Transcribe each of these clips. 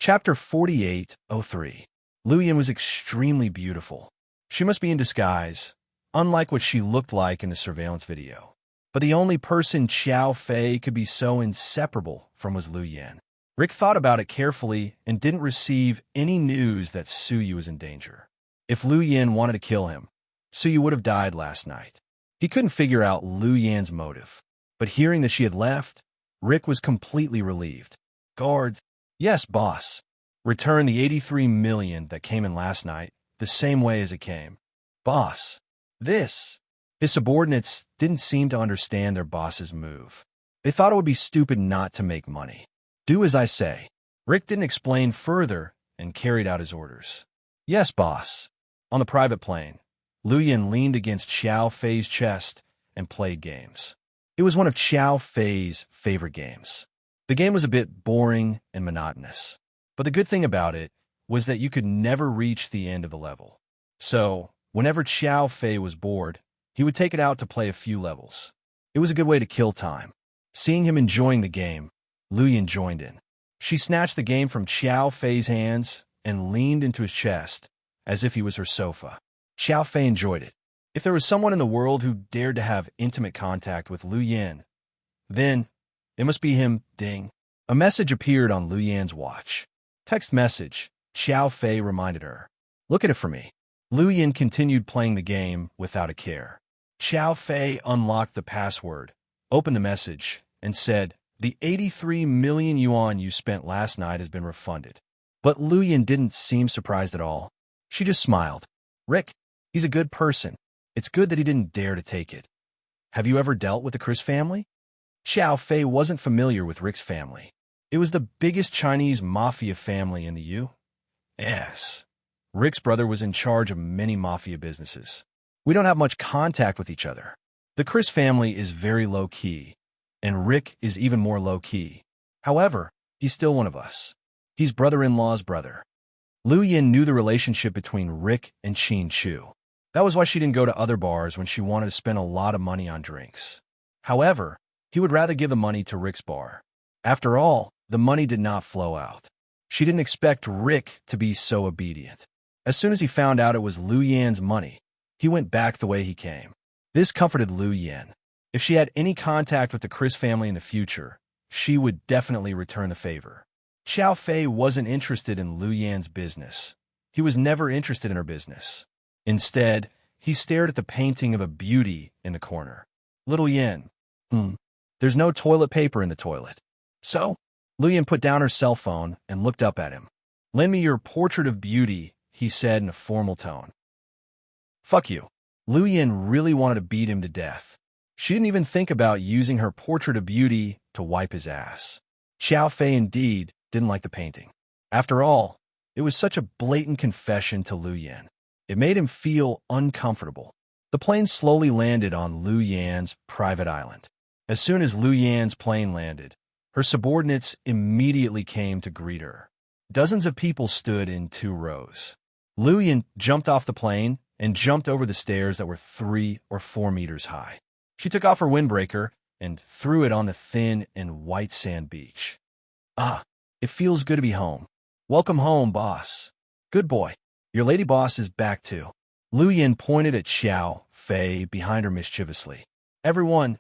Chapter 4803. Lu Yin was extremely beautiful. She must be in disguise, unlike what she looked like in the surveillance video. But the only person Xiao Fei could be so inseparable from was Lu Yin. Rick thought about it carefully and didn't receive any news that Suyu was in danger. If Lu Yin wanted to kill him, Suyu would have died last night. He couldn't figure out Lu Yin's motive. But hearing that she had left, Rick was completely relieved. Guards. Yes, boss. Return the 83 million that came in last night, the same way as it came. Boss. This. His subordinates didn't seem to understand their boss's move. They thought it would be stupid not to make money. Do as I say. Rick didn't explain further and carried out his orders. Yes, boss. On the private plane, Lu Yin leaned against Xiao Fei's chest and played games. It was one of Xiao Fei's favorite games. The game was a bit boring and monotonous, but the good thing about it was that you could never reach the end of the level. So, whenever Xiao Fei was bored, he would take it out to play a few levels. It was a good way to kill time. Seeing him enjoying the game, Lu Yin joined in. She snatched the game from Xiao Fei's hands and leaned into his chest, as if he was her sofa. Xiao Fei enjoyed it. If there was someone in the world who dared to have intimate contact with Lu Yin, then it must be him. Ding. A message appeared on Lu Yin's watch. Text message. Xiao Fei reminded her. Look at it for me. Lu Yin continued playing the game without a care. Xiao Fei unlocked the password, opened the message, and said, "The 83 million yuan you spent last night has been refunded." But Lu Yin didn't seem surprised at all. She just smiled. Rick, he's a good person. It's good that he didn't dare to take it. Have you ever dealt with the Chris family? Xiao Fei wasn't familiar with Rick's family. It was the biggest Chinese mafia family in the U.S. Rick's brother was in charge of many mafia businesses. We don't have much contact with each other. The Chris family is very low-key, and Rick is even more low-key. However, he's still one of us. He's brother-in-law's brother. Lu Yin knew the relationship between Rick and Qin Chu. That was why she didn't go to other bars when she wanted to spend a lot of money on drinks. However, he would rather give the money to Rick's bar. After all, the money did not flow out. She didn't expect Rick to be so obedient. As soon as he found out it was Lu Yin's money, he went back the way he came. This comforted Lu Yin. If she had any contact with the Chris family in the future, she would definitely return the favor. Xiao Fei wasn't interested in Lu Yin's business. He was never interested in her business. Instead, he stared at the painting of a beauty in the corner. Little Yin. There's no toilet paper in the toilet. So, Lu Yin put down her cell phone and looked up at him. Lend me your portrait of beauty, he said in a formal tone. Fuck you. Lu Yin really wanted to beat him to death. She didn't even think about using her portrait of beauty to wipe his ass. Xiao Fei indeed didn't like the painting. After all, it was such a blatant confession to Lu Yin. It made him feel uncomfortable. The plane slowly landed on Lu Yin's private island. As soon as Lu Yin's plane landed, her subordinates immediately came to greet her. Dozens of people stood in 2 rows. Lu Yin jumped off the plane and jumped over the stairs that were 3 or 4 meters high. She took off her windbreaker and threw it on the thin and white sand beach. Ah, it feels good to be home. Welcome home, boss. Good boy. Your lady boss is back too. Lu Yin pointed at Xiao Fei behind her mischievously. Everyone.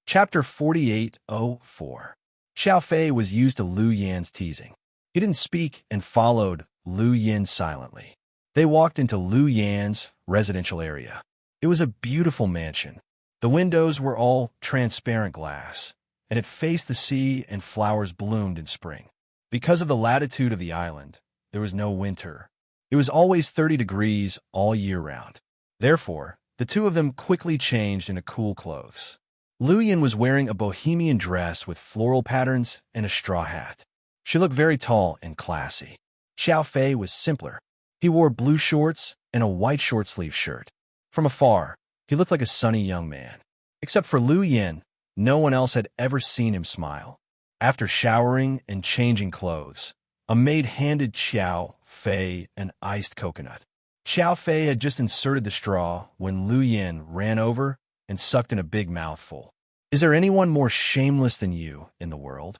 Chapter 4804. Xiao Fei was used to Lu Yin's teasing. He didn't speak and followed Lu Yin silently. They walked into Lu Yin's residential area. It was a beautiful mansion. The windows were all transparent glass, and it faced the sea and flowers bloomed in spring. Because of the latitude of the island, there was no winter. It was always 30 degrees all year round. Therefore, the two of them quickly changed into cool clothes. Lu Yin was wearing a bohemian dress with floral patterns and a straw hat. She looked very tall and classy. Xiao Fei was simpler. He wore blue shorts and a white short-sleeved shirt. From afar, he looked like a sunny young man. Except for Lu Yin, no one else had ever seen him smile. After showering and changing clothes, a maid handed Xiao Fei an iced coconut. Xiao Fei had just inserted the straw when Lu Yin ran over and sucked in a big mouthful. Is there anyone more shameless than you in the world?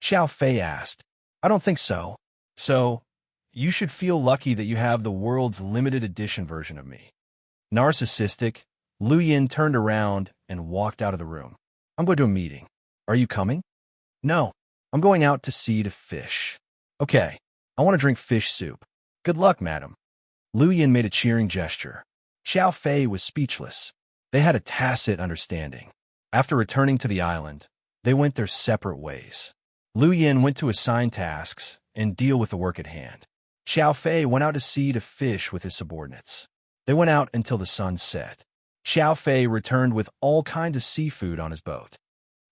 Xiao Fei asked. I don't think so. So, you should feel lucky that you have the world's limited edition version of me. Narcissistic, Lu Yin turned around and walked out of the room. I'm going to a meeting. Are you coming? No, I'm going out to sea to fish. Okay, I want to drink fish soup. Good luck, madam. Lu Yin made a cheering gesture. Xiao Fei was speechless. They had a tacit understanding. After returning to the island, they went their separate ways. Lu Yin went to assign tasks and deal with the work at hand. Xiao Fei went out to sea to fish with his subordinates. They went out until the sun set. Xiao Fei returned with all kinds of seafood on his boat.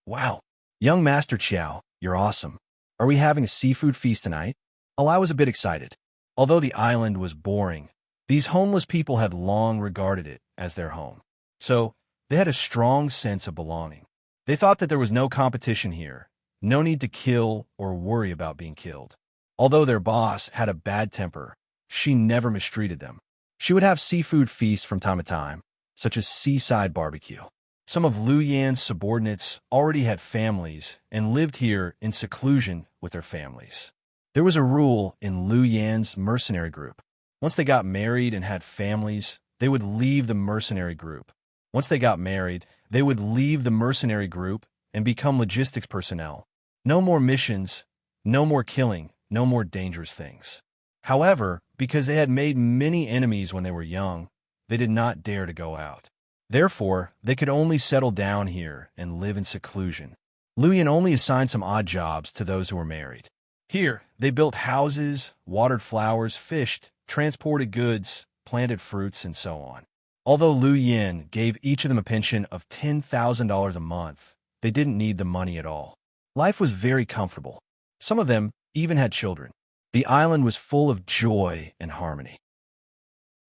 Wow, young Master Qiao, you're awesome. Are we having a seafood feast tonight? Oh, I was a bit excited. Although the island was boring, these homeless people had long regarded it as their home. So, they had a strong sense of belonging. They thought that there was no competition here, no need to kill or worry about being killed. Although their boss had a bad temper, she never mistreated them. She would have seafood feasts from time to time, such as seaside barbecue. Some of Lu Yan's subordinates already had families and lived here in seclusion with their families. There was a rule in Lu Yan's mercenary group. Once they got married and had families, they would leave the mercenary group. Once they got married, they would leave the mercenary group and become logistics personnel. No more missions, no more killing, no more dangerous things. However, because they had made many enemies when they were young, they did not dare to go out. Therefore, they could only settle down here and live in seclusion. Lu Yan only assigned some odd jobs to those who were married. Here, they built houses, watered flowers, fished, transported goods, planted fruits, and so on. Although Lu Yan gave each of them a pension of $10,000 a month, they didn't need the money at all. Life was very comfortable. Some of them even had children. The island was full of joy and harmony.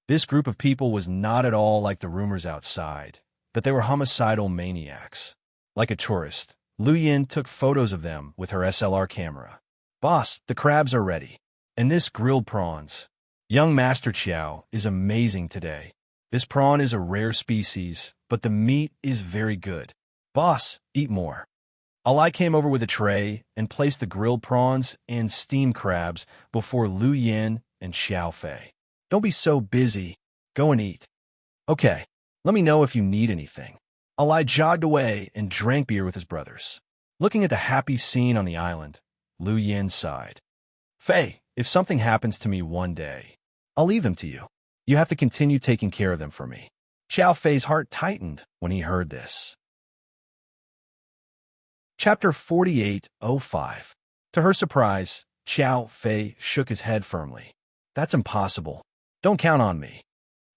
This group of people was not at all like the rumors outside, that they were homicidal maniacs. Like a tourist, Lu Yan took photos of them with her SLR camera. Boss, the crabs are ready. And this grilled prawns. Young Master Qiao is amazing today. This prawn is a rare species, but the meat is very good. Boss, eat more. Alai came over with a tray and placed the grilled prawns and steamed crabs before Lu Yan and Xiao Fei. Don't be so busy. Go and eat. Okay, let me know if you need anything. Alai jogged away and drank beer with his brothers. Looking at the happy scene on the island, Lu Yan sighed. Fei, if something happens to me one day, I'll leave them to you. You have to continue taking care of them for me. Xiao Fei's heart tightened when he heard this. Chapter 48:05. To her surprise, Xiao Fei shook his head firmly. That's impossible. Don't count on me.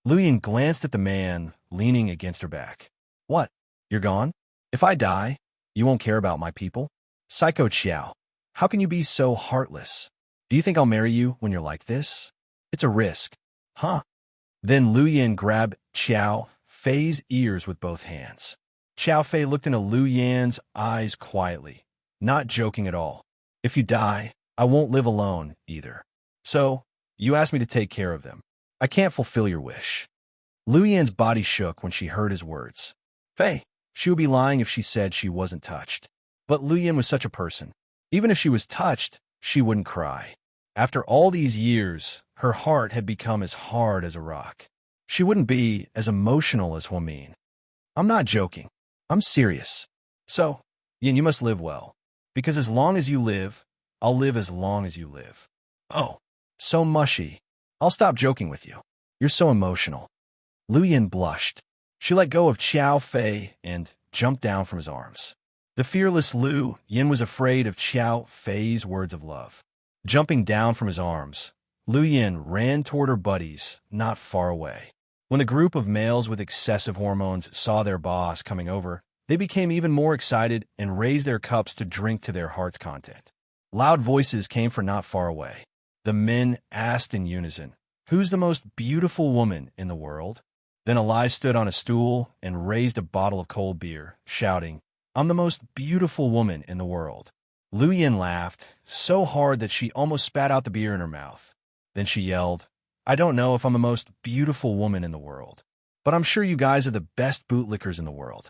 Lu Yan glanced at the man leaning against her back. What? You're gone? If I die, you won't care about my people? Psycho Xiao, how can you be so heartless? Do you think I'll marry you when you're like this? It's a risk. Huh? Then Lu Yan grabbed Xiao Fei's ears with both hands. Xiao Fei looked into Lu Yan's eyes quietly, not joking at all. If you die, I won't live alone either. So, you asked me to take care of them. I can't fulfill your wish. Lu Yan's body shook when she heard his words. Fei, she would be lying if she said she wasn't touched. But Lu Yan was such a person. Even if she was touched, she wouldn't cry. After all these years, her heart had become as hard as a rock. She wouldn't be as emotional as Huamin. I'm not joking. I'm serious. So, Yin, you must live well. Because as long as you live, I'll live as long as you live. Oh, so mushy. I'll stop joking with you. You're so emotional. Lu Yan blushed. She let go of Xiao Fei and jumped down from his arms. The fearless Lu Yan was afraid of Xiao Fei's words of love. Jumping down from his arms, Lu Yan ran toward her buddies, not far away. When the group of males with excessive hormones saw their boss coming over, they became even more excited and raised their cups to drink to their heart's content. Loud voices came from not far away. The men asked in unison, "Who's the most beautiful woman in the world?" Then Alai stood on a stool and raised a bottle of cold beer, shouting, "I'm the most beautiful woman in the world." Lu Yan laughed so hard that she almost spat out the beer in her mouth. Then she yelled, "I don't know if I'm the most beautiful woman in the world, but I'm sure you guys are the best bootlickers in the world."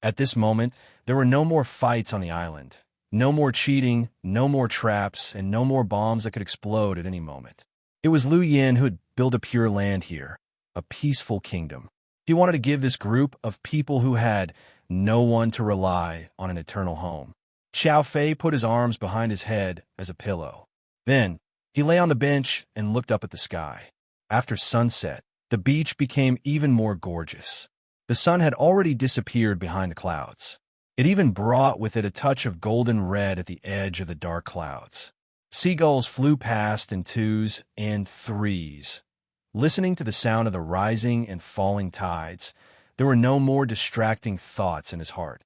At this moment, there were no more fights on the island, No more cheating, no more traps, and no more bombs that could explode at any moment. It was Lu Yin who had built a pure land here, a peaceful kingdom. He wanted to give this group of people who had no one to rely on an eternal home. Xiao Fei put his arms behind his head as a pillow. Then, he lay on the bench and looked up at the sky. After sunset, the beach became even more gorgeous. The sun had already disappeared behind the clouds. It even brought with it a touch of golden red at the edge of the dark clouds. Seagulls flew past in twos and threes. Listening to the sound of the rising and falling tides, there were no more distracting thoughts in his heart.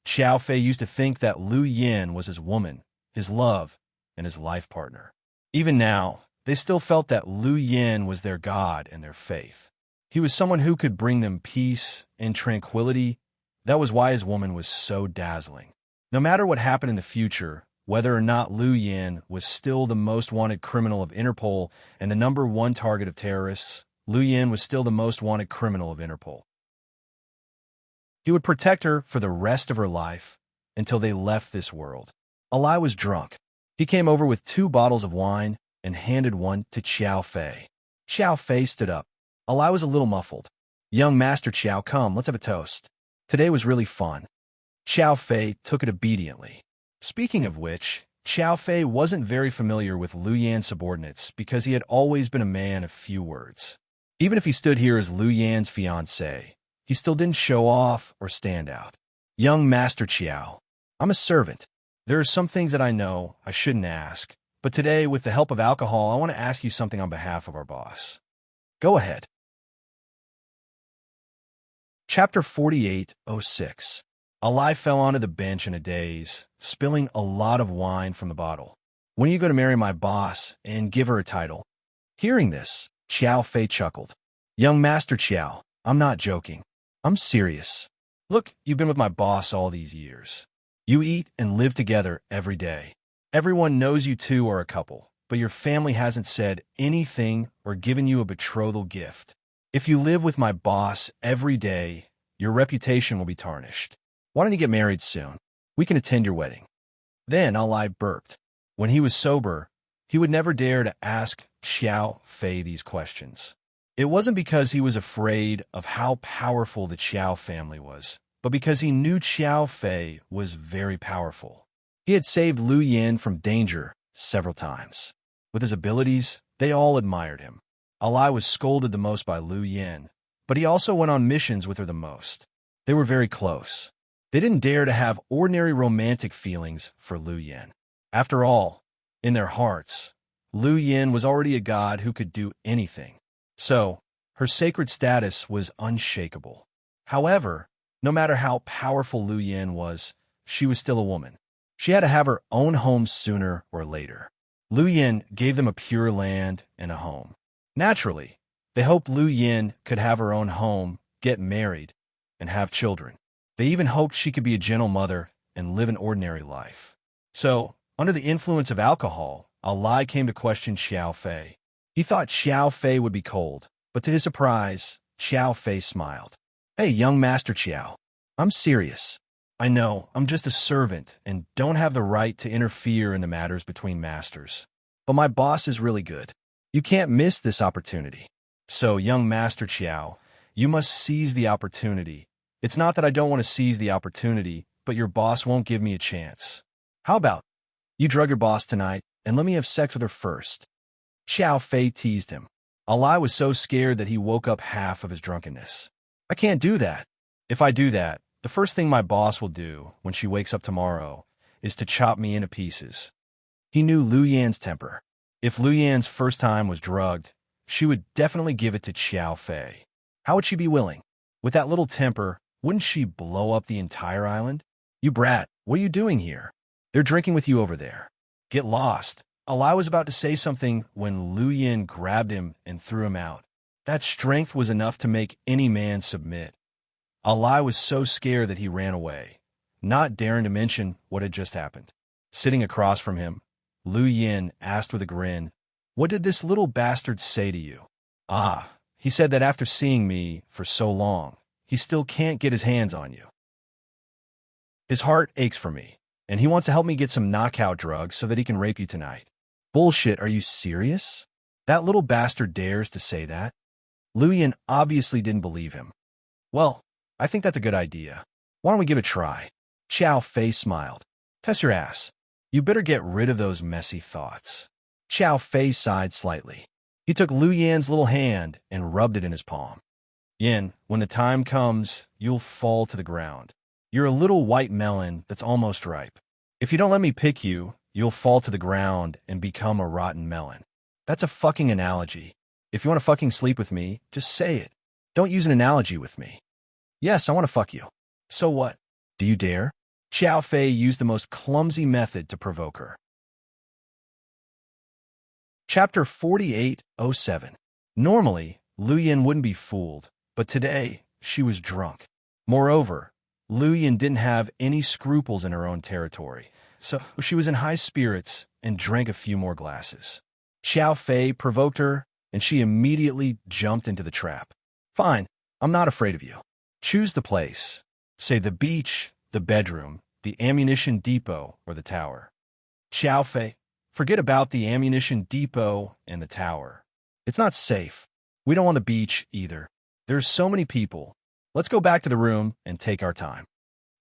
Xiao Fei used to think that Lu Yin was his woman, his love, and his life partner. Even now, they still felt that Lu Yin was their God and their faith. He was someone who could bring them peace and tranquility. That was why his woman was so dazzling. No matter what happened in the future, whether or not Lu Yin was still the most wanted criminal of Interpol and the #1 target of terrorists, Lu Yin was still the most wanted criminal of Interpol. He would protect her for the rest of her life until they left this world. Alai was drunk. He came over with 2 bottles of wine and handed one to Xiao Fei. Xiao Fei stood up. Alai was a little muffled. "Young Master Xiao, come, let's have a toast. Today was really fun." Xiao Fei took it obediently. Speaking of which, Xiao Fei wasn't very familiar with Lu Yan's subordinates because he had always been a man of few words. Even if he stood here as Lu Yan's fiancé, he still didn't show off or stand out. "Young Master Xiao, I'm a servant. There are some things that I know I shouldn't ask, but today, with the help of alcohol, I want to ask you something on behalf of our boss." "Go ahead." Chapter 48:06. Alai fell onto the bench in a daze, spilling a lot of wine from the bottle. "When are you going to marry my boss and give her a title?" Hearing this, Xiao Fei chuckled. "Young Master Xiao, I'm not joking. I'm serious. Look, you've been with my boss all these years. You eat and live together every day. Everyone knows you two are a couple, but your family hasn't said anything or given you a betrothal gift. If you live with my boss every day, your reputation will be tarnished. Why don't you get married soon? We can attend your wedding." Then Alai burped. When he was sober, he would never dare to ask Xiao Fei these questions. It wasn't because he was afraid of how powerful the Xiao family was, but because he knew Xiao Fei was very powerful. He had saved Lu Yin from danger several times. With his abilities, they all admired him. Alai was scolded the most by Lu Yin, but he also went on missions with her the most. They were very close. They didn't dare to have ordinary romantic feelings for Lu Yin. After all, in their hearts, Lu Yin was already a god who could do anything. So, her sacred status was unshakable. However, no matter how powerful Lu Yin was, she was still a woman. She had to have her own home sooner or later. Lu Yin gave them a pure land and a home. Naturally, they hoped Lu Yin could have her own home, get married, and have children. They even hoped she could be a gentle mother and live an ordinary life. So, under the influence of alcohol, Alai came to question Xiao Fei. He thought Xiao Fei would be cold, but to his surprise, Xiao Fei smiled. "Hey, young Master Xiao, I'm serious. I know I'm just a servant and don't have the right to interfere in the matters between masters. But my boss is really good. You can't miss this opportunity. So, young Master Xiao, you must seize the opportunity. It's not that I don't want to seize the opportunity, but your boss won't give me a chance. How about you drug your boss tonight and let me have sex with her first?" Xiao Fei teased him. Alai was so scared that he woke up half of his drunkenness. "I can't do that. If I do that, the first thing my boss will do when she wakes up tomorrow is to chop me into pieces." He knew Lu Yan's temper. If Lu Yan's first time was drugged, she would definitely give it to Xiao Fei. How would she be willing? With that little temper, wouldn't she blow up the entire island? "You brat, what are you doing here? They're drinking with you over there. Get lost." Alai was about to say something when Lu Yin grabbed him and threw him out. That strength was enough to make any man submit. Alai was so scared that he ran away, not daring to mention what had just happened. Sitting across from him, Lu Yin asked with a grin, "What did this little bastard say to you?" "Ah, he said that after seeing me for so long, he still can't get his hands on you. His heart aches for me. and he wants to help me get some knockout drugs so that he can rape you tonight. Bullshit, are you serious? That little bastard dares to say that? Luyan obviously didn't believe him. Well, I think that's a good idea. Why don't we give it a try? Chow Fei smiled. Test your ass. You better get rid of those messy thoughts. Chow Fei sighed slightly. He took Lu Yan's little hand and rubbed it in his palm. Yin, when the time comes, you'll fall to the ground. You're a little white melon that's almost ripe. If you don't let me pick you, you'll fall to the ground and become a rotten melon. That's a fucking analogy. If you want to fucking sleep with me, just say it. Don't use an analogy with me. Yes, I want to fuck you. So what? Do you dare? Chow Fei used the most clumsy method to provoke her. Chapter 4807. Normally, Lu Yan wouldn't be fooled, but today, she was drunk. Moreover, Lu Yan didn't have any scruples in her own territory, so she was in high spirits and drank a few more glasses. Chow Fei provoked her, and she immediately jumped into the trap. Fine, I'm not afraid of you. Choose the place. Say the beach, the bedroom, the ammunition depot, or the tower. Chow Fei, forget about the ammunition depot and the tower. It's not safe. We don't want the beach either. There's so many people. Let's go back to the room and take our time.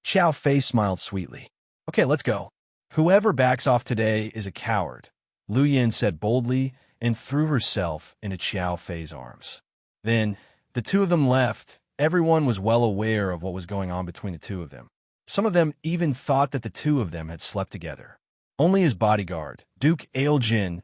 Chow Fei smiled sweetly. Okay, let's go. Whoever backs off today is a coward, Lu Yan said boldly and threw herself into Chow Fei's arms. Then, the two of them left. Everyone was well aware of what was going on between the two of them. Some of them even thought that the two of them had slept together. Only his bodyguard, Duke Aeljin,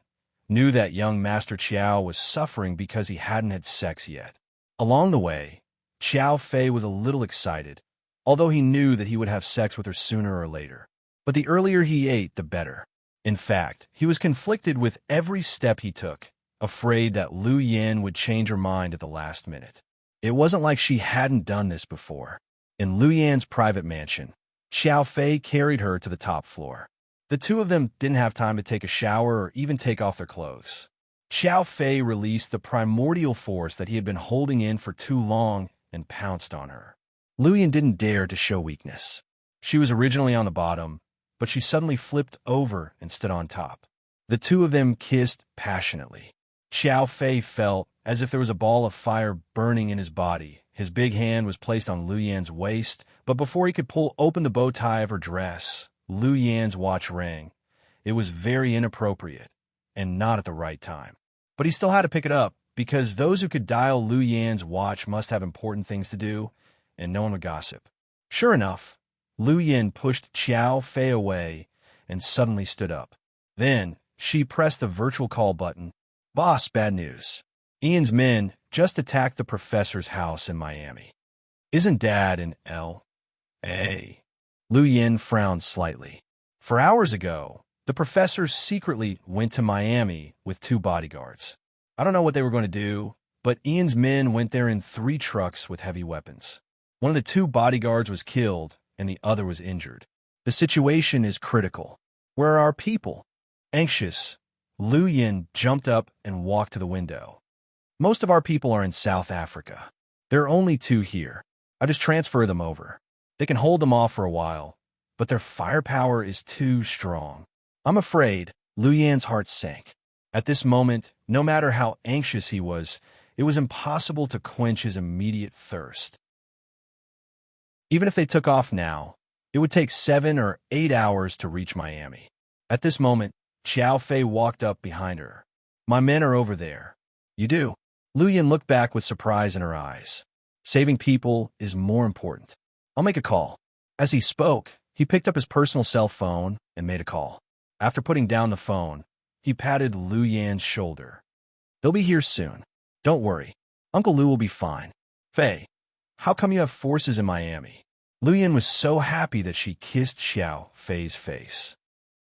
knew that young Master Chow was suffering because he hadn't had sex yet. Along the way, Chow Fei was a little excited, although he knew that he would have sex with her sooner or later. But the earlier he ate, the better. In fact, he was conflicted with every step he took, afraid that Lu Yan would change her mind at the last minute. It wasn't like she hadn't done this before. In Lu Yan's private mansion, Chow Fei carried her to the top floor. The two of them didn't have time to take a shower or even take off their clothes. Chow Fei released the primordial force that he had been holding in for too long and pounced on her. Lu Yan didn't dare to show weakness. She was originally on the bottom, but she suddenly flipped over and stood on top. The two of them kissed passionately. Chow Fei felt as if there was a ball of fire burning in his body. His big hand was placed on Lu Yan's waist, but before he could pull open the bow tie of her dress, Lu Yan's watch rang. It was very inappropriate, and not at the right time. But he still had to pick it up, because those who could dial Lu Yan's watch must have important things to do, and no one would gossip. Sure enough, Lu Yan pushed Chow Fei away and suddenly stood up. Then, she pressed the virtual call button. Boss, bad news. Ian's men just attacked the professor's house in Miami. Isn't Dad in L.A.? Lu Yan frowned slightly. For hours ago, the professor secretly went to Miami with 2 bodyguards. I don't know what they were going to do, but Ian's men went there in 3 trucks with heavy weapons. One of the 2 bodyguards was killed, and the other was injured. The situation is critical. Where are our people? Anxious, Lu Yan jumped up and walked to the window. Most of our people are in South Africa. There are only 2 here. I just transfer them over. They can hold them off for a while, but their firepower is too strong. I'm afraid. Lu Yan's heart sank. At this moment, no matter how anxious he was, it was impossible to quench his immediate thirst. Even if they took off now, it would take 7 or 8 hours to reach Miami. At this moment, Chow Fei walked up behind her. My men are over there. You do? Lu Yan looked back with surprise in her eyes. Saving people is more important. I'll make a call. As he spoke, he picked up his personal cell phone and made a call. After putting down the phone, he patted Lu Yan's shoulder. They'll be here soon. Don't worry. Uncle Lu will be fine. Fei, how come you have forces in Miami? Lu Yan was so happy that she kissed Chow Fei's face.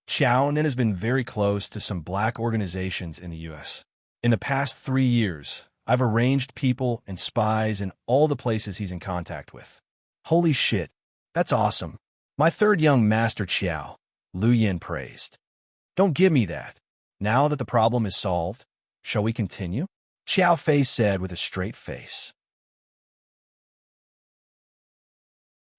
Chow Nin has been very close to some black organizations in the U.S. In the past 3 years, I've arranged people and spies in all the places he's in contact with. Holy shit, that's awesome. My 3rd young master Chow, Lu Yan praised. Don't give me that. Now that the problem is solved, shall we continue? Chow Fei said with a straight face.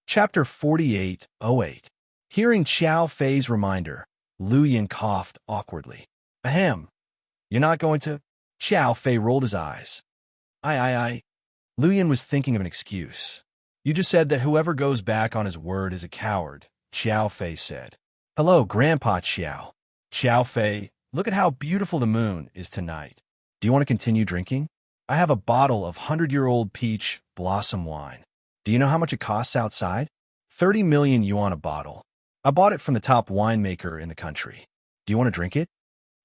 Chapter 4808. Hearing Xiao Fei's reminder, Lu Yin coughed awkwardly. Ahem. You're not going to? Xiao Fei rolled his eyes. I. Lu Yin was thinking of an excuse. You just said that whoever goes back on his word is a coward, Xiao Fei said. Hello, Grandpa Xiao. Xiao Fei, look at how beautiful the moon is tonight. Do you want to continue drinking? I have a bottle of 100-year-old peach blossom wine. Do you know how much it costs outside? 30 million yuan a bottle. I bought it from the top winemaker in the country. Do you want to drink it?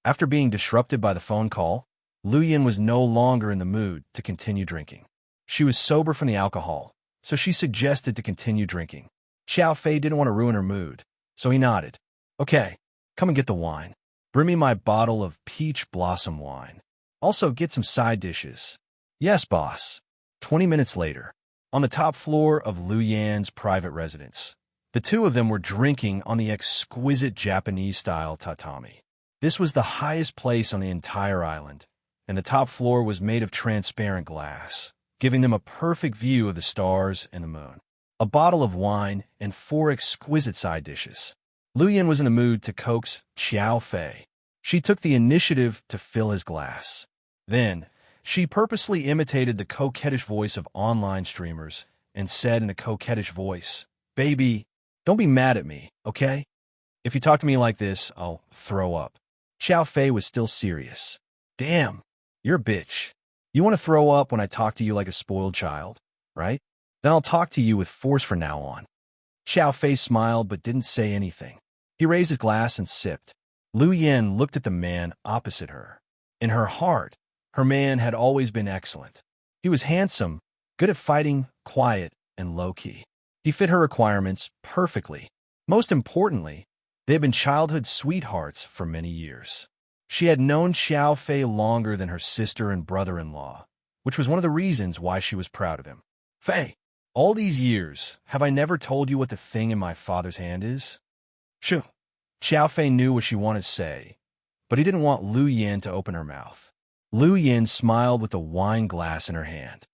After being disrupted by the phone call, Lu Yin was no longer in the mood to continue drinking. She was sober from the alcohol, so she suggested to continue drinking. Xiao Fei didn't want to ruin her mood, so he nodded. Okay, come and get the wine. Bring me my bottle of peach blossom wine. Also, get some side dishes. Yes, boss. 20 minutes later, on the top floor of Lu Yan's private residence, the two of them were drinking on the exquisite Japanese-style tatami. This was the highest place on the entire island, and the top floor was made of transparent glass, giving them a perfect view of the stars and the moon. A bottle of wine and 4 exquisite side dishes. Lu Yin was in the mood to coax Xiao Fei. She took the initiative to fill his glass. Then, she purposely imitated the coquettish voice of online streamers and said in a coquettish voice, Baby, don't be mad at me, okay? If you talk to me like this, I'll throw up. Xiao Fei was still serious. Damn, you're a bitch. You want to throw up when I talk to you like a spoiled child, right? Then I'll talk to you with force from now on. Xiao Fei smiled but didn't say anything. He raised his glass and sipped. Lu Yin looked at the man opposite her. In her heart, her man had always been excellent. He was handsome, good at fighting, quiet, and low-key. He fit her requirements perfectly. Most importantly, they had been childhood sweethearts for many years. She had known Xiao Fei longer than her sister and brother-in-law, which was one of the reasons why she was proud of him. Fei, all these years, have I never told you what the thing in my father's hand is? Shoo. Xiao Fei knew what she wanted to say, but he didn't want Lu Yin to open her mouth. Lu Yin smiled with a wine glass in her hand.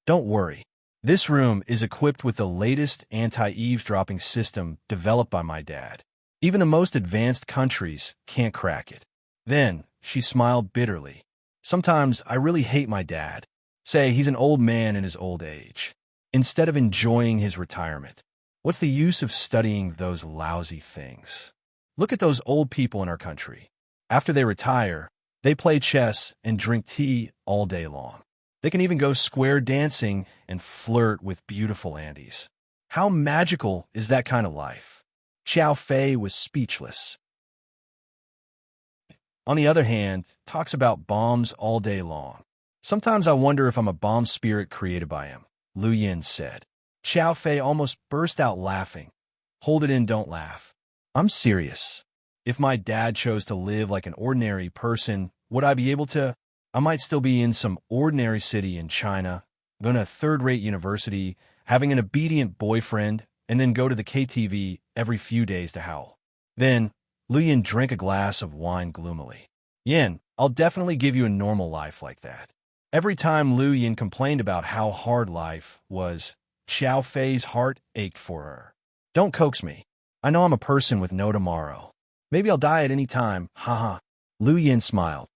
Don't worry. This room is equipped with the latest anti-eavesdropping system developed by my dad. Even the most advanced countries can't crack it. Then, she smiled bitterly. Sometimes I really hate my dad. Say he's an old man in his old age. Instead of enjoying his retirement, what's the use of studying those lousy things? Look at those old people in our country. After they retire, they play chess and drink tea all day long. They can even go square dancing and flirt with beautiful Andes. How magical is that kind of life? Xiao Fei was speechless. On the other hand, talks about bombs all day long. Sometimes I wonder if I'm a bomb spirit created by him, Lu Yin said. Xiao Fei almost burst out laughing. Hold it in, don't laugh. I'm serious. If my dad chose to live like an ordinary person, would I be able to? I might still be in some ordinary city in China, going to a third-rate university, having an obedient boyfriend, and then go to the KTV every few days to howl. Then, Lu Yin drank a glass of wine gloomily. Yin, I'll definitely give you a normal life like that. Every time Lu Yin complained about how hard life was, Xiao Fei's heart ached for her. Don't coax me. I know I'm a person with no tomorrow. Maybe I'll die at any time, haha. Lu Yin smiled.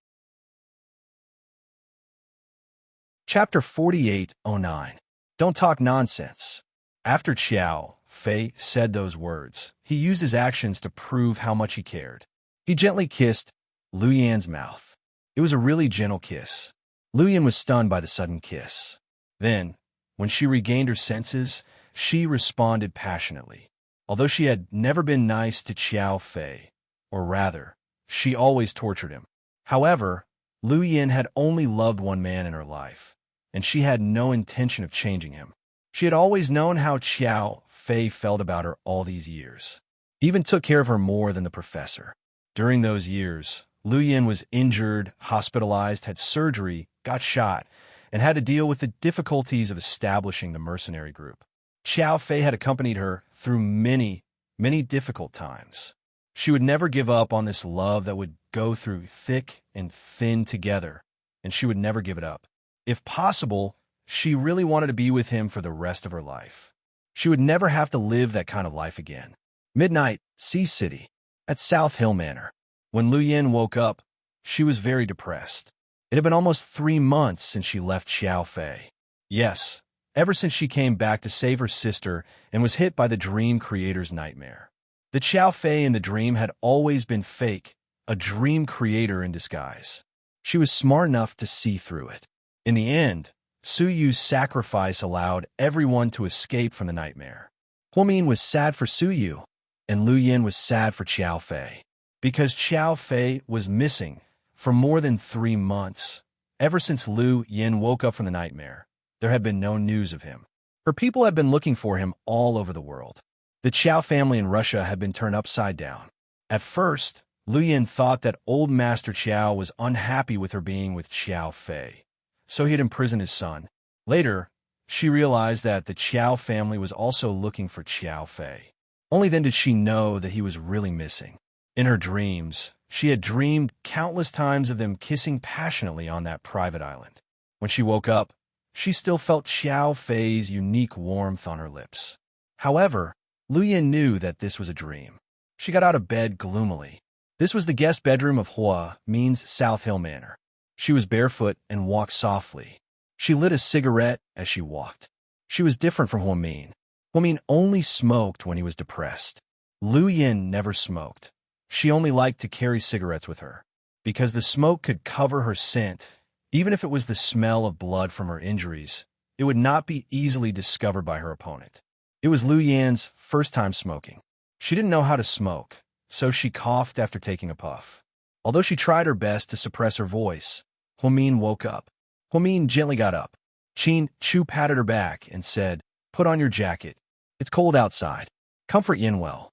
Chapter 4809. Don't talk nonsense. After Xiao Fei said those words, he used his actions to prove how much he cared. He gently kissed Lu Yan's mouth. It was a really gentle kiss. Lu Yan was stunned by the sudden kiss. Then, when she regained her senses, she responded passionately. Although she had never been nice to Xiao Fei, or rather, she always tortured him. However, Lu Yin had only loved one man in her life, and she had no intention of changing him. She had always known how Xiao Fei felt about her all these years. He even took care of her more than the professor. During those years, Lu Yin was injured, hospitalized, had surgery, got shot, and had to deal with the difficulties of establishing the mercenary group. Xiao Fei had accompanied her through many, many difficult times. She would never give up on this love that would go through thick and thin together, and she would never give it up. If possible, she really wanted to be with him for the rest of her life. She would never have to live that kind of life again. Midnight, Sea City, at South Hill Manor. When Lu Yin woke up, she was very depressed. It had been almost 3 months since she left Xiao Fei. Yes, ever since she came back to save her sister and was hit by the dream creator's nightmare. The Xiao Fei in the dream had always been fake, a dream creator in disguise. She was smart enough to see through it. In the end, Su Yu's sacrifice allowed everyone to escape from the nightmare. Huo Min was sad for Su Yu, and Lu Yin was sad for Xiao Fei. Because Xiao Fei was missing for more than 3 months. Ever since Lu Yin woke up from the nightmare, there had been no news of him. Her people had been looking for him all over the world. The Qiao family in Russia had been turned upside down. At first, Lu Yin thought that old Master Qiao was unhappy with her being with Xiao Fei, so he had imprisoned his son. Later, she realized that the Qiao family was also looking for Xiao Fei. Only then did she know that he was really missing. In her dreams, she had dreamed countless times of them kissing passionately on that private island. When she woke up, she still felt Xiao Fei's unique warmth on her lips. However, Lu Yin knew that this was a dream. She got out of bed gloomily. This was the guest bedroom of Huo Min's South Hill Manor. She was barefoot and walked softly. She lit a cigarette as she walked. She was different from Huo Min. Huo Min only smoked when he was depressed. Lu Yin never smoked. She only liked to carry cigarettes with her, because the smoke could cover her scent. Even if it was the smell of blood from her injuries, it would not be easily discovered by her opponent. It was Lu Yin's first time smoking. She didn't know how to smoke, so she coughed after taking a puff. Although she tried her best to suppress her voice, Huo Min woke up. Huo Min gently got up. Qin Chu patted her back and said, "Put on your jacket. It's cold outside. Comfort Yin well."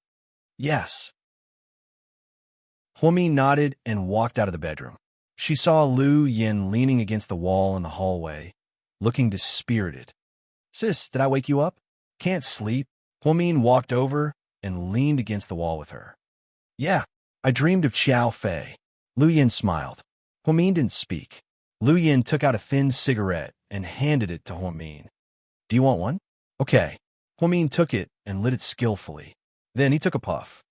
"Yes." Huo Min nodded and walked out of the bedroom. She saw Lu Yin leaning against the wall in the hallway, looking dispirited. "Sis, did I wake you up? Can't sleep?" Huo Min walked over and leaned against the wall with her. "Yeah, I dreamed of Xiao Fei." Lu Yin smiled. Huo Min didn't speak. Lu Yin took out a thin cigarette and handed it to Huo Min. "Do you want one?" "Okay." Huo Min took it and lit it skillfully. Then he took a puff.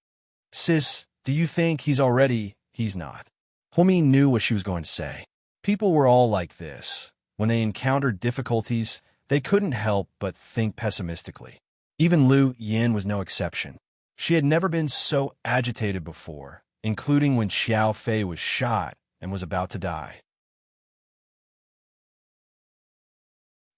"Sis, do you think he's already?" "He's not." Huo Min knew what she was going to say. People were all like this. When they encountered difficulties, they couldn't help but think pessimistically. Even Lu Yin was no exception. She had never been so agitated before, including when Xiao Fei was shot and was about to die.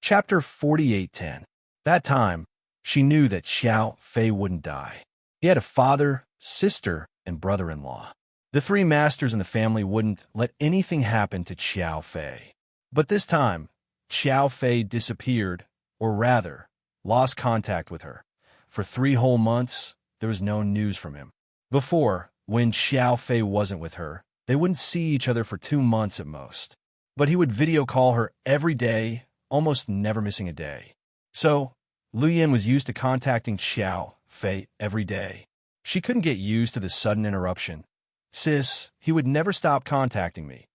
Chapter 48:10. That time, she knew that Xiao Fei wouldn't die. He had a father, sister, and brother-in-law. The 3 masters in the family wouldn't let anything happen to Xiao Fei. But this time, Xiao Fei disappeared, or rather, lost contact with her. For 3 whole months, there was no news from him. Before, when Xiao Fei wasn't with her, they wouldn't see each other for 2 months at most. But he would video call her every day, almost never missing a day. So, Lu Yin was used to contacting Xiao Fei every day. She couldn't get used to the sudden interruption. "Sis, he would never stop contacting me,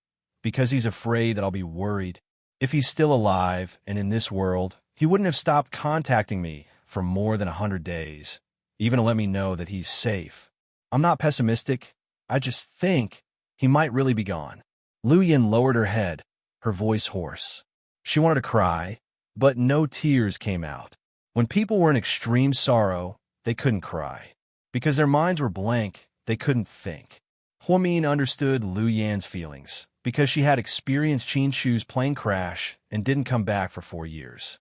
because he's afraid that I'll be worried. If he's still alive and in this world, he wouldn't have stopped contacting me for more than 100 days, even to let me know that he's safe. I'm not pessimistic, I just think he might really be gone." Lu Yin lowered her head, her voice hoarse. She wanted to cry, but no tears came out. When people were in extreme sorrow, they couldn't cry. Because their minds were blank, they couldn't think. Huo Min understood Lu Yin's feelings, because she had experienced Qin Shu's plane crash and didn't come back for 4 years.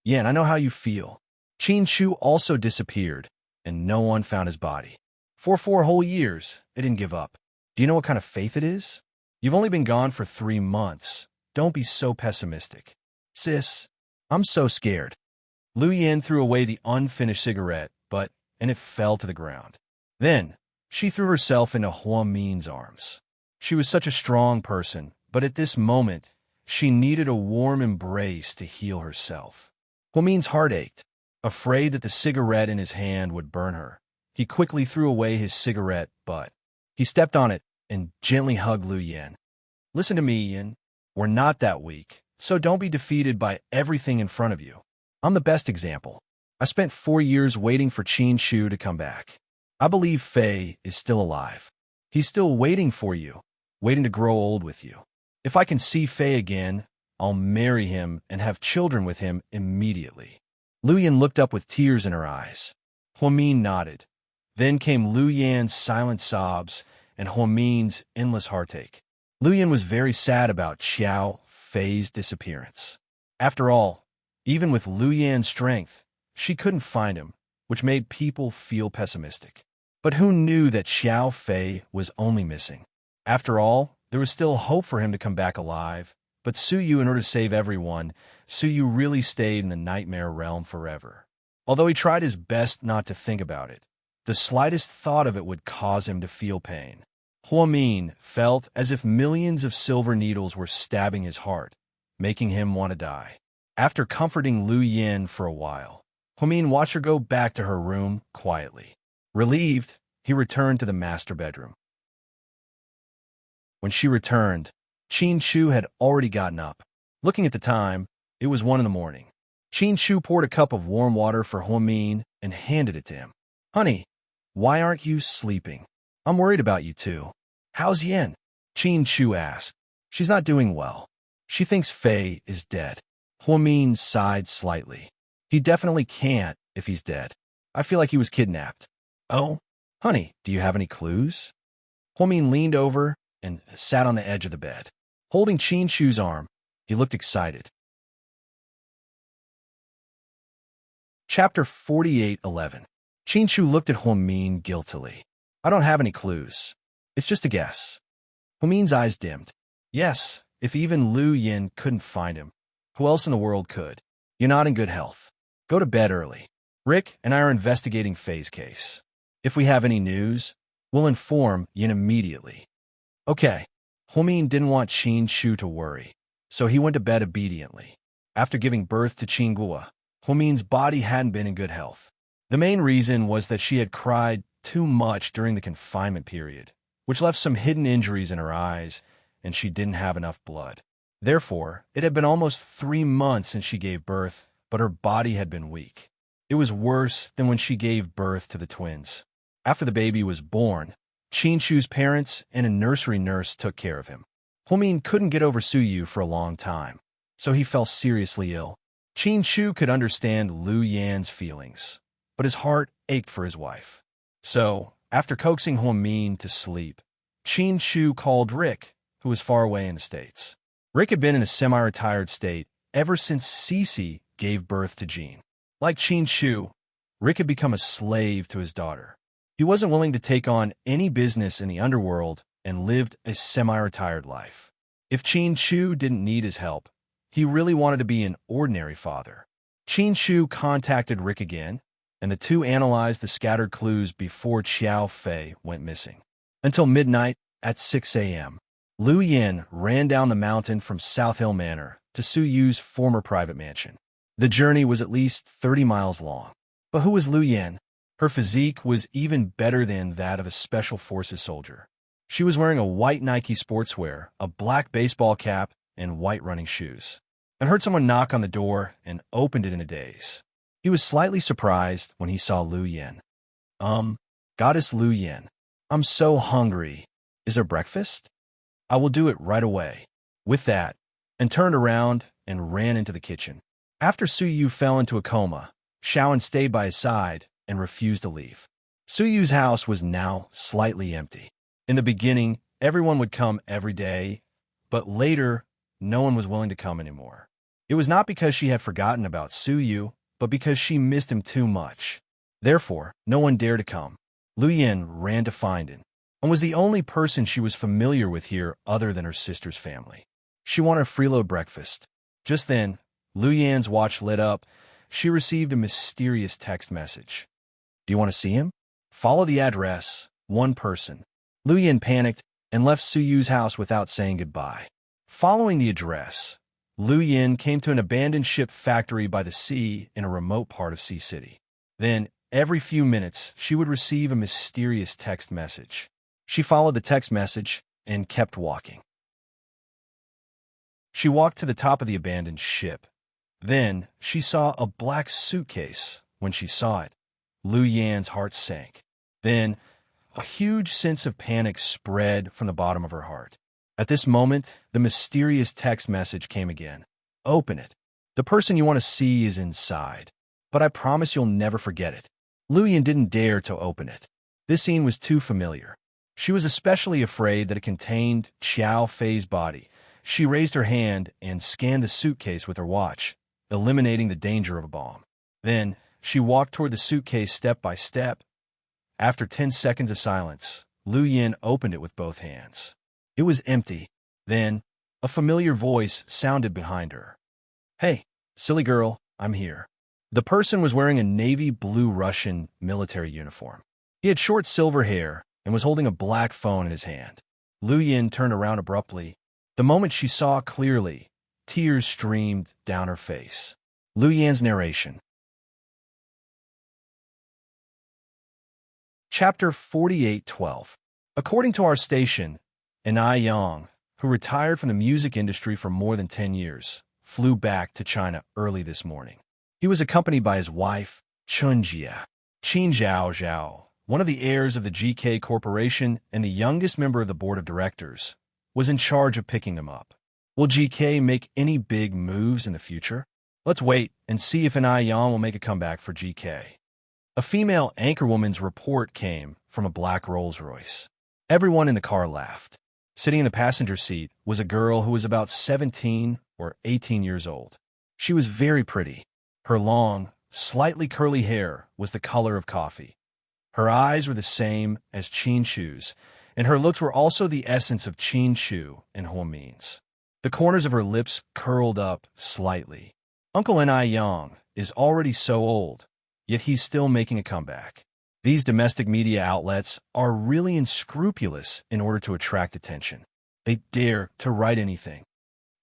"Yin, I know how you feel. Qin Shu also disappeared, and no one found his body. For 4 whole years, it didn't give up. Do you know what kind of faith it is? You've only been gone for 3 months. Don't be so pessimistic." "Sis, I'm so scared." Lu Yin threw away the unfinished cigarette, and it fell to the ground. Then, she threw herself into Huo Min's arms. She was such a strong person, but at this moment, she needed a warm embrace to heal herself. Huo Min's heart ached. Afraid that the cigarette in his hand would burn her, he quickly threw away his cigarette butt. He stepped on it and gently hugged Lu Yin. "Listen to me, Yin. We're not that weak, so don't be defeated by everything in front of you. I'm the best example. I spent 4 years waiting for Qin Shu to come back. I believe Fei is still alive. He's still waiting for you, waiting to grow old with you. If I can see Fei again, I'll marry him and have children with him immediately. Lu Yan looked up with tears in her eyes. Huamin nodded. Then came Lu Yan's silent sobs and Huamin's endless heartache. Lu Yan was very sad about Xiao Fei's disappearance. After all, even with Lu Yan's strength, she couldn't find him, which made people feel pessimistic. But who knew that Xiao Fei was only missing? After all, there was still hope for him to come back alive. But Su Yu, in order to save everyone, Su Yu really stayed in the nightmare realm forever. Although he tried his best not to think about it, the slightest thought of it would cause him to feel pain. Huamin felt as if millions of silver needles were stabbing his heart, making him want to die. After comforting Lu Yan for a while, Huamin watched her go back to her room quietly. Relieved, he returned to the master bedroom. When she returned, Qin Shu had already gotten up. Looking at the time, it was 1 a.m. Qin Shu poured a cup of warm water for Huamin and handed it to him. "Honey, why aren't you sleeping? I'm worried about you too." "How's Yin?" Qin Shu asked. "She's not doing well. She thinks Fei is dead." Huamin sighed slightly. "He definitely can't if he's dead. I feel like he was kidnapped." "Oh, honey, do you have any clues?" Huamin leaned over and sat on the edge of the bed. Holding Qin Shu's arm, he looked excited. Chapter 48:11. Qin Shu looked at Huamin guiltily. "I don't have any clues. It's just a guess." Huamin's eyes dimmed. "Yes, if even Lu Yan couldn't find him, who else in the world could? You're not in good health. Go to bed early. Rick and I are investigating Fei's case. If we have any news, we'll inform Yin immediately." "Okay." Huamin didn't want Qin Shu to worry, so he went to bed obediently. After giving birth to Qinghua, Huamin's body hadn't been in good health. The main reason was that she had cried too much during the confinement period, which left some hidden injuries in her eyes, and she didn't have enough blood. Therefore, it had been almost 3 months since she gave birth, but her body had been weak. It was worse than when she gave birth to the twins. After the baby was born, Qin Shu's parents and a nursery nurse took care of him. Huamin couldn't get over Su Yu for a long time, so he fell seriously ill. Qin Shu could understand Lu Yan's feelings, but his heart ached for his wife. So, after coaxing Huamin to sleep, Qin Shu called Rick, who was far away in the States. Rick had been in a semi-retired state ever since Cece gave birth to Jean. Like Qin Shu, Rick had become a slave to his daughter. He wasn't willing to take on any business in the underworld and lived a semi-retired life. If Qin Shu didn't need his help, he really wanted to be an ordinary father. Qin Shu contacted Rick again, and the two analyzed the scattered clues before Xiao Fei went missing. Until midnight at 6 a.m., Lu Yan ran down the mountain from South Hill Manor to Su Yu's former private mansion. The journey was at least 30 miles long. But who was Lu Yan? Her physique was even better than that of a Special Forces soldier. She was wearing a white Nike sportswear, a black baseball cap, and white running shoes, and heard someone knock on the door and opened it in a daze. He was slightly surprised when he saw Lu Yan. Goddess Lu Yan, I'm so hungry. Is there breakfast? I will do it right away." With that, and turned around and ran into the kitchen. After Su Yu fell into a coma, Shaoan stayed by his side and refused to leave. Su Yu's house was now slightly empty. In the beginning, everyone would come every day, but later, no one was willing to come anymore. It was not because she had forgotten about Su Yu, but because she missed him too much. Therefore, no one dared to come. Lu Yan ran to find him, and was the only person she was familiar with here other than her sister's family. She wanted a freeload breakfast. Just then, Lu Yan's watch lit up. She received a mysterious text message. "Do you want to see him? Follow the address, one person." Lu Yan panicked and left Su Yu's house without saying goodbye. Following the address, Lu Yan came to an abandoned ship factory by the sea in a remote part of Sea City. Then, every few minutes, she would receive a mysterious text message. She followed the text message and kept walking. She walked to the top of the abandoned ship. Then, she saw a black suitcase. When she saw it, Lu Yan's heart sank. Then, a huge sense of panic spread from the bottom of her heart. At this moment, the mysterious text message came again. Open it. The person you want to see is inside. But I promise you'll never forget it. Luyan didn't dare to open it. This scene was too familiar. She was especially afraid that it contained Xiao Fei's body. She raised her hand and scanned the suitcase with her watch, eliminating the danger of a bomb. Then, she walked toward the suitcase step by step. After 10 seconds of silence, Lu Yin opened it with both hands. It was empty. Then, a familiar voice sounded behind her. Hey, silly girl, I'm here. The person was wearing a navy blue Russian military uniform. He had short silver hair and was holding a black phone in his hand. Lu Yin turned around abruptly. The moment she saw clearly, tears streamed down her face. Lu Yin's narration. Chapter 48:12. According to our station, Ai Yang, who retired from the music industry for more than 10 years, flew back to China early this morning. He was accompanied by his wife, Chun Jia. Qin Zhao Zhao, one of the heirs of the GK Corporation and the youngest member of the board of directors, was in charge of picking them up. Will GK make any big moves in the future? Let's wait and see if Ai Yang will make a comeback for GK. A female anchorwoman's report came from a black Rolls-Royce. Everyone in the car laughed. Sitting in the passenger seat was a girl who was about 17 or 18 years old. She was very pretty. Her long, slightly curly hair was the color of coffee. Her eyes were the same as Qin Shu's, and her looks were also the essence of Qin Shu and Huomin's. The corners of her lips curled up slightly. Uncle Ai Yang is already so old, yet he's still making a comeback. These domestic media outlets are really unscrupulous in order to attract attention. They dare to write anything.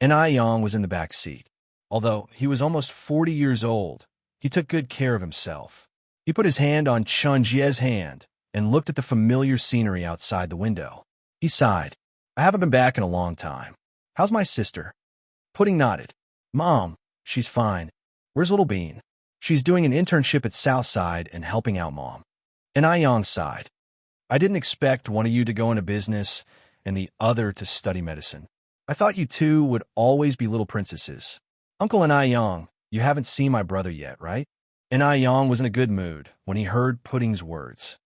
And Ai Yang was in the back seat. Although he was almost 40 years old, he took good care of himself. He put his hand on Chun Jie's hand and looked at the familiar scenery outside the window. He sighed. I haven't been back in a long time. How's my sister? Pudding nodded. Mom, she's fine. Where's Little Bean? She's doing an internship at Southside and helping out Mom. And Ai Yang sighed. I didn't expect one of you to go into business and the other to study medicine. I thought you two would always be little princesses. Uncle and Ai Yang, you haven't seen my brother yet, right? And Ai Yang was in a good mood when he heard Pudding's words.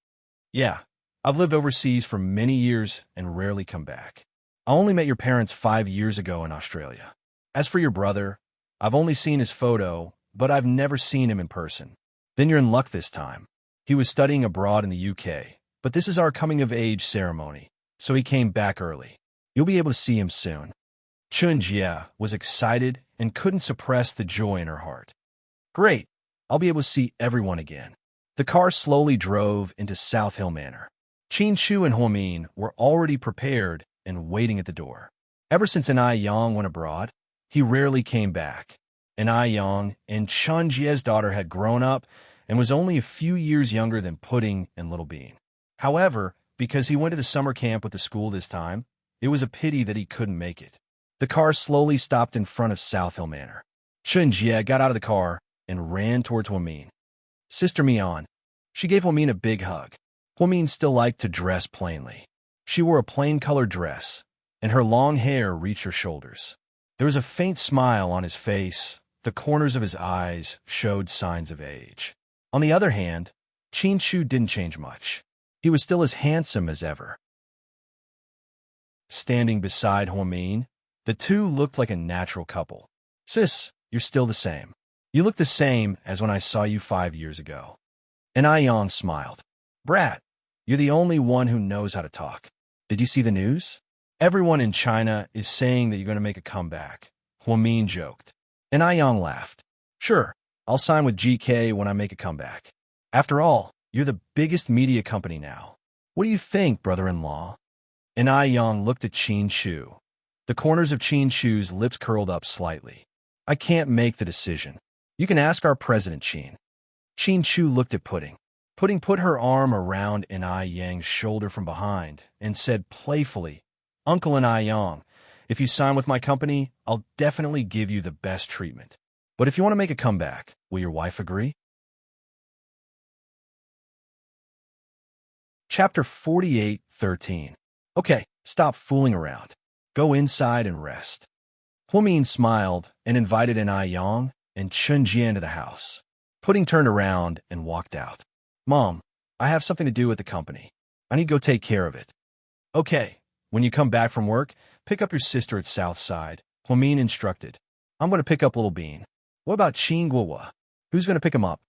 Yeah, I've lived overseas for many years and rarely come back. I only met your parents 5 years ago in Australia. As for your brother, I've only seen his photo, but I've never seen him in person. Then you're in luck this time. He was studying abroad in the UK, but this is our coming-of-age ceremony, so he came back early. You'll be able to see him soon. Chun Jia was excited and couldn't suppress the joy in her heart. Great, I'll be able to see everyone again. The car slowly drove into South Hill Manor. Qin Shu and Huomin were already prepared and waiting at the door. Ever since Ai Yang went abroad, he rarely came back. Ai Yang and Chun Jie's daughter had grown up and was only a few years younger than Pudding and Little Bean. However, because he went to the summer camp with the school this time, it was a pity that he couldn't make it. The car slowly stopped in front of South Hill Manor. Chun Jie got out of the car and ran towards Huomin. Sister Mian. She gave Huomin a big hug. Huomin still liked to dress plainly. She wore a plain-colored dress, and her long hair reached her shoulders. There was a faint smile on his face. The corners of his eyes showed signs of age. On the other hand, Qin Shu didn't change much. He was still as handsome as ever. Standing beside Huomin, the two looked like a natural couple. Sis, you're still the same. You look the same as when I saw you 5 years ago. And Ai Yang smiled. Brat, you're the only one who knows how to talk. Did you see the news? Everyone in China is saying that you're going to make a comeback. Huomin joked. And Ai Yang laughed. Sure, I'll sign with GK when I make a comeback. After all, you're the biggest media company now. What do you think, brother-in-law? And Ai Yang looked at Qin Shu. The corners of Qin Shu's lips curled up slightly. I can't make the decision. You can ask our president, Qin. Qin Shu looked at Pudding. Pudding put her arm around Ai Yang's shoulder from behind and said playfully, Uncle Ai Yang, if you sign with my company, I'll definitely give you the best treatment. But if you want to make a comeback, will your wife agree? Chapter 48:13. Okay, stop fooling around. Go inside and rest. Huamin smiled and invited an Yang and Chun Jie into the house. Pudding turned around and walked out. Mom, I have something to do at the company. I need to go take care of it. Okay, when you come back from work, pick up your sister at Southside, Huamin instructed. I'm going to pick up Little Bean. What about Qin Guowa? Who's going to pick him up?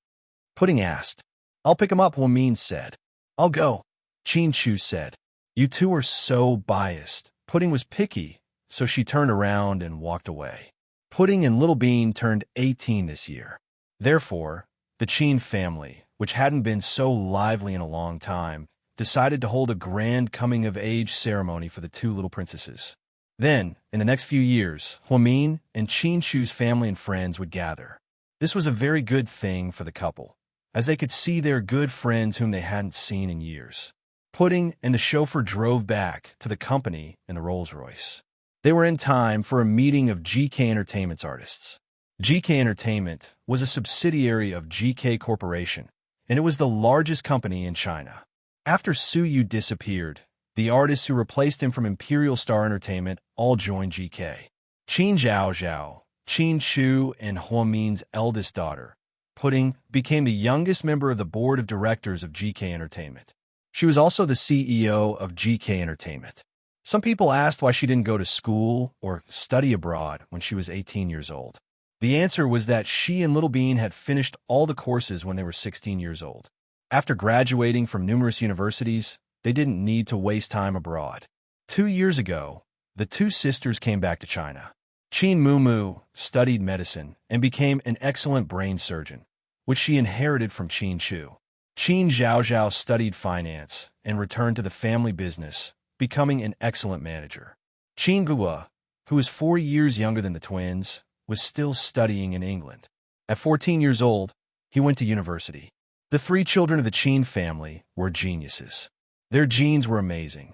Pudding asked. I'll pick him up, Huamin said. I'll go, Qin Chu said. You two are so biased. Pudding was picky, so she turned around and walked away. Pudding and Little Bean turned 18 this year. Therefore, the Qin family, which hadn't been so lively in a long time, decided to hold a grand coming-of-age ceremony for the two little princesses. Then, in the next few years, Huamin and Qin Chu's family and friends would gather. This was a very good thing for the couple, as they could see their good friends whom they hadn't seen in years. Pudding and the chauffeur drove back to the company in the Rolls-Royce. They were in time for a meeting of GK Entertainment's artists. GK Entertainment was a subsidiary of GK Corporation, and it was the largest company in China. After Su Yu disappeared, the artists who replaced him from Imperial Star Entertainment all joined GK. Qin Zhaozhao, Qin Chu, and Huamin's eldest daughter, Pudding, became the youngest member of the board of directors of GK Entertainment. She was also the CEO of GK Entertainment. Some people asked why she didn't go to school or study abroad when she was 18 years old. The answer was that she and Little Bean had finished all the courses when they were 16 years old. After graduating from numerous universities, they didn't need to waste time abroad. 2 years ago, the two sisters came back to China. Qin Mumu studied medicine and became an excellent brain surgeon, which she inherited from Qin Chu. Qin Zhaozhao studied finance and returned to the family business, becoming an excellent manager. Qin Guowa, who was 4 years younger than the twins, was still studying in England. At 14 years old, he went to university. The three children of the Qin family were geniuses. Their genes were amazing.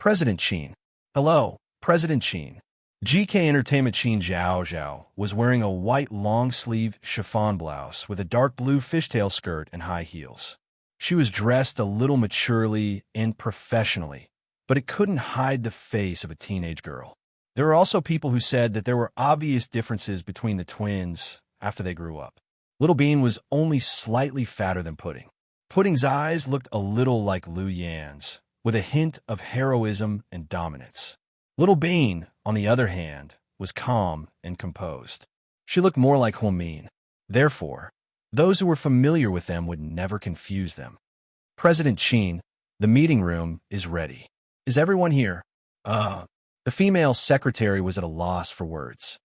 President Qin. Hello, President Qin. GK Entertainment Qin Zhaozhao was wearing a white long-sleeve chiffon blouse with a dark blue fishtail skirt and high heels. She was dressed a little maturely and professionally, but it couldn't hide the face of a teenage girl. There were also people who said that there were obvious differences between the twins after they grew up. Little Bean was only slightly fatter than Pudding. Pudding's eyes looked a little like Lu Yan's, with a hint of heroism and dominance. Little Bean, on the other hand, was calm and composed. She looked more like Huamin. Therefore, those who were familiar with them would never confuse them. President Qin, the meeting room is ready. Is everyone here? The female secretary was at a loss for words.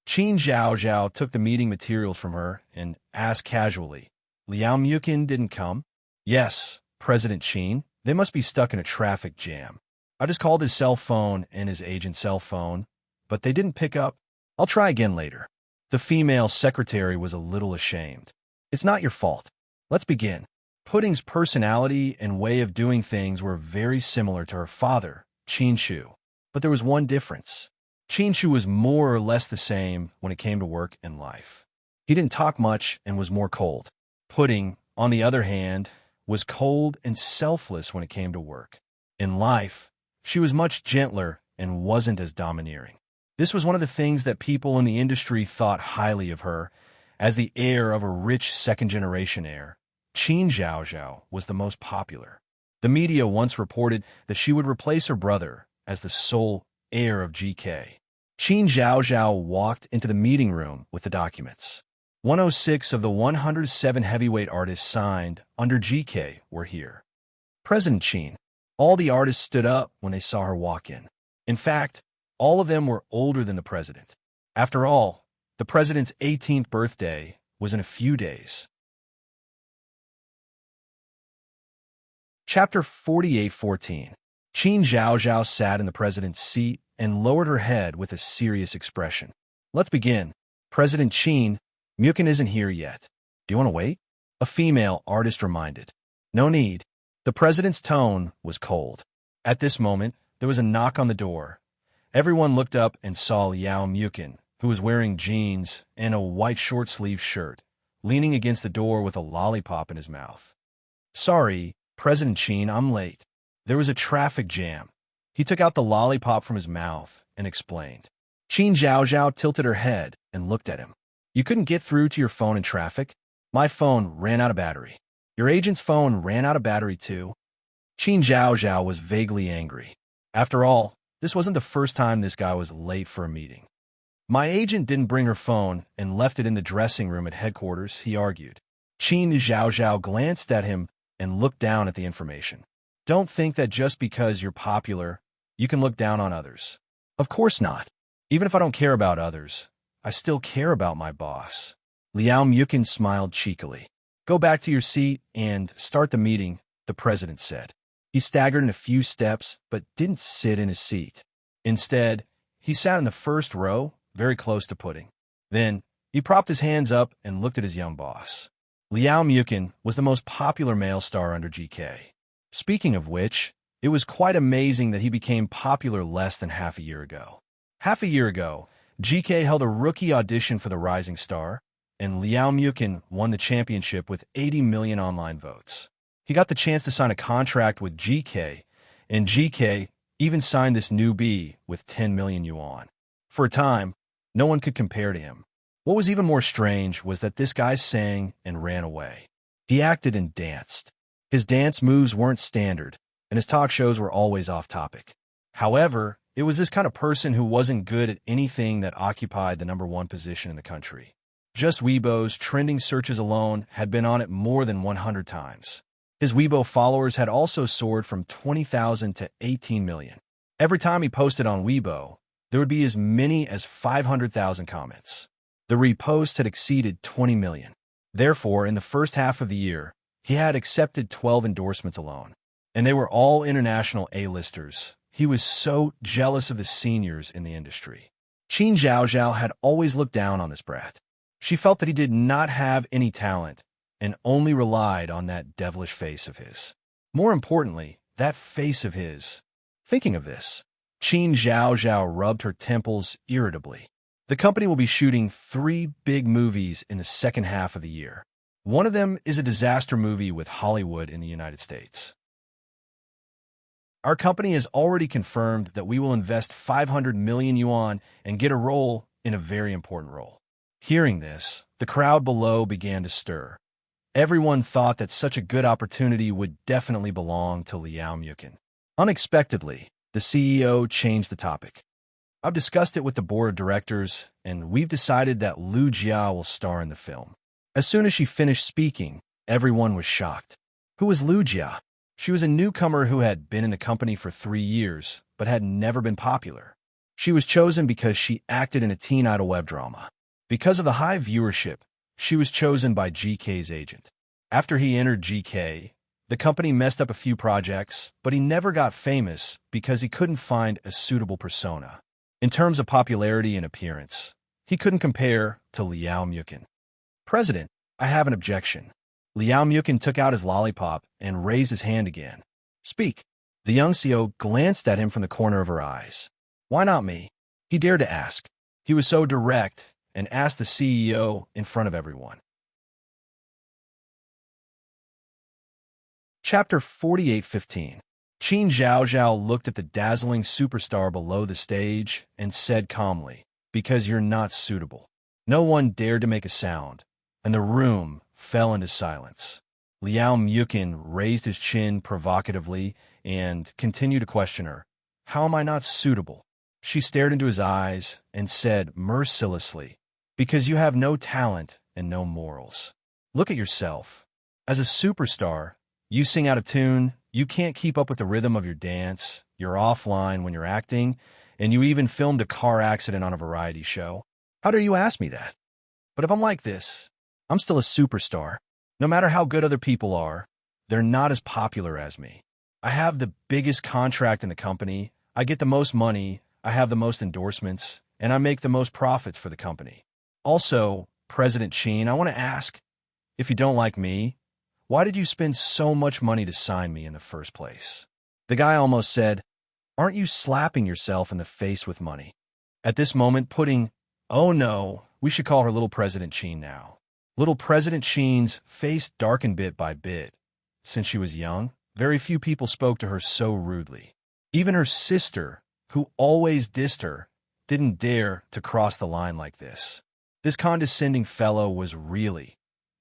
Qin Zhaozhao took the meeting materials from her and asked casually, Liao Mukin didn't come? Yes, President Qin. They must be stuck in a traffic jam. I just called his cell phone and his agent's cell phone, but they didn't pick up. I'll try again later. The female secretary was a little ashamed. It's not your fault. Let's begin. Pudding's personality and way of doing things were very similar to her father, Qin Chu, but there was one difference. Qin Chu was more or less the same when it came to work and life. He didn't talk much and was more cold. Pudding, on the other hand, was cold and selfless when it came to work. In life, she was much gentler and wasn't as domineering. This was one of the things that people in the industry thought highly of her. As the heir of a rich second-generation heir, Qin Zhaozhao was the most popular. The media once reported that she would replace her brother as the sole heir of GK. Qin Zhaozhao walked into the meeting room with the documents. 106 of the 107 heavyweight artists signed under GK were here. President Qin. All the artists stood up when they saw her walk in. In fact, all of them were older than the president. After all, the president's 18th birthday was in a few days. Chapter 48:14. Qin Zhaozhao sat in the president's seat and lowered her head with a serious expression. Let's begin. President Qin, Mukin isn't here yet. Do you want to wait? A female artist reminded. No need. The president's tone was cold. At this moment, there was a knock on the door. Everyone looked up and saw Liao Mukin, who was wearing jeans and a white short-sleeved shirt, leaning against the door with a lollipop in his mouth. Sorry, President Qin, I'm late. There was a traffic jam. He took out the lollipop from his mouth and explained. Qin Zhao tilted her head and looked at him. You couldn't get through to your phone in traffic? My phone ran out of battery. Your agent's phone ran out of battery too? Qin Zhao was vaguely angry. After all, this wasn't the first time this guy was late for a meeting. My agent didn't bring her phone and left it in the dressing room at headquarters, he argued. Qin Zhao glanced at him and looked down at the information. Don't think that just because you're popular, you can look down on others. Of course not. Even if I don't care about others, I still care about my boss. Liao Mukin smiled cheekily. Go back to your seat and start the meeting, the president said. He staggered in a few steps, but didn't sit in his seat. Instead, he sat in the first row, very close to Pudding. Then, he propped his hands up and looked at his young boss. Liao Mukin was the most popular male star under GK. Speaking of which, it was quite amazing that he became popular less than half a year ago. Half a year ago, GK held a rookie audition for the Rising Star, and Liao Mukin won the championship with 80 million online votes. He got the chance to sign a contract with GK, and GK even signed this newbie with 10 million yuan. For a time, no one could compare to him. What was even more strange was that this guy sang and ran away. He acted and danced. His dance moves weren't standard, and his talk shows were always off topic. However, it was this kind of person who wasn't good at anything that occupied the #1 position in the country. Just Weibo's trending searches alone had been on it more than 100 times. His Weibo followers had also soared from 20,000 to 18 million. Every time he posted on Weibo, there would be as many as 500,000 comments. The reposts had exceeded 20 million. Therefore, in the first half of the year, he had accepted 12 endorsements alone. And they were all international A-listers. He was so jealous of the seniors in the industry. Qin Zhao had always looked down on this brat. She felt that he did not have any talent and only relied on that devilish face of his. More importantly, that face of his. Thinking of this, Qin Zhao rubbed her temples irritably. The company will be shooting 3 big movies in the second half of the year. One of them is a disaster movie with Hollywood in the United States. Our company has already confirmed that we will invest 500 million yuan and get a role in a very important role. Hearing this, the crowd below began to stir. Everyone thought that such a good opportunity would definitely belong to Liao Mukin. Unexpectedly, the CEO changed the topic. I've discussed it with the board of directors, and we've decided that Lu Jia will star in the film. As soon as she finished speaking, everyone was shocked. Who was Lu Jia? She was a newcomer who had been in the company for 3 years, but had never been popular. She was chosen because she acted in a teen idol web drama. Because of the high viewership, she was chosen by GK's agent. After he entered GK, the company messed up a few projects, but he never got famous because he couldn't find a suitable persona. In terms of popularity and appearance, he couldn't compare to Liao Mukin. President, I have an objection. Liao Mukin took out his lollipop and raised his hand again. Speak. The young CEO glanced at him from the corner of her eyes. Why not me? He dared to ask. He was so direct and asked the CEO in front of everyone. Chapter 48:15. Qin Zhao looked at the dazzling superstar below the stage and said calmly, because you're not suitable. No one dared to make a sound, and the room fell into silence. Liao Mukin raised his chin provocatively and continued to question her. How am I not suitable? She stared into his eyes and said mercilessly, because you have no talent and no morals. Look at yourself. As a superstar, you sing out of tune, you can't keep up with the rhythm of your dance, you're offline when you're acting, and you even filmed a car accident on a variety show. How dare you ask me that? But if I'm like this, I'm still a superstar. No matter how good other people are, they're not as popular as me. I have the biggest contract in the company, I get the most money, I have the most endorsements, and I make the most profits for the company. Also, President Qin, I want to ask, if you don't like me, why did you spend so much money to sign me in the first place? The guy almost said, aren't you slapping yourself in the face with money? At this moment, oh no, we should call her Little President Qin now. Little President Qin's face darkened bit by bit, since she was young, very few people spoke to her so rudely. Even her sister, who always dissed her, didn't dare to cross the line like this. This condescending fellow was really,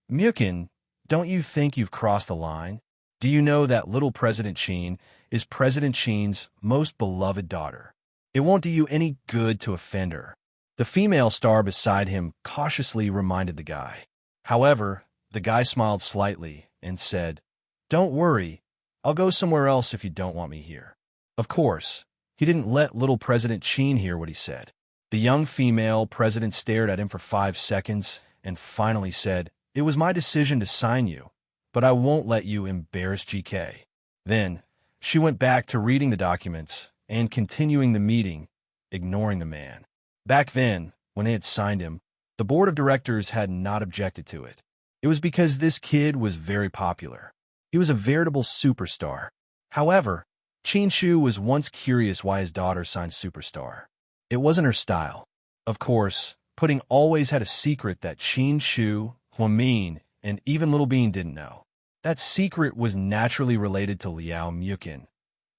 "Myokin, don't you think you've crossed the line? Do you know that little President Sheen is President Sheen's most beloved daughter? It won't do you any good to offend her." The female star beside him cautiously reminded the guy. However, the guy smiled slightly and said, "Don't worry, I'll go somewhere else if you don't want me here." Of course, he didn't let little President Sheen hear what he said. The young female president stared at him for 5 seconds and finally said, "It was my decision to sign you, but I won't let you embarrass GK." Then, she went back to reading the documents and continuing the meeting, ignoring the man. Back then, when they had signed him, the board of directors had not objected to it. It was because this kid was very popular. He was a veritable superstar. However, Qin Shu was once curious why his daughter signed superstar. It wasn't her style. Of course, Pudding always had a secret that Qin Shu, Huamin, and even Little Bean didn't know. That secret was naturally related to Liao Myokin.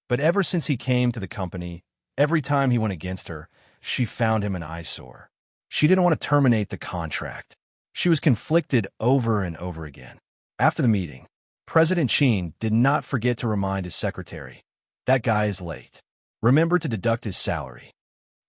But ever since he came to the company, every time he went against her, she found him an eyesore. She didn't want to terminate the contract. She was conflicted over and over again. After the meeting, President Qin did not forget to remind his secretary, "That guy is late. Remember to deduct his salary."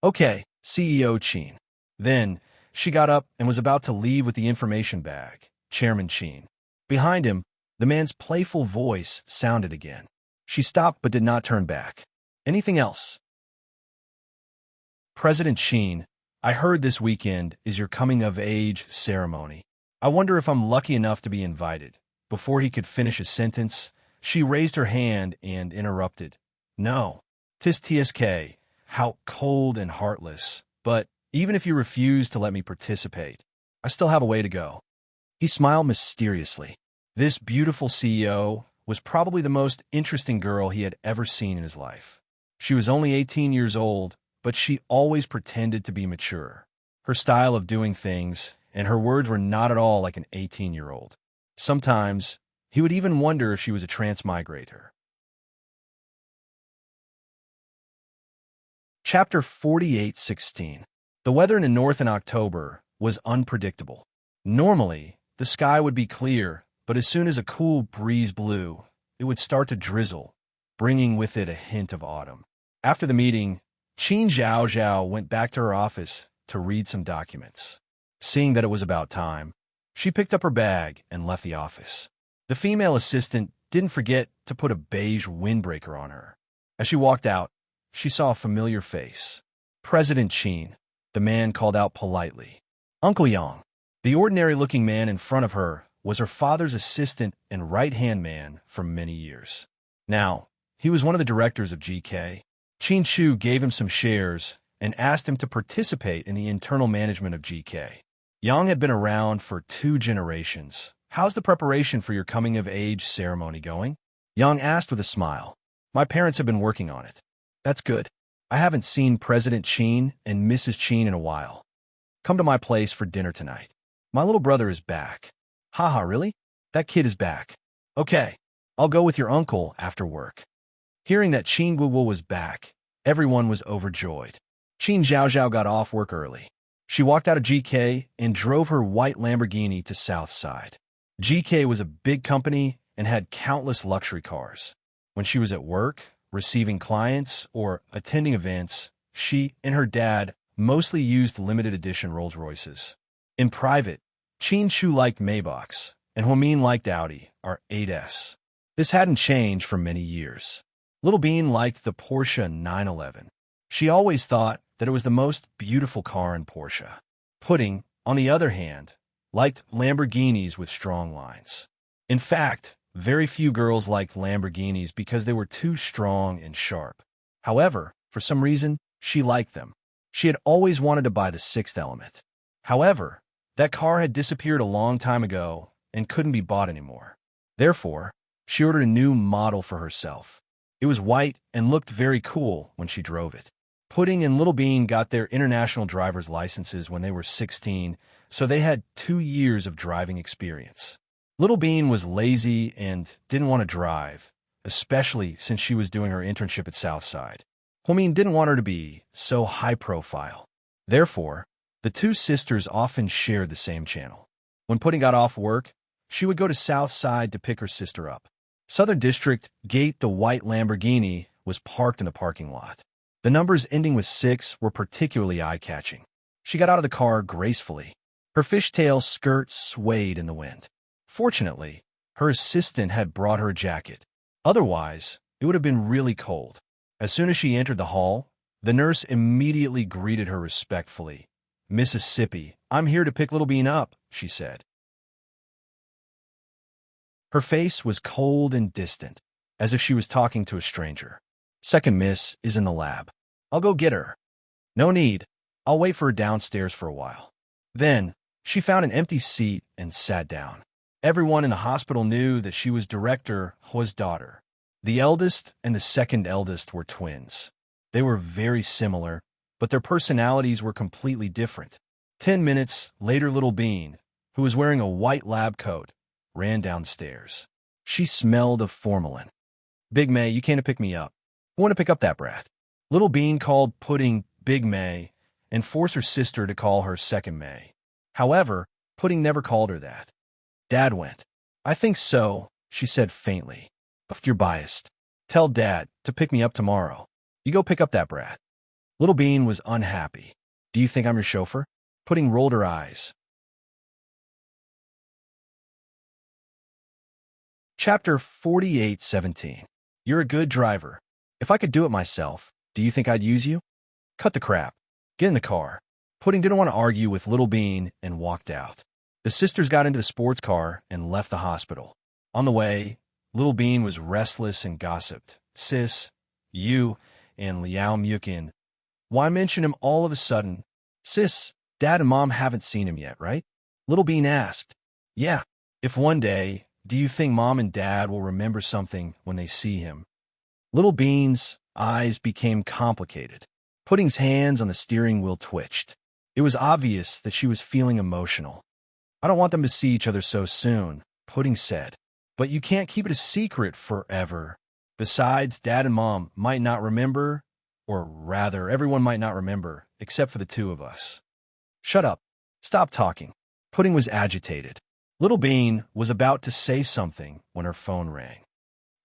"Okay, CEO Qin." Then, she got up and was about to leave with the information bag. Chairman Qin. Behind him, the man's playful voice sounded again. She stopped but did not turn back. "Anything else?" "President Qin, I heard this weekend is your coming-of-age ceremony. I wonder if I'm lucky enough to be invited." Before he could finish his sentence, she raised her hand and interrupted. "No. Tis TSK. How cold and heartless. But even if you refuse to let me participate, I still have a way to go." He smiled mysteriously. This beautiful CEO was probably the most interesting girl he had ever seen in his life. She was only 18 years old, but she always pretended to be mature. Her style of doing things and her words were not at all like an 18-year-old. Sometimes, he would even wonder if she was a transmigrator. Chapter 48:16. The weather in the north in October was unpredictable. Normally, the sky would be clear, but as soon as a cool breeze blew, it would start to drizzle, bringing with it a hint of autumn. After the meeting, Qin Zhaozhao went back to her office to read some documents. Seeing that it was about time, she picked up her bag and left the office. The female assistant didn't forget to put a beige windbreaker on her. As she walked out, she saw a familiar face. "President Qin," the man called out politely. "Uncle Yang." The ordinary-looking man in front of her was her father's assistant and right-hand man for many years. Now, he was one of the directors of GK. Qin Shu gave him some shares and asked him to participate in the internal management of GK. Yang had been around for 2 generations. "How's the preparation for your coming-of-age ceremony going?" Yang asked with a smile. "My parents have been working on it." "That's good. I haven't seen President Qin and Mrs. Qin in a while. Come to my place for dinner tonight. My little brother is back." "Haha, really? That kid is back. Okay, I'll go with your uncle after work." Hearing that Qin Guoguo was back, everyone was overjoyed. Qin Zhaozhao got off work early. She walked out of GK and drove her white Lamborghini to Southside. GK was a big company and had countless luxury cars. When she was at work, receiving clients, or attending events, she and her dad mostly used limited edition Rolls-Royces. In private, Qin Shu liked Maybachs, and Huamin liked Audi R8s. This hadn't changed for many years. Little Bean liked the Porsche 911. She always thought that it was the most beautiful car in Porsche. Pudding, on the other hand, liked Lamborghinis with strong lines. In fact, very few girls liked Lamborghinis because they were too strong and sharp. However, for some reason, she liked them. She had always wanted to buy the Sixth Element. However, that car had disappeared a long time ago and couldn't be bought anymore. Therefore, she ordered a new model for herself. It was white and looked very cool when she drove it. Pudding and Little Bean got their international driver's licenses when they were 16, so they had 2 years of driving experience. Little Bean was lazy and didn't want to drive, especially since she was doing her internship at Southside. Huimin didn't want her to be so high-profile. Therefore, the two sisters often shared the same channel. When Pudding got off work, she would go to Southside to pick her sister up. Southern District Gate, the white Lamborghini, was parked in the parking lot. The numbers ending with 6 were particularly eye-catching. She got out of the car gracefully. Her fishtail skirt swayed in the wind. Fortunately, her assistant had brought her a jacket. Otherwise, it would have been really cold. As soon as she entered the hall, the nurse immediately greeted her respectfully. "Mississippi, I'm here to pick Little Bean up," she said. Her face was cold and distant, as if she was talking to a stranger. "Second miss is in the lab. I'll go get her." "No need. I'll wait for her downstairs for a while." Then, she found an empty seat and sat down. Everyone in the hospital knew that she was Director Hua's daughter. The eldest and the second eldest were twins. They were very similar, but their personalities were completely different. 10 minutes later, Little Bean, who was wearing a white lab coat, ran downstairs. She smelled of formalin. "Big May, you came to pick me up. I want to pick up that brat." Little Bean called Pudding Big May and forced her sister to call her Second May. However, Pudding never called her that. Dad went. "I think so," she said faintly. "But you're biased. Tell Dad to pick me up tomorrow. You go pick up that brat." Little Bean was unhappy. "Do you think I'm your chauffeur?" Pudding rolled her eyes. Chapter 48:17. You're a good driver. If I could do it myself, do you think I'd use you? Cut the crap. Get in the car. Pudding didn't want to argue with Little Bean and walked out. The sisters got into the sports car and left the hospital. On the way, Little Bean was restless and gossiped. "Sis, you and Liao Mukin. Why mention him all of a sudden? Sis, Dad and Mom haven't seen him yet, right?" Little Bean asked. "Yeah. If one day, do you think Mom and Dad will remember something when they see him?" Little Bean's eyes became complicated. Pudding's hands on the steering wheel twitched. It was obvious that she was feeling emotional. "I don't want them to see each other so soon," Pudding said. "But you can't keep it a secret forever. Besides, Dad and Mom might not remember, or rather, everyone might not remember, except for the two of us." "Shut up. Stop talking." Pudding was agitated. Little Bean was about to say something when her phone rang.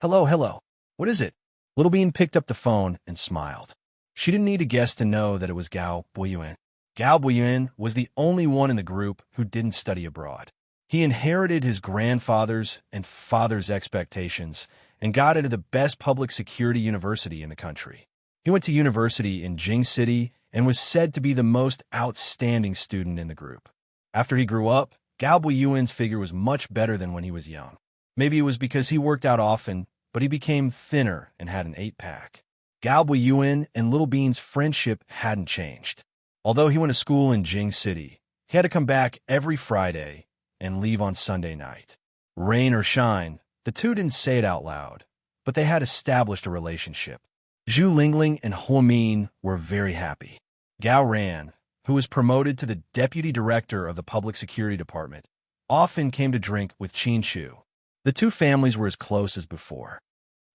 Hello. What is it?" Little Bean picked up the phone and smiled. She didn't need a guess to know that it was Gao Buiyuan. Gao Buiyuan was the only one in the group who didn't study abroad. He inherited his grandfather's and father's expectations and got into the best public security university in the country. He went to university in Jing City and was said to be the most outstanding student in the group. After he grew up, Gao Buiyuan's figure was much better than when he was young. Maybe it was because he worked out often, but he became thinner and had an 8-pack. Gao Buiyuan and Little Bean's friendship hadn't changed. Although he went to school in Jing City, he had to come back every Friday and leave on Sunday night. Rain or shine, the two didn't say it out loud, but they had established a relationship. Zhu Lingling and Huimin were very happy. Gao Ran, who was promoted to the deputy director of the public security department, often came to drink with Qin Shu. The two families were as close as before.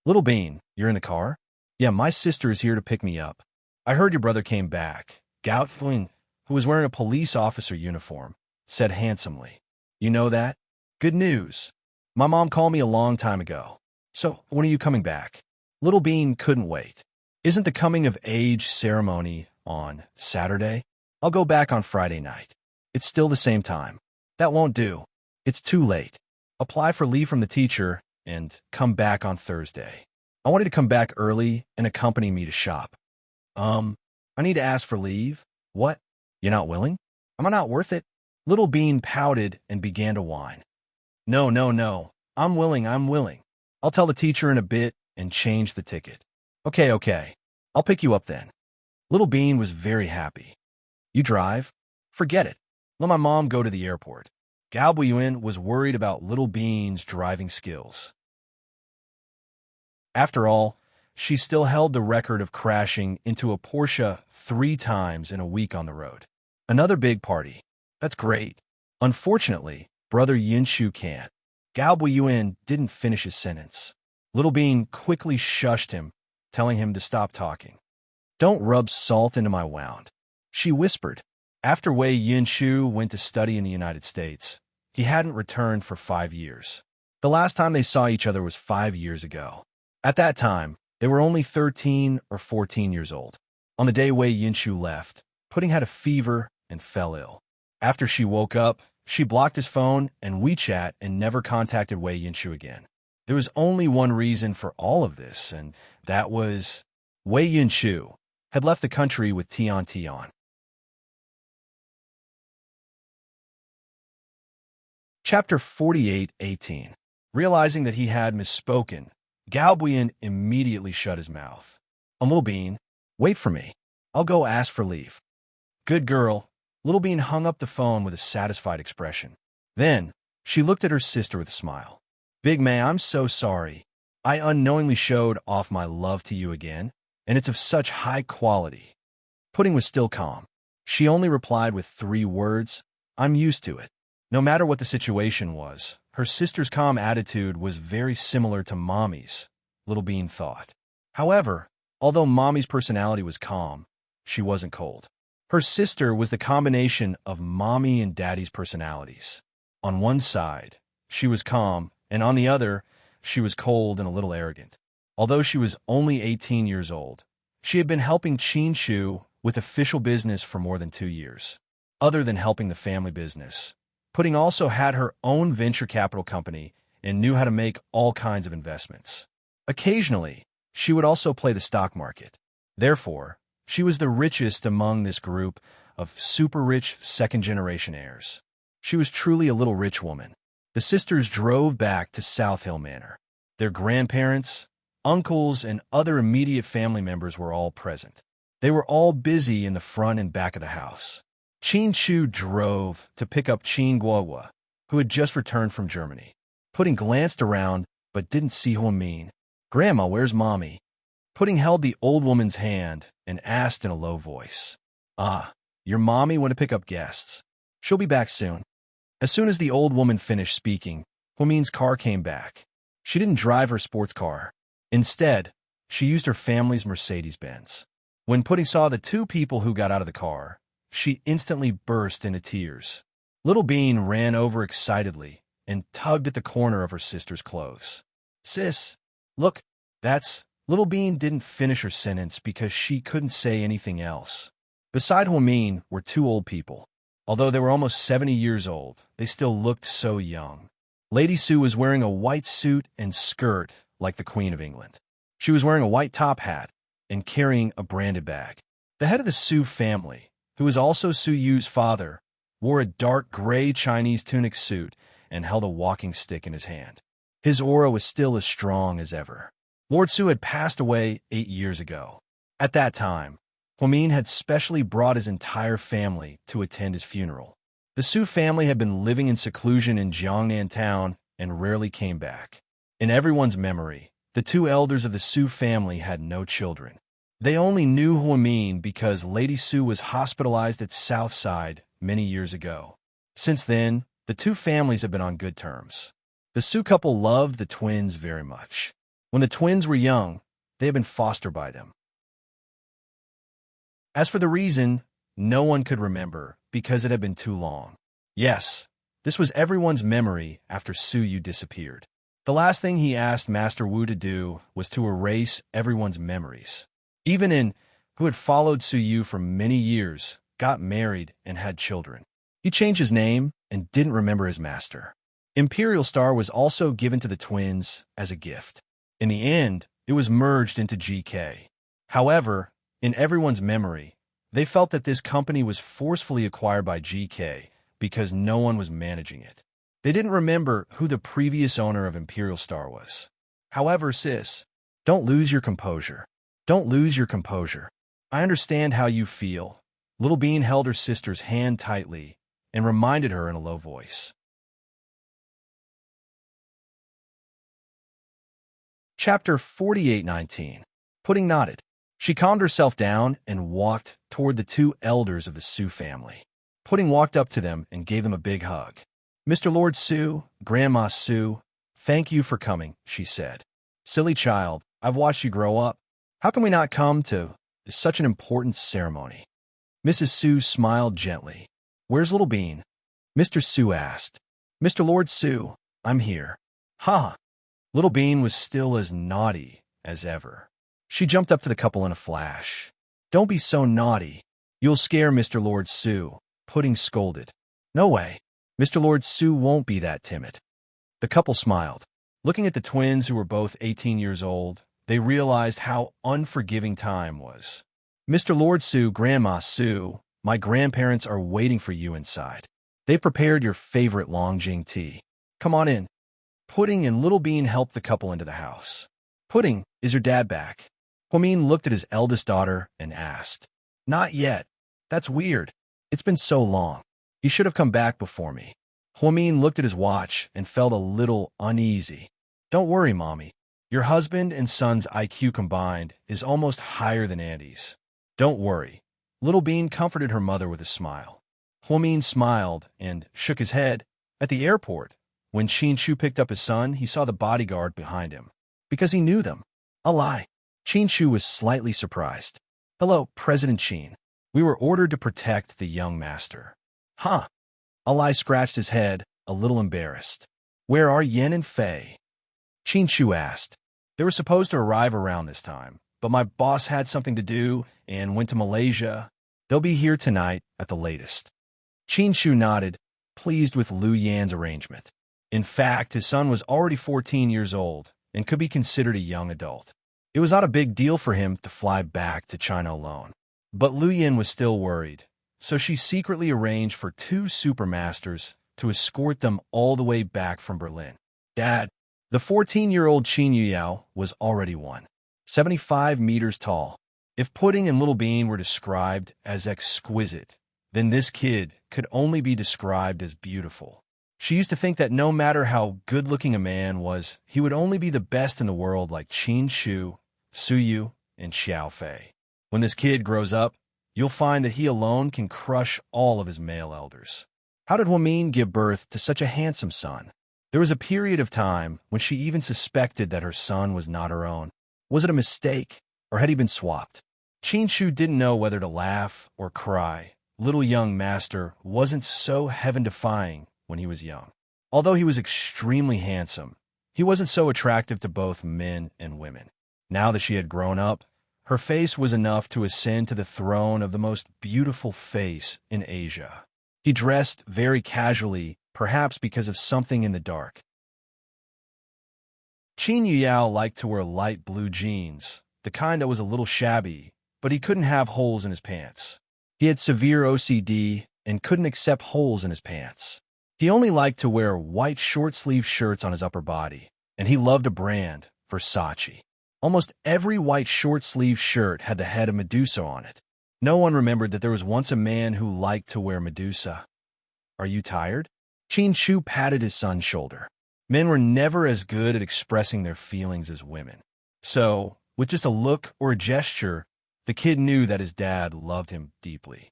"Little Bean, you're in the car?" "Yeah, my sister is here to pick me up. I heard your brother came back." Gao Tuin, who was wearing a police officer uniform, said handsomely. "You know that? Good news. My mom called me a long time ago. So, when are you coming back?" Little Bean couldn't wait. "Isn't the coming-of-age ceremony on Saturday? I'll go back on Friday night. It's still the same time." "That won't do. It's too late. Apply for leave from the teacher and come back on Thursday. I wanted to come back early and accompany me to shop." I need to ask for leave?" "What? You're not willing? Am I not worth it?" Little Bean pouted and began to whine. No. I'm willing. I'll tell the teacher in a bit and change the ticket." Okay. I'll pick you up then." Little Bean was very happy. "You drive? Forget it. Let my mom go to the airport." Gao Buiyuan was worried about Little Bean's driving skills. After all, she still held the record of crashing into a Porsche 3 times in a week on the road. Another big party. That's great. Unfortunately, brother Yinshu can't. Gao Buiyuan didn't finish his sentence. Little Bean quickly shushed him, telling him to stop talking. Don't rub salt into my wound, she whispered. After Wei Yinshu went to study in the United States, he hadn't returned for 5 years. The last time they saw each other was 5 years ago. At that time, they were only 13 or 14 years old. On the day Wei Yinshu left, Pudding had a fever and fell ill. After she woke up, she blocked his phone and WeChat and never contacted Wei Yinshu again. There was only one reason for all of this, and that was Wei Yinshu had left the country with Tian Tian. Chapter 48:18. Realizing that he had misspoken, Gao Buiyan immediately shut his mouth. Little Bean, wait for me. I'll go ask for leave. Good girl. Little Bean hung up the phone with a satisfied expression. Then, she looked at her sister with a smile. Big May, I'm so sorry. I unknowingly showed off my love to you again, and it's of such high quality. Pudding was still calm. She only replied with 3 words, I'm used to it. No matter what the situation was, her sister's calm attitude was very similar to Mommy's, Little Bean thought. However, although Mommy's personality was calm, she wasn't cold. Her sister was the combination of Mommy and Daddy's personalities. On one side, she was calm, and on the other, she was cold and a little arrogant. Although she was only 18 years old, she had been helping Qin Shu with official business for more than 2 years. Other than helping the family business, Pudding also had her own venture capital company and knew how to make all kinds of investments. Occasionally, she would also play the stock market. Therefore, she was the richest among this group of super-rich second-generation heirs. She was truly a little rich woman. The sisters drove back to South Hill Manor. Their grandparents, uncles, and other immediate family members were all present. They were all busy in the front and back of the house. Qin Shu drove to pick up Qin Guohua, who had just returned from Germany. Pudding glanced around, but didn't see Huamin. Grandma, where's Mommy? Pudding held the old woman's hand and asked in a low voice. Your mommy went to pick up guests. She'll be back soon. As soon as the old woman finished speaking, Huamin's car came back. She didn't drive her sports car. Instead, she used her family's Mercedes-Benz. When Pudding saw the 2 people who got out of the car, she instantly burst into tears. Little Bean ran over excitedly and tugged at the corner of her sister's clothes. Sis, look, that's... Little Bean didn't finish her sentence because she couldn't say anything else. Beside Huamin were 2 old people. Although they were almost 70 years old, they still looked so young. Lady Sue was wearing a white suit and skirt like the Queen of England. She was wearing a white top hat and carrying a branded bag. The head of the Sue family, who was also Su Yu's father, wore a dark gray Chinese tunic suit and held a walking stick in his hand. His aura was still as strong as ever. Lord Su had passed away 8 years ago. At that time, Huamin had specially brought his entire family to attend his funeral. The Su family had been living in seclusion in Jiangnan town and rarely came back. In everyone's memory, the 2 elders of the Su family had no children. They only knew Huamin because Lady Su was hospitalized at Southside many years ago. Since then, the 2 families have been on good terms. The Su couple loved the twins very much. When the twins were young, they had been fostered by them. As for the reason, no one could remember because it had been too long. Yes, this was everyone's memory after Su Yu disappeared. The last thing he asked Master Wu to do was to erase everyone's memories. Even In, who had followed Su Yu for many years, got married and had children. He changed his name and didn't remember his master. Imperial Star was also given to the twins as a gift. In the end, it was merged into GK. However, in everyone's memory, they felt that this company was forcefully acquired by GK because no one was managing it. They didn't remember who the previous owner of Imperial Star was. However, sis, don't lose your composure. Don't lose your composure. I understand how you feel. Little Bean held her sister's hand tightly and reminded her in a low voice. Chapter 48:19. Pudding nodded. She calmed herself down and walked toward the 2 elders of the Su family. Pudding walked up to them and gave them a big hug. Mr. Lord Su, Grandma Su, Thank you for coming, she said. Silly child, I've watched you grow up. How can we not come to such an important ceremony? Mrs. Sue smiled gently. Where's Little Bean? Mr. Sue asked. Mr. Lord Sue, I'm here. Ha! Little Bean was still as naughty as ever. She jumped up to the couple in a flash. Don't be so naughty. You'll scare Mr. Lord Sue, Pudding scolded. No way. Mr. Lord Sue won't be that timid. The couple smiled. Looking at the twins who were both 18 years old, they realized how unforgiving time was. Mr. Lord Sue, Grandma Sue, my grandparents are waiting for you inside. They prepared your favorite Longjing tea. Come on in. Pudding and Little Bean helped the couple into the house. Pudding, is your dad back? Huamin looked at his eldest daughter and asked. Not yet. That's weird. It's been so long. He should have come back before me. Huamin looked at his watch and felt a little uneasy. Don't worry, Mommy. Your husband and son's IQ combined is almost higher than Andy's. Don't worry. Little Bean comforted her mother with a smile. Huamin smiled and shook his head. At the airport, when Qinshu picked up his son, he saw the bodyguard behind him. Because he knew them. A lie. Qinshu was slightly surprised. Hello, President Qin. We were ordered to protect the young master. Huh. Alai scratched his head, a little embarrassed. Where are Yen and Fei? Qinshu asked. They were supposed to arrive around this time, but my boss had something to do and went to Malaysia. They'll be here tonight at the latest. Qinshu nodded, pleased with Lu Yan's arrangement. In fact, his son was already 14 years old and could be considered a young adult. It was not a big deal for him to fly back to China alone. But Lu Yan was still worried, so she secretly arranged for 2 supermasters to escort them all the way back from Berlin. Dad, the 14-year-old Qin Yuyao was already 175 meters tall. If Pudding and Little Bean were described as exquisite, then this kid could only be described as beautiful. She used to think that no matter how good-looking a man was, he would only be the best in the world like Qin Shu, Su Yu, and Xiao Fei. When this kid grows up, you'll find that he alone can crush all of his male elders. How did Huamin give birth to such a handsome son? There was a period of time when she even suspected that her son was not her own. Was it a mistake, or had he been swapped? Qinshu didn't know whether to laugh or cry. Little young master wasn't so heaven-defying when he was young. Although he was extremely handsome, he wasn't so attractive to both men and women. Now that she had grown up, her face was enough to ascend to the throne of the most beautiful face in Asia. He dressed very casually, perhaps because of something in the dark. Qin Yuyao liked to wear light blue jeans, the kind that was a little shabby, but he couldn't have holes in his pants. He had severe OCD and couldn't accept holes in his pants. He only liked to wear white short-sleeve shirts on his upper body, and he loved a brand, Versace. Almost every white short-sleeve shirt had the head of Medusa on it. No one remembered that there was once a man who liked to wear Medusa. Are you tired? Qinshu patted his son's shoulder. Men were never as good at expressing their feelings as women. So, with just a look or a gesture, the kid knew that his dad loved him deeply.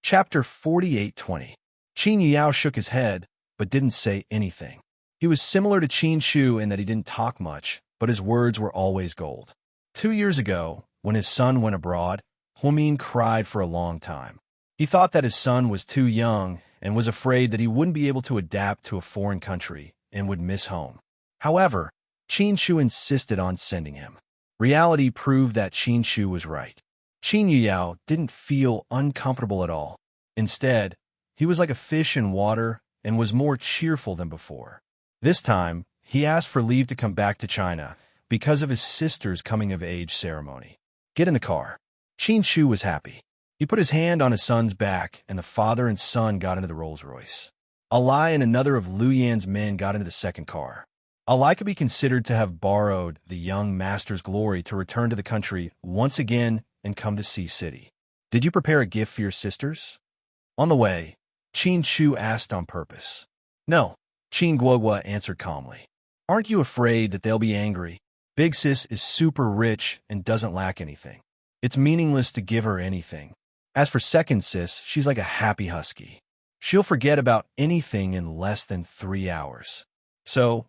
Chapter 48:20. Qin Yuyao shook his head, but didn't say anything. He was similar to Qinshu in that he didn't talk much, but his words were always gold. 2 years ago, when his son went abroad, Huamin cried for a long time. He thought that his son was too young and was afraid that he wouldn't be able to adapt to a foreign country and would miss home. However, Qinshu insisted on sending him. Reality proved that Qinshu was right. Qin Yuyao didn't feel uncomfortable at all. Instead, he was like a fish in water and was more cheerful than before. This time, he asked for leave to come back to China because of his sister's coming-of-age ceremony. Get in the car. Qinshu was happy. He put his hand on his son's back, and the father and son got into the Rolls-Royce. Alai and another of Lu Yan's men got into the second car. Alai could be considered to have borrowed the young master's glory to return to the country once again and come to Sea City. Did you prepare a gift for your sisters? On the way, Qinshu asked on purpose. No, Qin Guogua answered calmly. Aren't you afraid that they'll be angry? Big Sis is super rich and doesn't lack anything. It's meaningless to give her anything. As for Second Sis, she's like a happy husky. She'll forget about anything in less than 3 hours. So,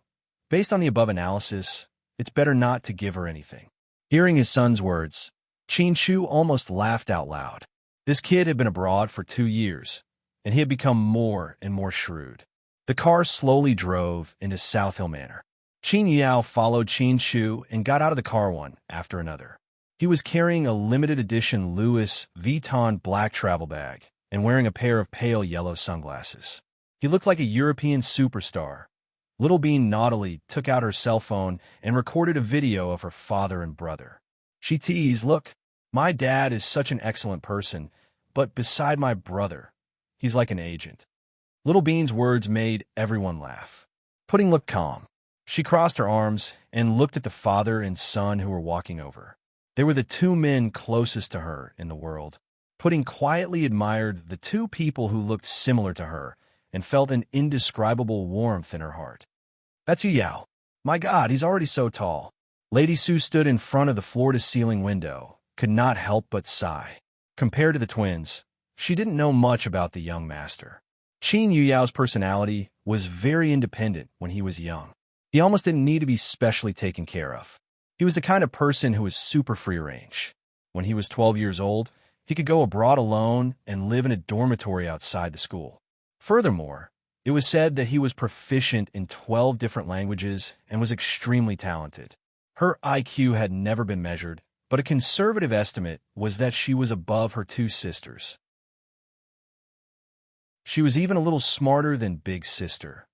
based on the above analysis, it's better not to give her anything. Hearing his son's words, Qin Shu almost laughed out loud. This kid had been abroad for 2 years, and he had become more and more shrewd. The car slowly drove into South Hill Manor. Qin Yao followed Qin Shu and got out of the car one after another. He was carrying a limited edition Louis Vuitton black travel bag and wearing a pair of pale yellow sunglasses. He looked like a European superstar. Little Bean naughtily took out her cell phone and recorded a video of her father and brother. She teased, "Look, my dad is such an excellent person, but beside my brother, he's like an agent." Little Bean's words made everyone laugh. Pudding looked calm. She crossed her arms and looked at the father and son who were walking over. They were the 2 men closest to her in the world. Pudding quietly admired the 2 people who looked similar to her and felt an indescribable warmth in her heart. "That's Yu Yao. My God, he's already so tall." Lady Sue stood in front of the floor-to-ceiling window, could not help but sigh. Compared to the twins, she didn't know much about the young master. Qin Yu Yao's personality was very independent when he was young. He almost didn't need to be specially taken care of. He was the kind of person who was super free-range. When he was 12 years old, he could go abroad alone and live in a dormitory outside the school. Furthermore, it was said that he was proficient in 12 different languages and was extremely talented. Her IQ had never been measured, but a conservative estimate was that she was above her 2 sisters. She was even a little smarter than Big Sister.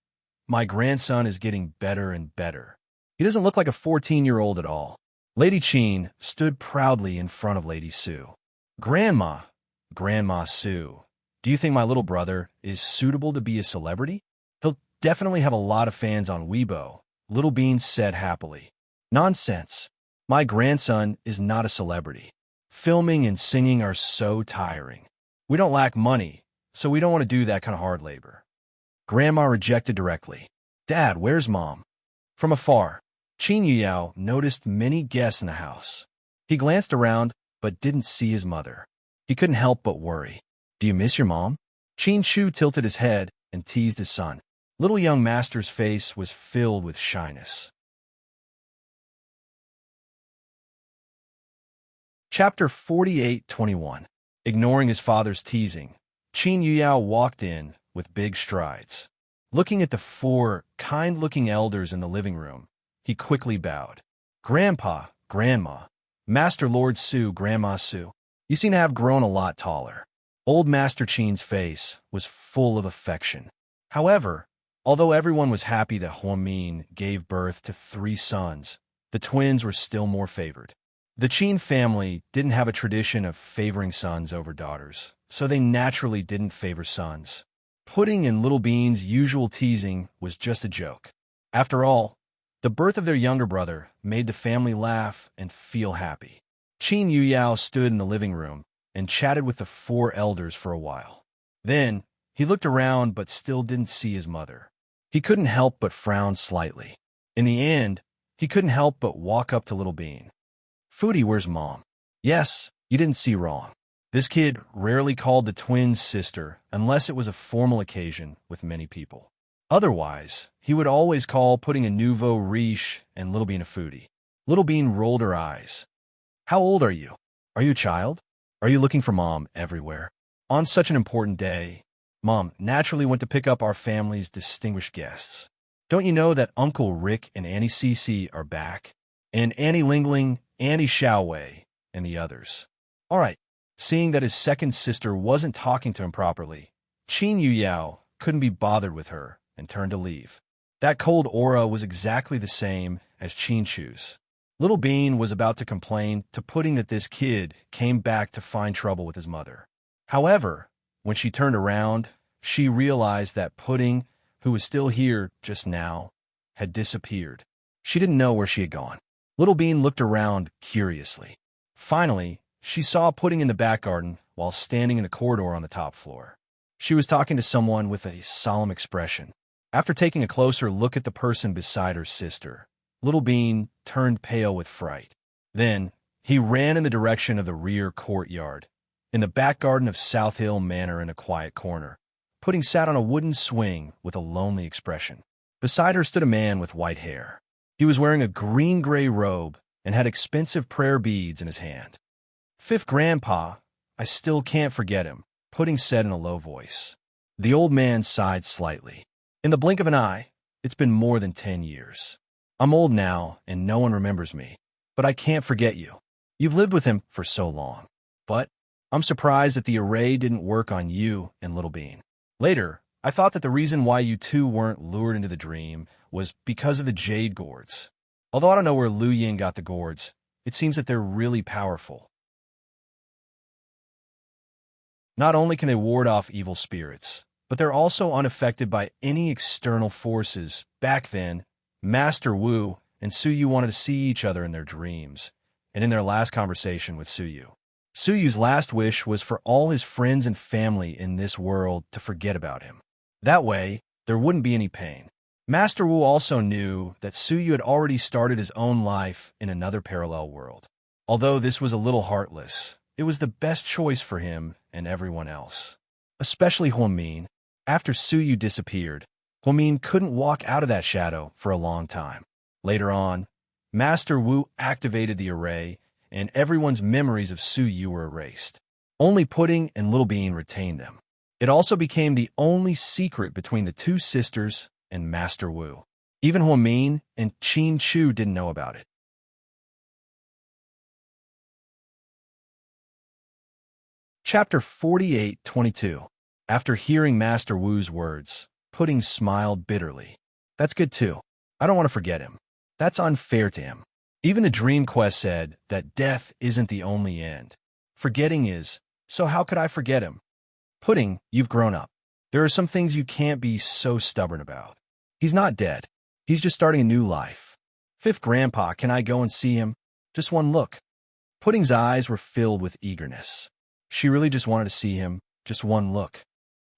"My grandson is getting better and better. He doesn't look like a 14-year-old at all." Lady Qin stood proudly in front of Lady Sue. Grandma Sue, do you think my little brother is suitable to be a celebrity?" "He'll definitely have a lot of fans on Weibo," Little Bean said happily. "Nonsense. My grandson is not a celebrity. Filming and singing are so tiring. We don't lack money, so we don't want to do that kind of hard labor." Grandma rejected directly. "Dad, where's Mom?" From afar, Qin Yu Yao noticed many guests in the house. He glanced around, but didn't see his mother. He couldn't help but worry. "Do you miss your mom?" Qin Shu tilted his head and teased his son. Little young master's face was filled with shyness. Chapter 48:21. Ignoring his father's teasing, Qin Yu Yao walked in with big strides. Looking at the 4 kind-looking elders in the living room, he quickly bowed. "Grandpa, Grandma, Master Lord Su, Grandma Su, you seem to have grown a lot taller." Old Master Qin's face was full of affection. However, although everyone was happy that Huamin gave birth to 3 sons, the twins were still more favored. The Qin family didn't have a tradition of favoring sons over daughters, so they naturally didn't favor sons. Pudding and Little Bean's usual teasing was just a joke. After all, the birth of their younger brother made the family laugh and feel happy. Qin Yu Yao stood in the living room and chatted with the 4 elders for a while. Then, he looked around but still didn't see his mother. He couldn't help but frown slightly. In the end, he couldn't help but walk up to Little Bean. "Foodie, where's Mom?" "Yes, you didn't see wrong." This kid rarely called the twins sister unless it was a formal occasion with many people. Otherwise, he would always call Pudding a nouveau riche and Little Bean a foodie. Little Bean rolled her eyes. "How old are you? Are you a child? Are you looking for Mom everywhere?" On such an important day, Mom naturally went to pick up our family's distinguished guests. "Don't you know that Uncle Rick and Auntie Cece are back? And Annie Lingling, Annie Xiaowei, and the others." "All right." Seeing that his second sister wasn't talking to him properly, Qin Yu Yao couldn't be bothered with her and turned to leave. That cold aura was exactly the same as Qin Shu's. Little Bean was about to complain to Pudding that this kid came back to find trouble with his mother. However, when she turned around, she realized that Pudding, who was still here just now, had disappeared. She didn't know where she had gone. Little Bean looked around curiously. Finally, she saw Pudding in the back garden while standing in the corridor on the top floor. She was talking to someone with a solemn expression. After taking a closer look at the person beside her sister, Little Bean turned pale with fright. Then, he ran in the direction of the rear courtyard. In the back garden of South Hill Manor in a quiet corner, Pudding sat on a wooden swing with a lonely expression. Beside her stood a man with white hair. He was wearing a green-gray robe and had expensive prayer beads in his hand. "Fifth Grandpa, I still can't forget him," Pudding said in a low voice. The old man sighed slightly. "In the blink of an eye, it's been more than 10 years. I'm old now, and no one remembers me. But I can't forget you. You've lived with him for so long. But I'm surprised that the array didn't work on you and Little Bean. Later, I thought that the reason why you two weren't lured into the dream was because of the jade gourds. Although I don't know where Lu Yin got the gourds, it seems that they're really powerful. Not only can they ward off evil spirits, but they're also unaffected by any external forces. Back then, Master Wu and Suyu wanted to see each other in their dreams, and in their last conversation with Suyu. Suyu's last wish was for all his friends and family in this world to forget about him. That way, there wouldn't be any pain. Master Wu also knew that Suyu had already started his own life in another parallel world. Although this was a little heartless, it was the best choice for him and everyone else. Especially Huomin. After Suyu disappeared, Huomin couldn't walk out of that shadow for a long time. Later on, Master Wu activated the array, and everyone's memories of Suyu were erased. Only Pudding and Little Bean retained them. It also became the only secret between the two sisters and Master Wu. Even Huomin and Qin Chu didn't know about it. Chapter 48:22. After hearing Master Wu's words, Pudding smiled bitterly. "That's good too. I don't want to forget him. That's unfair to him. Even the Dream Quest said that death isn't the only end. Forgetting is, so how could I forget him? Pudding, you've grown up. There are some things you can't be so stubborn about. He's not dead. He's just starting a new life. Fifth Grandpa, can I go and see him? Just one look." Pudding's eyes were filled with eagerness. She really just wanted to see him, just one look.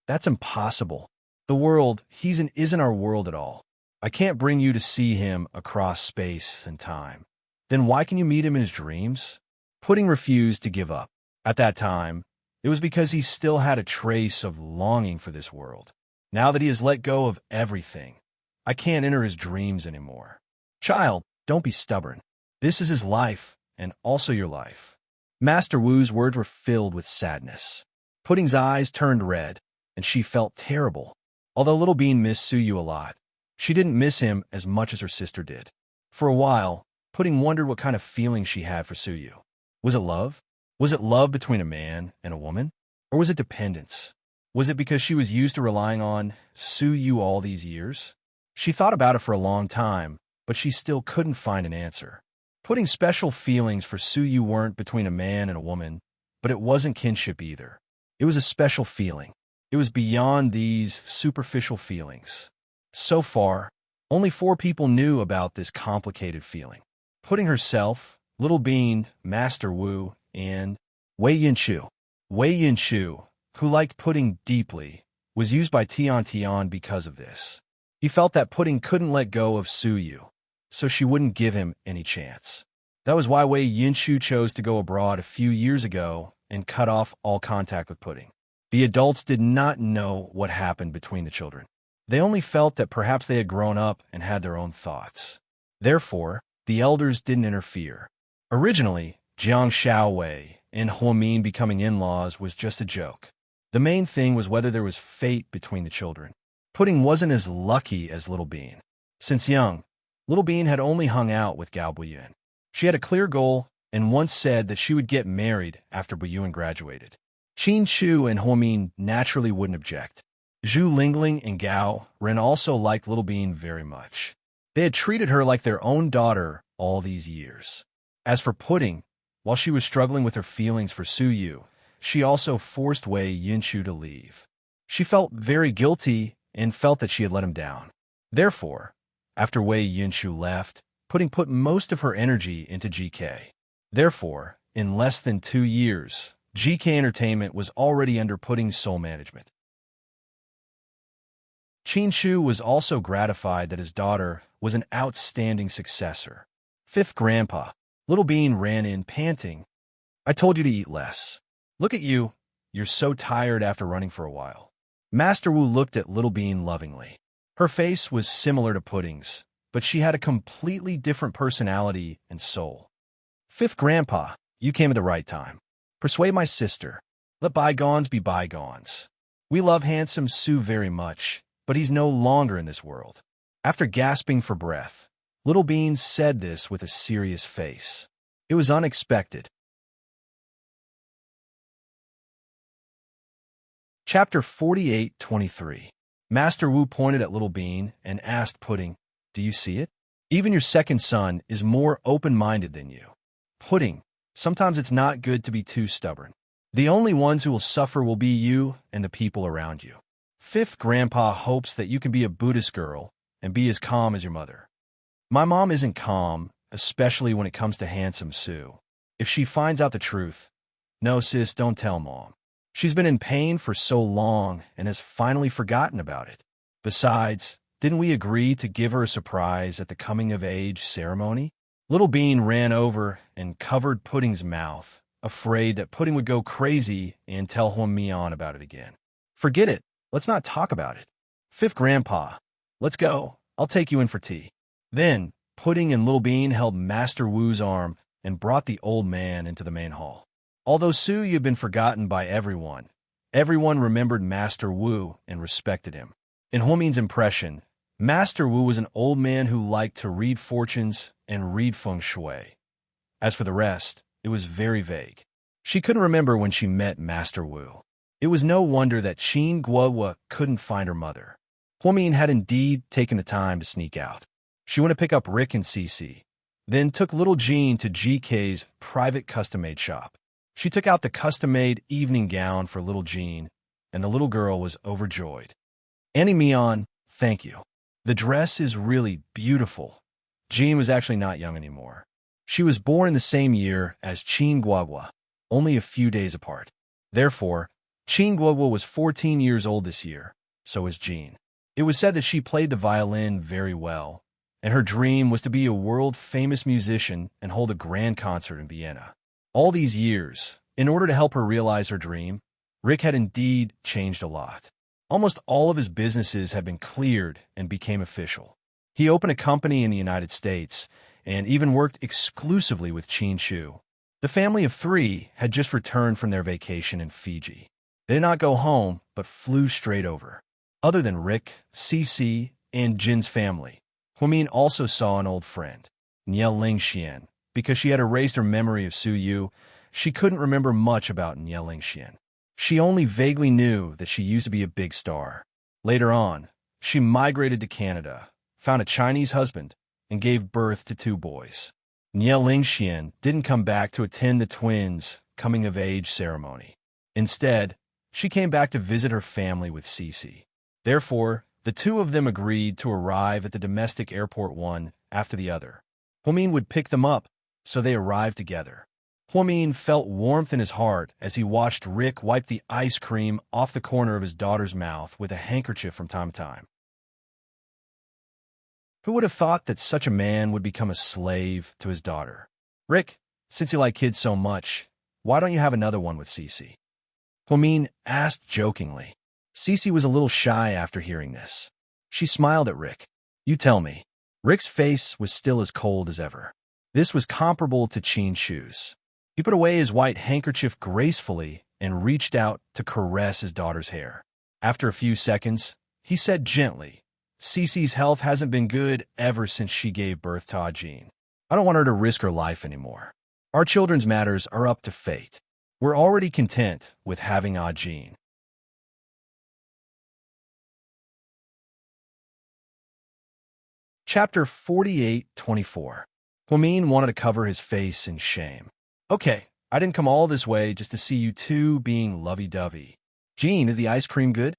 "That's impossible. The world isn't our world at all. I can't bring you to see him across space and time. Then why can you meet him in his dreams?" Pudding refused to give up. At that time, it was because he still had a trace of longing for this world. Now that he has let go of everything, I can't enter his dreams anymore. "Child, don't be stubborn. This is his life, and also your life." Master Wu's words were filled with sadness. Pudding's eyes turned red, and she felt terrible. Although Little Bean missed Suyu a lot, she didn't miss him as much as her sister did. For a while, Pudding wondered what kind of feelings she had for Suyu. Was it love? Was it love between a man and a woman? Or was it dependence? Was it because she was used to relying on Suyu all these years? She thought about it for a long time, but she still couldn't find an answer. Pudding's special feelings for Suyu weren't between a man and a woman, but it wasn't kinship either. It was a special feeling. It was beyond these superficial feelings. So far, only 4 people knew about this complicated feeling. Pudding herself, Little Bean, Master Wu, and Wei Yinshu. Wei Yinshu, who liked Pudding deeply, was used by Tian Tian because of this. He felt that Pudding couldn't let go of Suyu, so she wouldn't give him any chance. That was why Wei Yinshu chose to go abroad a few years ago and cut off all contact with Pudding. The adults did not know what happened between the children. They only felt that perhaps they had grown up and had their own thoughts. Therefore, the elders didn't interfere. Originally, Jiang Xiaowei and Huomin becoming in-laws was just a joke. The main thing was whether there was fate between the children. Pudding wasn't as lucky as Little Bean. Since young, Little Bean had only hung out with Gao Buyuan. She had a clear goal and once said that she would get married after Buyuan graduated. Qin Chu and Huomin naturally wouldn't object. Zhu Lingling and Gao Ren also liked Little Bean very much. They had treated her like their own daughter all these years. As for Pudding, while she was struggling with her feelings for Suyu, she also forced Wei Yinshu to leave. She felt very guilty and felt that she had let him down. Therefore, after Wei Yinshu left, Pudding put most of her energy into GK. Therefore, in less than 2 years, GK Entertainment was already under Pudding's sole management. Qin Chu was also gratified that his daughter was an outstanding successor. Fifth Grandpa, Little Bean ran in panting. "I told you to eat less. Look at you. You're so tired after running for a while. Master Wu looked at Little Bean lovingly. Her face was similar to Pudding's, but she had a completely different personality and soul. Fifth Grandpa, you came at the right time. Persuade my sister. Let bygones be bygones. We love handsome Sue very much, but he's no longer in this world. After gasping for breath, Little Bean said this with a serious face. It was unexpected. Chapter 48:23. Master Wu pointed at Little Bean and asked Pudding, "Do you see it? Even your second son is more open-minded than you. Pudding, sometimes it's not good to be too stubborn. The only ones who will suffer will be you and the people around you. Fifth Grandpa hopes that you can be a Buddhist girl and be as calm as your mother. My mom isn't calm, especially when it comes to handsome Sue. If she finds out the truth, no, sis, don't tell Mom. She's been in pain for so long and has finally forgotten about it. Besides, didn't we agree to give her a surprise at the coming-of-age ceremony?" Little Bean ran over and covered Pudding's mouth, afraid that Pudding would go crazy and tell Huang Mian about it again. "Forget it. Let's not talk about it. Fifth Grandpa, let's go. I'll take you in for tea." Then, Pudding and Little Bean held Master Wu's arm and brought the old man into the main hall. Although Su Yu had been forgotten by everyone remembered Master Wu and respected him. In Huomin's impression, Master Wu was an old man who liked to read fortunes and read feng shui. As for the rest, it was very vague. She couldn't remember when she met Master Wu. It was no wonder that Qin Guohua couldn't find her mother. Huomin had indeed taken the time to sneak out. She went to pick up Rick and Cece, then took little Jean to GK's private custom-made shop. She took out the custom-made evening gown for little Jean, and the little girl was overjoyed. "Annie Mian, thank you. The dress is really beautiful." Jean was actually not young anymore. She was born in the same year as Qin Guohua, only a few days apart. Therefore, Qin Guohua was 14 years old this year, so was Jean. It was said that she played the violin very well, and her dream was to be a world-famous musician and hold a grand concert in Vienna. All these years, in order to help her realize her dream, Rick had indeed changed a lot. Almost all of his businesses had been cleared and became official. He opened a company in the United States and even worked exclusively with Qin Shu. The family of three had just returned from their vacation in Fiji. They did not go home, but flew straight over. Other than Rick, Cece, and Jin's family, Huomin also saw an old friend, Nie Lingxian. Because she had erased her memory of Su Yu, she couldn't remember much about Nie Lingxian. She only vaguely knew that she used to be a big star. Later on, she migrated to Canada, found a Chinese husband, and gave birth to 2 boys. Nie Lingxian didn't come back to attend the twins' coming-of-age ceremony. Instead, she came back to visit her family with Cece. Therefore, the two of them agreed to arrive at the domestic airport one after the other. Huomin would pick them up, so they arrived together. Huomin felt warmth in his heart as he watched Rick wipe the ice cream off the corner of his daughter's mouth with a handkerchief from time to time. Who would have thought that such a man would become a slave to his daughter? "Rick, since you like kids so much, why don't you have another one with Cece?" Huomin asked jokingly. Cece was a little shy after hearing this. She smiled at Rick. "You tell me." Rick's face was still as cold as ever. This was comparable to Qin Shu's. He put away his white handkerchief gracefully and reached out to caress his daughter's hair. After a few seconds, he said gently, "Cece's health hasn't been good ever since she gave birth to Jean. I don't want her to risk her life anymore. Our children's matters are up to fate. We're already content with having Jean." Chapter 48:24. Huomin wanted to cover his face in shame. "Okay, I didn't come all this way just to see you two being lovey-dovey. Jean, is the ice cream good?"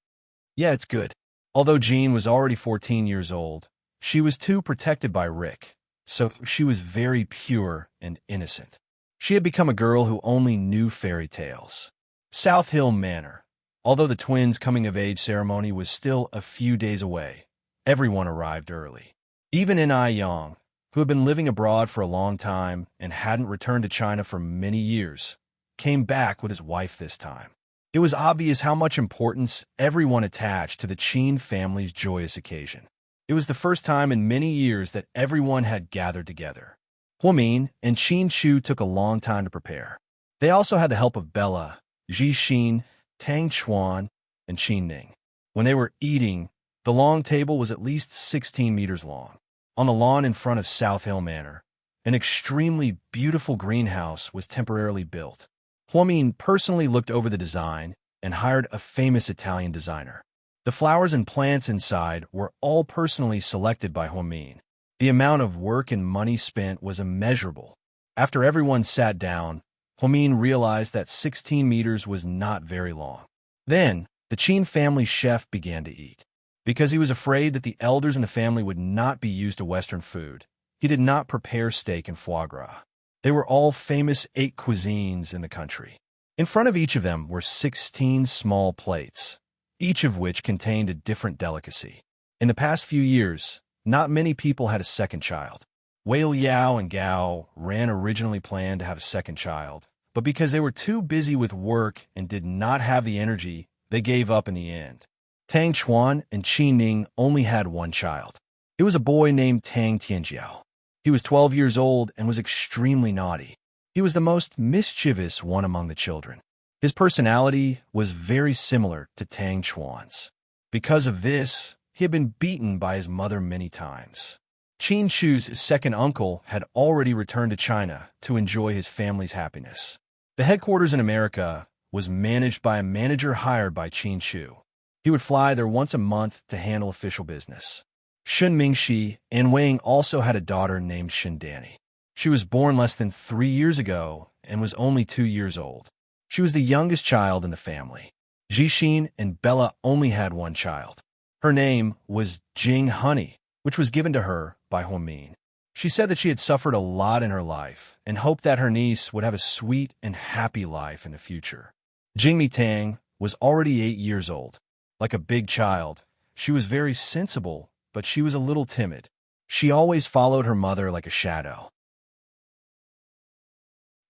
"Yeah, it's good." Although Jean was already 14 years old, she was too protected by Rick, so she was very pure and innocent. She had become a girl who only knew fairy tales. South Hill Manor. Although the twins' coming-of-age ceremony was still a few days away, everyone arrived early. Even In-ai Yang, who had been living abroad for a long time and hadn't returned to China for many years, came back with his wife this time. It was obvious how much importance everyone attached to the Qin family's joyous occasion. It was the first time in many years that everyone had gathered together. Huamin and Qin Shu took a long time to prepare. They also had the help of Bella, Ji Xin, Tang Chuan, and Qin Ning. When they were eating, the long table was at least 16 meters long. On the lawn in front of South Hill Manor, an extremely beautiful greenhouse was temporarily built. Huamin personally looked over the design and hired a famous Italian designer. The flowers and plants inside were all personally selected by Huamin. The amount of work and money spent was immeasurable. After everyone sat down, Huamin realized that 16 meters was not very long. Then, the Qin family chef began to eat. Because he was afraid that the elders in the family would not be used to Western food, he did not prepare steak and foie gras. They were all famous 8 cuisines in the country. In front of each of them were 16 small plates, each of which contained a different delicacy. In the past few years, not many people had a second child. Wei Liao and Gao Ran originally planned to have a second child, but because they were too busy with work and did not have the energy, they gave up in the end. Tang Chuan and Qin Ning only had one child. It was a boy named Tang Tianjiao. He was 12 years old and was extremely naughty. He was the most mischievous one among the children. His personality was very similar to Tang Chuan's. Because of this, he had been beaten by his mother many times. Qin Shu's second uncle had already returned to China to enjoy his family's happiness. The headquarters in America was managed by a manager hired by Qin Shu. He would fly there once a month to handle official business. Shun Mingxi and Wang also had a daughter named Shindani. She was born less than 3 years ago and was only 2 years old. She was the youngest child in the family. Jixin and Bella only had one child. Her name was Jing Honey, which was given to her by Huamin. She said that she had suffered a lot in her life and hoped that her niece would have a sweet and happy life in the future. Jingmi Tang was already 8 years old. Like a big child, she was very sensible, but she was a little timid. She always followed her mother like a shadow.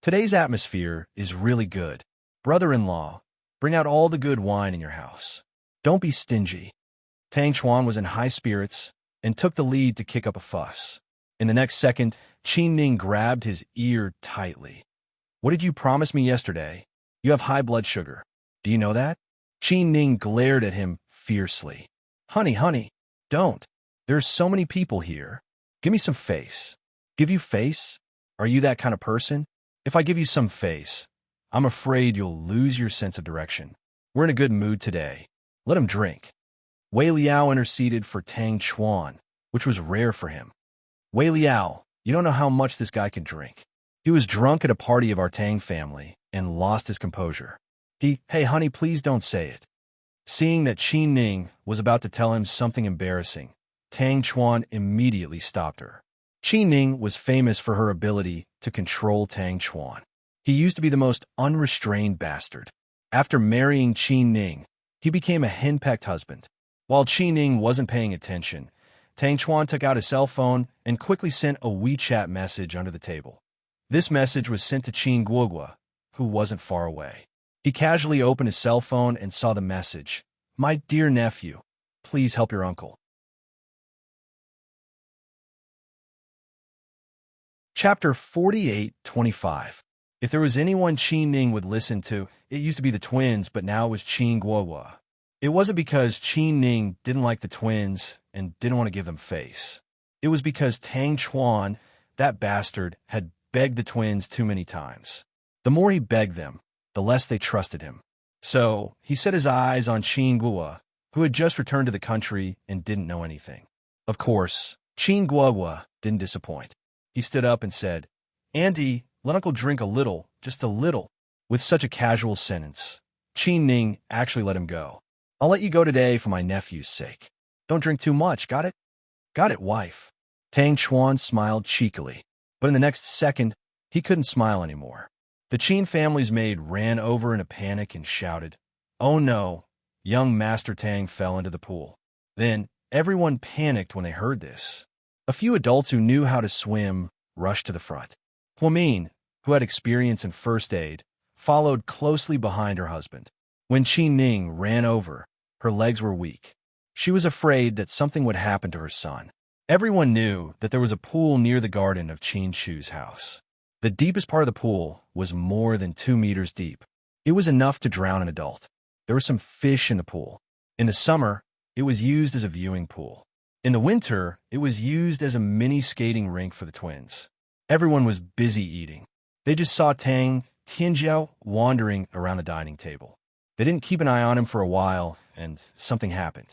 Today's atmosphere is really good. Brother-in-law, bring out all the good wine in your house. Don't be stingy. Tang Chuan was in high spirits and took the lead to kick up a fuss. In the next second, Qin Ning grabbed his ear tightly. What did you promise me yesterday? You have high blood sugar. Do you know that? Qin Ning glared at him fiercely. Honey, don't. There's so many people here. Give me some face. Give you face? Are you that kind of person? If I give you some face, I'm afraid you'll lose your sense of direction. We're in a good mood today. Let him drink. Wei Liao interceded for Tang Chuan, which was rare for him. Wei Liao, you don't know how much this guy can drink. He was drunk at a party of our Tang family and lost his composure. Hey honey, please don't say it. Seeing that Qin Ning was about to tell him something embarrassing, Tang Chuan immediately stopped her. Qin Ning was famous for her ability to control Tang Chuan. He used to be the most unrestrained bastard. After marrying Qin Ning, he became a henpecked husband. While Qin Ning wasn't paying attention, Tang Chuan took out his cell phone and quickly sent a WeChat message under the table. This message was sent to Qin Guogua, who wasn't far away. He casually opened his cell phone and saw the message. My dear nephew, please help your uncle. Chapter 48:25. If there was anyone Qin Ning would listen to, it used to be the twins, but now it was Qin Guogua. It wasn't because Qin Ning didn't like the twins and didn't want to give them face. It was because Tang Chuan, that bastard, had begged the twins too many times. The more he begged them, the less they trusted him. So he set his eyes on Qin Guogua, who had just returned to the country and didn't know anything. Of course, Qin Guogua didn't disappoint. He stood up and said, Auntie, let Uncle drink a little, just a little. With such a casual sentence, Qin Ning actually let him go. I'll let you go today for my nephew's sake. Don't drink too much, got it? Got it, wife. Tang Chuan smiled cheekily, but in the next second, he couldn't smile anymore. The Qin family's maid ran over in a panic and shouted, Oh no! Young Master Tang fell into the pool. Then, everyone panicked when they heard this. A few adults who knew how to swim rushed to the front. Huamin, who had experience in first aid, followed closely behind her husband. When Qin Ning ran over, her legs were weak. She was afraid that something would happen to her son. Everyone knew that there was a pool near the garden of Qin Shu's house. The deepest part of the pool was more than 2 meters deep. It was enough to drown an adult. There were some fish in the pool. In the summer, it was used as a viewing pool. In the winter, it was used as a mini skating rink for the twins. Everyone was busy eating. They just saw Tang Tianjiao wandering around the dining table. They didn't keep an eye on him for a while, and something happened.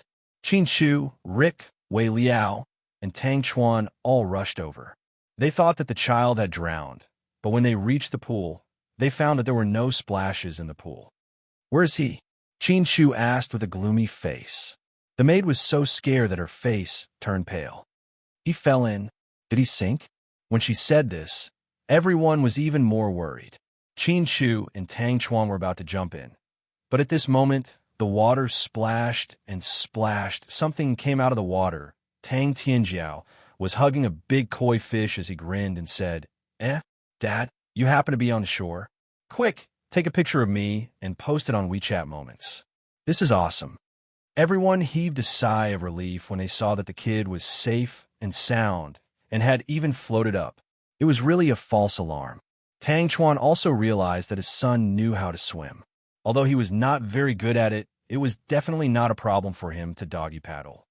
Qin Shu, Rick, Wei Liao, and Tang Chuan all rushed over. They thought that the child had drowned, but when they reached the pool, they found that there were no splashes in the pool. "Where is he?" Qin Shu asked with a gloomy face. The maid was so scared that her face turned pale. "He fell in. Did he sink?" When she said this, everyone was even more worried. Qin Shu and Tang Chuan were about to jump in. But at this moment, the water splashed and splashed. Something came out of the water. Tang Tianjiao was hugging a big koi fish as he grinned and said, Dad, you happen to be on the shore? Quick, take a picture of me and post it on WeChat Moments. This is awesome." Everyone heaved a sigh of relief when they saw that the kid was safe and sound and had even floated up. It was really a false alarm. Tang Chuan also realized that his son knew how to swim. Although he was not very good at it, it was definitely not a problem for him to doggy paddle.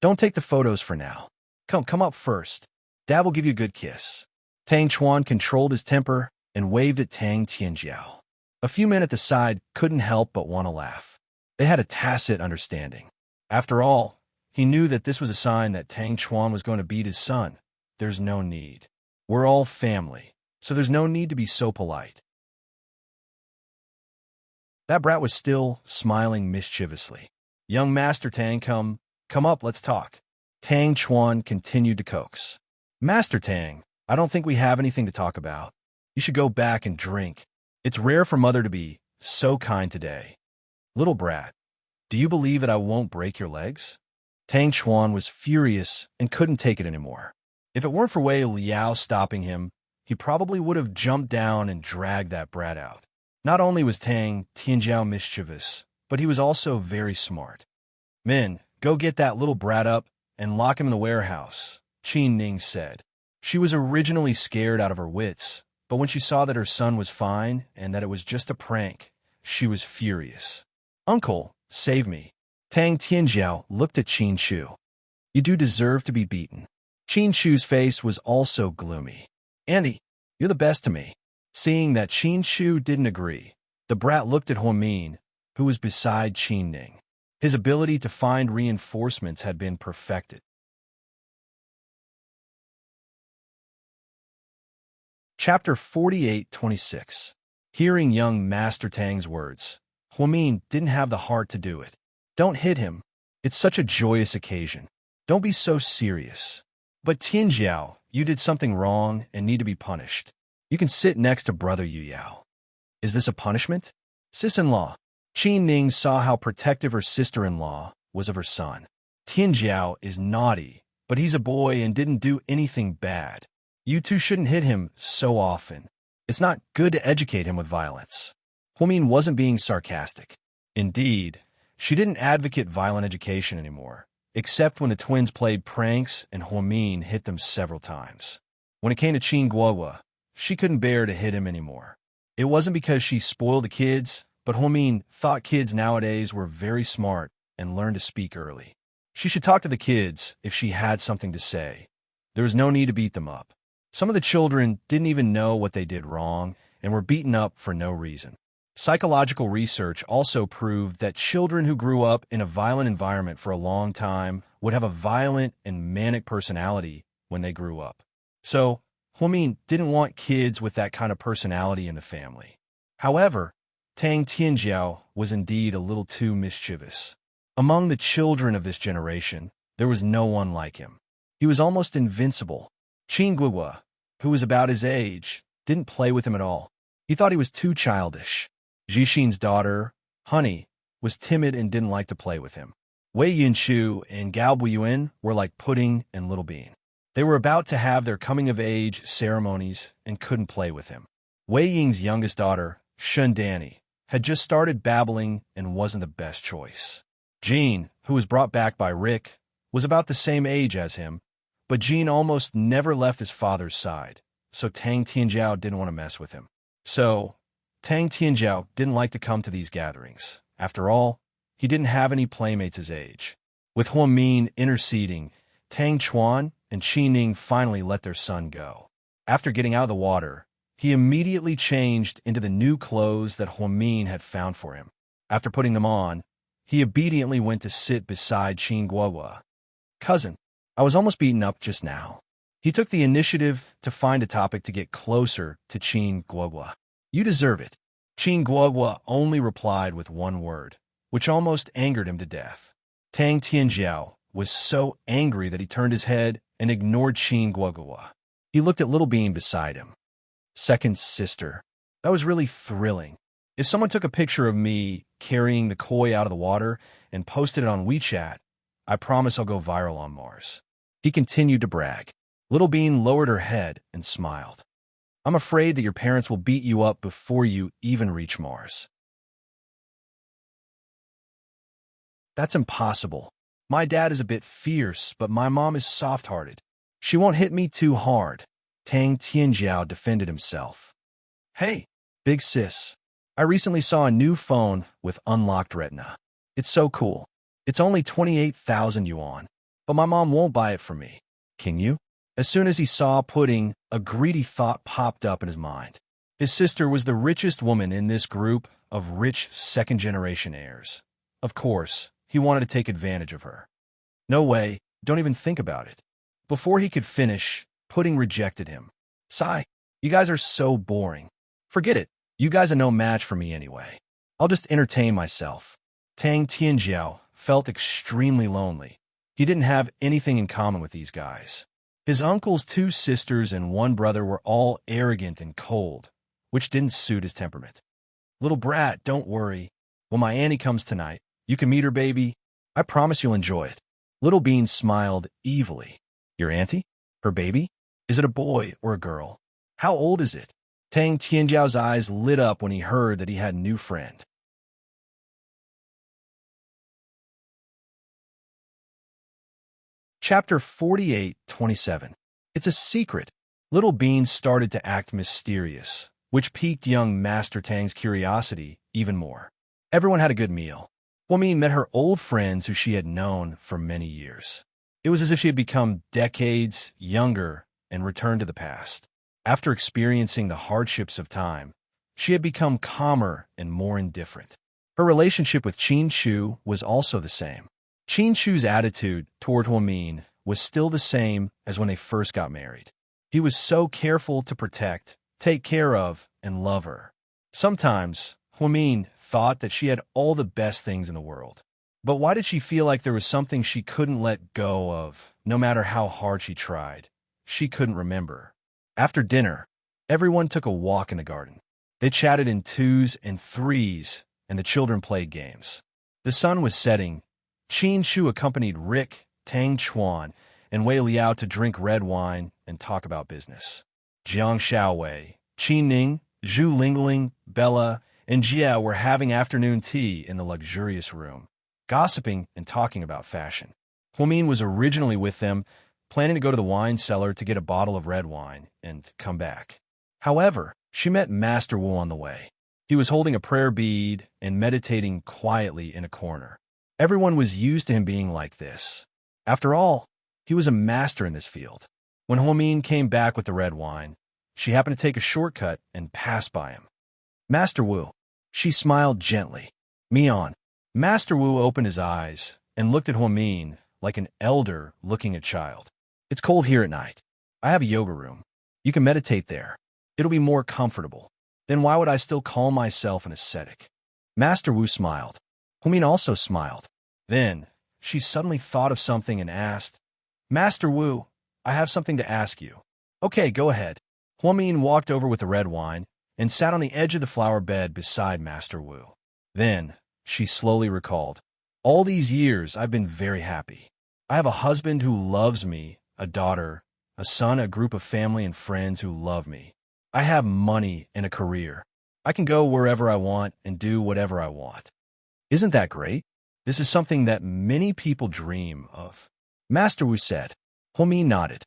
"Don't take the photos for now. Come up first. Dad will give you a good kiss." Tang Chuan controlled his temper and waved at Tang Tianjiao. A few men at the side couldn't help but want to laugh. They had a tacit understanding. After all, he knew that this was a sign that Tang Chuan was going to beat his son. There's no need. We're all family, so there's no need to be so polite. That brat was still smiling mischievously. "Young Master Tang, come up, let's talk." Tang Chuan continued to coax. "Master Tang, I don't think we have anything to talk about. You should go back and drink. It's rare for Mother to be so kind today." "Little brat, do you believe that I won't break your legs?" Tang Chuan was furious and couldn't take it anymore. If it weren't for Wei Liao stopping him, he probably would have jumped down and dragged that brat out. Not only was Tang Tianjiao mischievous, but he was also very smart. "Men, go get that little brat up and lock him in the warehouse," Qin Ning said. She was originally scared out of her wits, but when she saw that her son was fine and that it was just a prank, she was furious. "Uncle, save me." Tang Tianjiao looked at Qin Shu. "You do deserve to be beaten." Qin Shu's face was also gloomy. "Andy, you're the best to me." Seeing that Qin Shu didn't agree, the brat looked at Huamin, who was beside Qin Ning. His ability to find reinforcements had been perfected. Chapter 48-26. Hearing young Master Tang's words, Huamin didn't have the heart to do it. "Don't hit him. It's such a joyous occasion. Don't be so serious." "But Tianjiao, you did something wrong and need to be punished. You can sit next to Brother Yu Yao." "Is this a punishment?" "Sis-in-law." Qin Ning saw how protective her sister-in-law was of her son. "Tianjiao is naughty, but he's a boy and didn't do anything bad. You two shouldn't hit him so often. It's not good to educate him with violence." Huamin wasn't being sarcastic. Indeed, she didn't advocate violent education anymore, except when the twins played pranks and Huamin hit them several times. When it came to Qin Guohua, she couldn't bear to hit him anymore. It wasn't because she spoiled the kids, but Huamin thought kids nowadays were very smart and learned to speak early. She should talk to the kids if she had something to say. There was no need to beat them up. Some of the children didn't even know what they did wrong and were beaten up for no reason. Psychological research also proved that children who grew up in a violent environment for a long time would have a violent and manic personality when they grew up. So, Huamin didn't want kids with that kind of personality in the family. However, Tang Tianjiao was indeed a little too mischievous. Among the children of this generation, there was no one like him. He was almost invincible. Qin Guohua, who was about his age, didn't play with him at all. He thought he was too childish. Jixin's daughter, Honey, was timid and didn't like to play with him. Wei Yinshu and Gao Buiyuan were like Pudding and Little Bean. They were about to have their coming-of-age ceremonies and couldn't play with him. Wei Ying's youngest daughter, Shun Danny, had just started babbling and wasn't the best choice. Jean, who was brought back by Rick, was about the same age as him, but Jean almost never left his father's side, so Tang Tianjiao didn't want to mess with him. So, Tang Tianjiao didn't like to come to these gatherings. After all, he didn't have any playmates his age. With Huamin interceding, Tang Chuan and Qi Ning finally let their son go. After getting out of the water, he immediately changed into the new clothes that Huamin had found for him. After putting them on, he obediently went to sit beside Qin Guoguo. "Cousin, I was almost beaten up just now." He took the initiative to find a topic to get closer to Qin Guoguo. "You deserve it." Qin Guoguo only replied with one word, which almost angered him to death. Tang Tianjiao was so angry that he turned his head and ignored Qin Guoguo. He looked at Little Bean beside him. "Second sister. That was really thrilling. If someone took a picture of me carrying the koi out of the water and posted it on WeChat, I promise I'll go viral on Mars." He continued to brag. Little Bean lowered her head and smiled. "I'm afraid that your parents will beat you up before you even reach Mars." "That's impossible. My dad is a bit fierce, but my mom is soft-hearted. She won't hit me too hard." Tang Tianjiao defended himself. "Hey, big sis. I recently saw a new phone with unlocked retina. It's so cool. It's only 28,000 yuan, but my mom won't buy it for me. Can you?" As soon as he saw Pudding, a greedy thought popped up in his mind. His sister was the richest woman in this group of rich second-generation heirs. Of course, he wanted to take advantage of her. "No way, don't even think about it." Before he could finish, Pudding rejected him. "Sigh, you guys are so boring. Forget it, you guys are no match for me anyway. I'll just entertain myself." Tang Tianjiao felt extremely lonely. He didn't have anything in common with these guys. His uncle's 2 sisters and 1 brother were all arrogant and cold, which didn't suit his temperament. "Little brat, don't worry. When my auntie comes tonight, you can meet her, baby. I promise you'll enjoy it." Little Bean smiled evilly. "Your auntie? Her baby? Is it a boy or a girl? How old is it?" Tang Tianjiao's eyes lit up when he heard that he had a new friend. Chapter 48:27. It's a secret. Little Bean started to act mysterious, which piqued young Master Tang's curiosity even more. Everyone had a good meal. Huamin met her old friends who she had known for many years. It was as if she had become decades younger and returned to the past. After experiencing the hardships of time, she had become calmer and more indifferent. Her relationship with Qin Shu was also the same. Qin Shu's attitude toward Huamin was still the same as when they first got married. He was so careful to protect, take care of, and love her. Sometimes, Huamin thought that she had all the best things in the world. But why did she feel like there was something she couldn't let go of, no matter how hard she tried? She couldn't remember. After dinner, everyone took a walk in the garden. They chatted in 2s and 3s, and the children played games. The sun was setting. Qin Shu accompanied Rick, Tang Chuan, and Wei Liao to drink red wine and talk about business. Jiang Xiaowei, Qi Ning, Zhu Lingling, Bella, and Jia were having afternoon tea in the luxurious room, gossiping and talking about fashion. Huamin was originally with them, planning to go to the wine cellar to get a bottle of red wine and come back. However, she met Master Wu on the way. He was holding a prayer bead and meditating quietly in a corner. Everyone was used to him being like this. After all, he was a master in this field. When Huamin came back with the red wine, she happened to take a shortcut and passed by him. "Master Wu." She smiled gently. "Mian." Master Wu opened his eyes and looked at Huamin like an elder looking at a child. "It's cold here at night. I have a yoga room. You can meditate there. It'll be more comfortable. Then why would I still call myself an ascetic?" Master Wu smiled. Huamin also smiled. Then, she suddenly thought of something and asked, "Master Wu, I have something to ask you." "Okay, go ahead." Huamin walked over with the red wine and sat on the edge of the flower bed beside Master Wu. Then, she slowly recalled, "All these years, I've been very happy. I have a husband who loves me, a daughter, a son, a group of family and friends who love me. I have money and a career. I can go wherever I want and do whatever I want. Isn't that great? This is something that many people dream of. Master Wu said. Huomi nodded.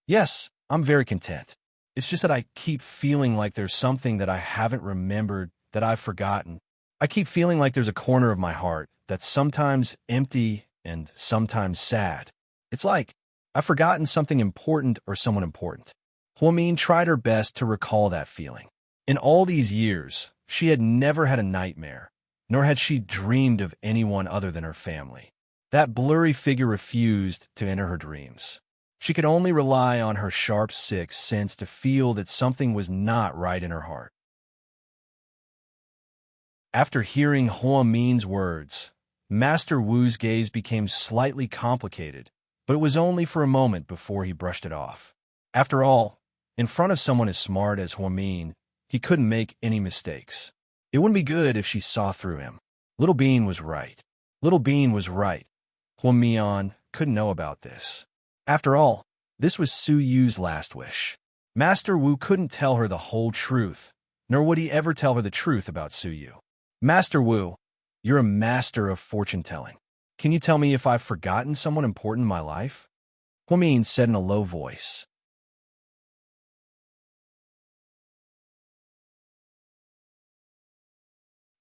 Yes, I'm very content. It's just that I keep feeling like there's something that I haven't remembered, that I've forgotten. I keep feeling like there's a corner of my heart that's sometimes empty and sometimes sad. It's like I've forgotten something important or someone important. Huomin tried her best to recall that feeling. In all these years, she had never had a nightmare, nor had she dreamed of anyone other than her family. That blurry figure refused to enter her dreams. She could only rely on her sharp sixth sense to feel that something was not right in her heart. After hearing Huomin's words, Master Wu's gaze became slightly complicated, but it was only for a moment before he brushed it off. After all, in front of someone as smart as Huomin, he couldn't make any mistakes. It wouldn't be good if she saw through him. Little Bean was right. Little Bean was right. Huomian couldn't know about this. After all, this was Su Yu's last wish. Master Wu couldn't tell her the whole truth, nor would he ever tell her the truth about Su Yu. Master Wu, you're a master of fortune-telling. Can you tell me if I've forgotten someone important in my life? Huomin said in a low voice.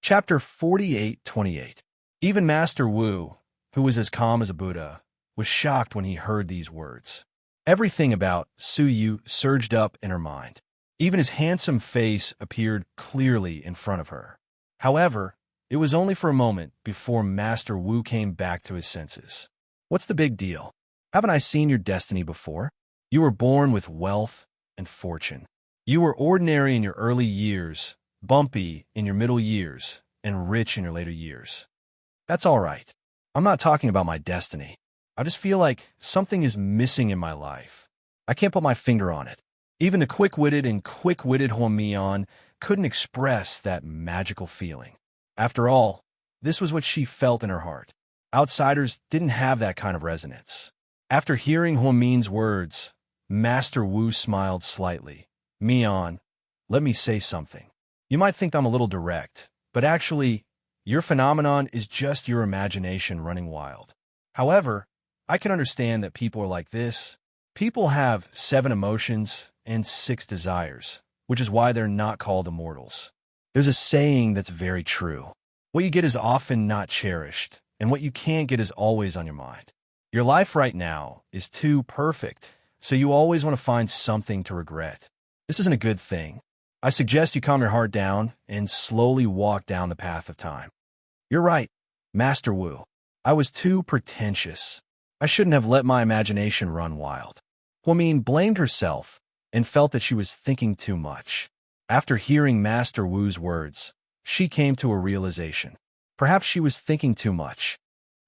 Chapter 48:28. Even Master Wu, who was as calm as a Buddha, was shocked when he heard these words. Everything about Su Yu surged up in her mind. Even his handsome face appeared clearly in front of her. However, it was only for a moment before Master Wu came back to his senses. What's the big deal? Haven't I seen your destiny before? You were born with wealth and fortune. You were ordinary in your early years, bumpy in your middle years, and rich in your later years. That's all right. I'm not talking about my destiny. I just feel like something is missing in my life. I can't put my finger on it. Even the quick-witted Huomian couldn't express that magical feeling. After all, this was what she felt in her heart. Outsiders didn't have that kind of resonance. After hearing Huomin's words, Master Wu smiled slightly. Mian, let me say something. You might think I'm a little direct, but actually, your phenomenon is just your imagination running wild. However, I can understand that people are like this. People have 7 emotions and 6 desires, which is why they're not called immortals. There's a saying that's very true. What you get is often not cherished, and what you can't get is always on your mind. Your life right now is too perfect, so you always want to find something to regret. This isn't a good thing. I suggest you calm your heart down and slowly walk down the path of time. You're right, Master Wu. I was too pretentious. I shouldn't have let my imagination run wild. Huomin blamed herself and felt that she was thinking too much. After hearing Master Wu's words, she came to a realization. Perhaps she was thinking too much.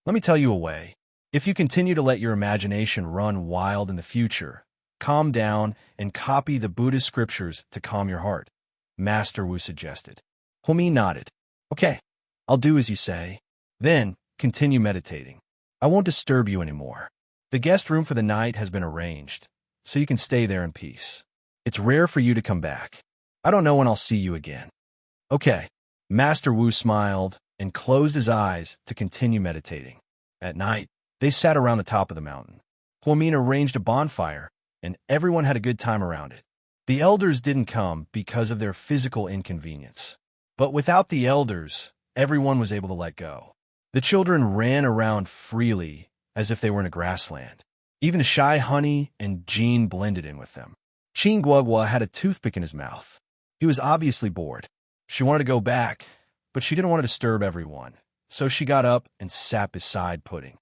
Let me tell you a way. If you continue to let your imagination run wild in the future, calm down and copy the Buddhist scriptures to calm your heart, Master Wu suggested. Huomin nodded. Okay, I'll do as you say. Then, continue meditating. I won't disturb you anymore. The guest room for the night has been arranged, so you can stay there in peace. It's rare for you to come back. I don't know when I'll see you again. Okay. Master Wu smiled and closed his eyes to continue meditating. At night, they sat around the top of the mountain. Huomin arranged a bonfire, and everyone had a good time around it. The elders didn't come because of their physical inconvenience. But without the elders, everyone was able to let go. The children ran around freely as if they were in a grassland. Even Shy Honey and Jean blended in with them. Qin Guogua had a toothpick in his mouth. He was obviously bored. She wanted to go back, but she didn't want to disturb everyone, so she got up and sat beside Pudding.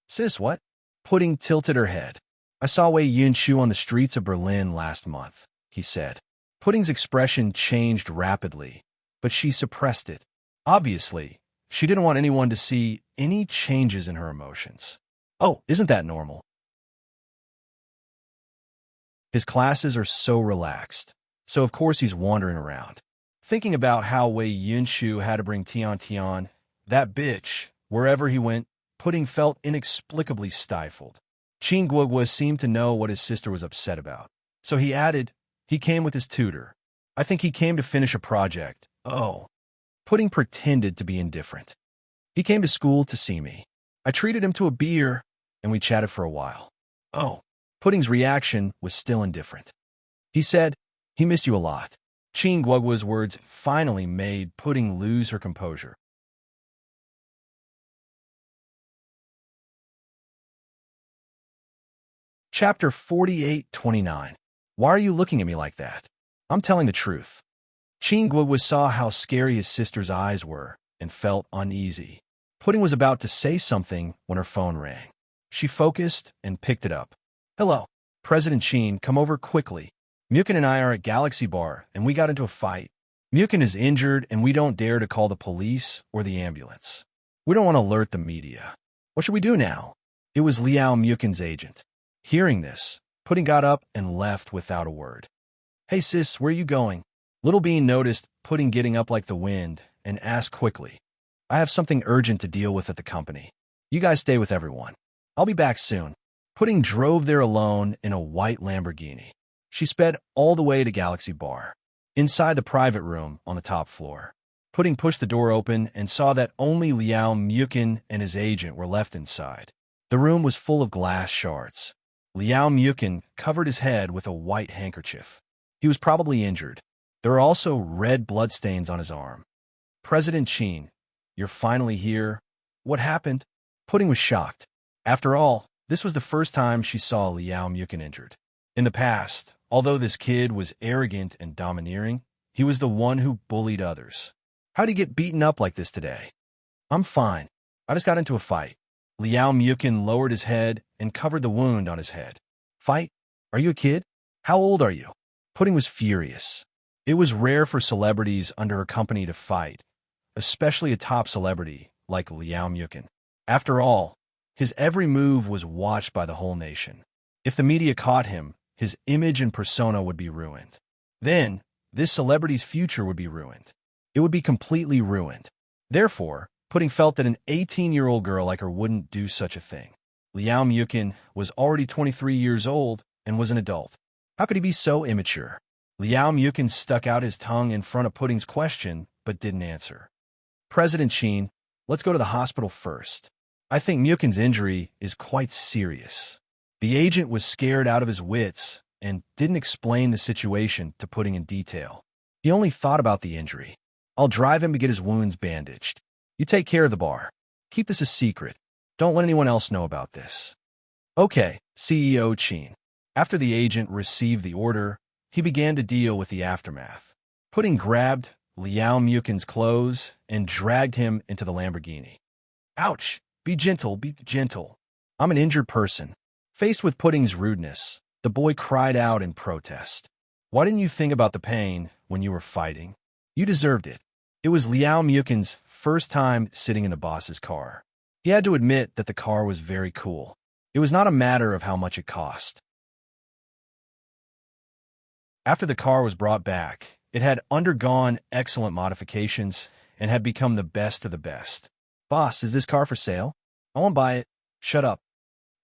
Sis, what? Pudding tilted her head. I saw Wei Yunshu on the streets of Berlin last month, he said. Pudding's expression changed rapidly, but she suppressed it. Obviously, she didn't want anyone to see any changes in her emotions. Oh, isn't that normal? His classes are so relaxed, so of course he's wandering around. Thinking about how Wei Yunshu had to bring Tian Tian, that bitch, wherever he went, Pudding felt inexplicably stifled. Qin Guogua seemed to know what his sister was upset about. So he added, he came with his tutor. I think he came to finish a project, Oh. Pudding pretended to be indifferent. He came to school to see me. I treated him to a beer, and we chatted for a while. Oh. Pudding's reaction was still indifferent. He said, he missed you a lot. Chin Guoguo's words finally made Pudding lose her composure. Chapter 48:29. Why are you looking at me like that? I'm telling the truth. Chin Guoguo saw how scary his sister's eyes were and felt uneasy. Pudding was about to say something when her phone rang. She focused and picked it up. Hello. President Chin, come over quickly. Mukin and I are at Galaxy Bar, and we got into a fight. Mukin is injured, and we don't dare to call the police or the ambulance. We don't want to alert the media. What should we do now? It was Liao Mukin's agent. Hearing this, Pudding got up and left without a word. Hey sis, where are you going? Little Bean noticed Pudding getting up like the wind and asked quickly. I have something urgent to deal with at the company. You guys stay with everyone. I'll be back soon. Pudding drove there alone in a white Lamborghini. She sped all the way to Galaxy Bar. Inside the private room on the top floor, Pudding pushed the door open and saw that only Liao Mukin and his agent were left inside. The room was full of glass shards. Liao Mukin covered his head with a white handkerchief. He was probably injured. There were also red bloodstains on his arm. President Chin, you're finally here. What happened? Pudding was shocked. After all, this was the first time she saw Liao Mukin injured. In the past, although this kid was arrogant and domineering, he was the one who bullied others. How'd he get beaten up like this today? I'm fine. I just got into a fight. Liao Mukin lowered his head and covered the wound on his head. Fight? Are you a kid? How old are you? Pudding was furious. It was rare for celebrities under a company to fight, especially a top celebrity like Liao Mukin. After all, his every move was watched by the whole nation. If the media caught him, his image and persona would be ruined. Then, this celebrity's future would be ruined. It would be completely ruined. Therefore, Pudding felt that an 18-year-old girl like her wouldn't do such a thing. Liao Mukin was already 23 years old and was an adult. How could he be so immature? Liao Mukin stuck out his tongue in front of Pudding's question, but didn't answer. President Chin, let's go to the hospital first. I think Mukin's injury is quite serious. The agent was scared out of his wits and didn't explain the situation to Pudding in detail. He only thought about the injury. I'll drive him to get his wounds bandaged. You take care of the bar. Keep this a secret. Don't let anyone else know about this. Okay, CEO Chin. After the agent received the order, he began to deal with the aftermath. Pudding grabbed Liao Mukin's clothes and dragged him into the Lamborghini. Ouch! Be gentle, be gentle. I'm an injured person. Faced with Pudding's rudeness, the boy cried out in protest. Why didn't you think about the pain when you were fighting? You deserved it. It was Liao Mukin's first time sitting in the boss's car. He had to admit that the car was very cool. It was not a matter of how much it cost. After the car was brought back, it had undergone excellent modifications and had become the best of the best. Boss, is this car for sale? I won't buy it. Shut up.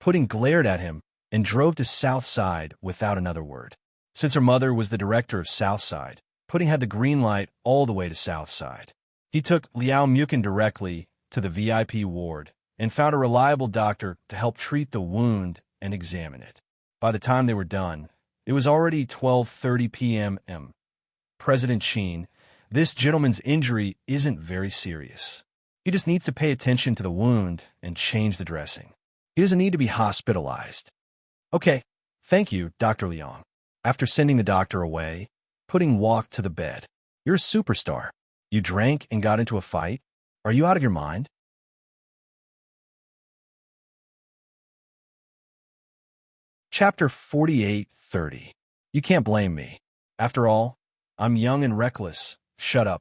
Pudding glared at him and drove to Southside without another word. Since her mother was the director of Southside, Pudding had the green light all the way to Southside. He took Liao Mukin directly to the VIP ward and found a reliable doctor to help treat the wound and examine it. By the time they were done, it was already 12:30 p.m. President Chin, this gentleman's injury isn't very serious. He just needs to pay attention to the wound and change the dressing. He doesn't need to be hospitalized. Okay, thank you, Dr. Liang. After sending the doctor away, Pudding walked to the bed. You're a superstar. You drank and got into a fight? Are you out of your mind? Chapter 48:30. You can't blame me. After all, I'm young and reckless. Shut up.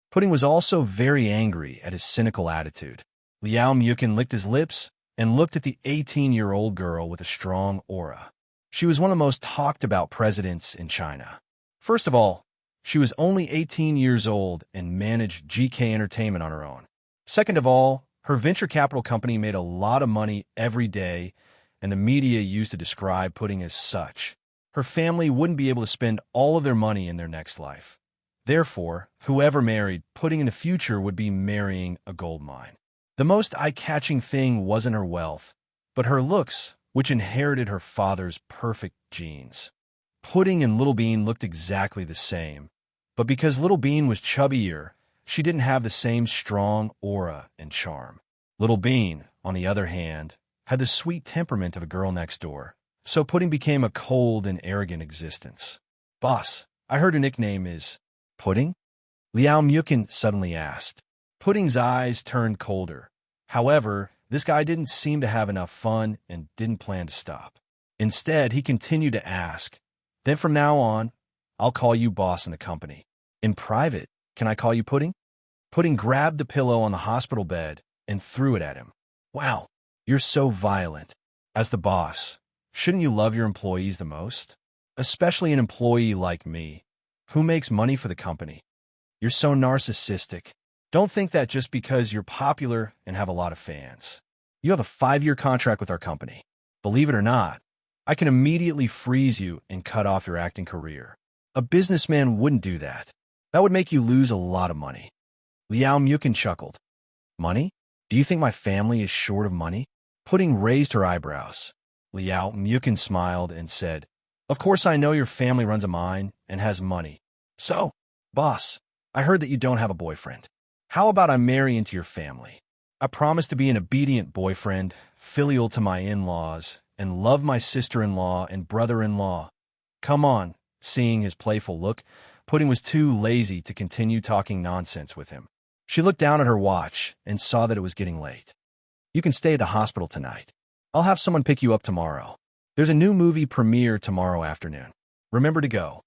Pudding was also very angry at his cynical attitude. Liao Mukin licked his lips and looked at the 18-year-old girl with a strong aura. She was one of the most talked-about presidents in China. First of all, she was only 18 years old and managed GK Entertainment on her own. Second of all, her venture capital company made a lot of money every day, and the media used to describe Pudding as such. Her family wouldn't be able to spend all of their money in their next life. Therefore, whoever married Pudding in the future would be marrying a gold mine. The most eye-catching thing wasn't her wealth, but her looks, which inherited her father's perfect genes. Pudding and Little Bean looked exactly the same, but because Little Bean was chubbier, she didn't have the same strong aura and charm. Little Bean, on the other hand, had the sweet temperament of a girl next door, so Pudding became a cold and arrogant existence. "Boss, I heard your nickname is Pudding?" Liao Mukin suddenly asked. Pudding's eyes turned colder. However, this guy didn't seem to have enough fun and didn't plan to stop. Instead, he continued to ask, "Then from now on, I'll call you boss in the company. In private, can I call you Pudding?" Pudding grabbed the pillow on the hospital bed and threw it at him. "Wow, you're so violent. As the boss, shouldn't you love your employees the most? Especially an employee like me, who makes money for the company. You're so narcissistic. Don't think that just because you're popular and have a lot of fans. You have a 5-year contract with our company. Believe it or not, I can immediately freeze you and cut off your acting career. A businessman wouldn't do that. That would make you lose a lot of money." Liao Mukin chuckled. "Money? Do you think my family is short of money?" Pudding raised her eyebrows. Liao Mukin smiled and said, "Of course I know your family runs a mine and has money. So, boss, I heard that you don't have a boyfriend. How about I marry into your family? I promise to be an obedient boyfriend, filial to my in-laws, and love my sister-in-law and brother-in-law. Come on." Seeing his playful look, Pudding was too lazy to continue talking nonsense with him. She looked down at her watch and saw that it was getting late. "You can stay at the hospital tonight. I'll have someone pick you up tomorrow. There's a new movie premiere tomorrow afternoon. Remember to go."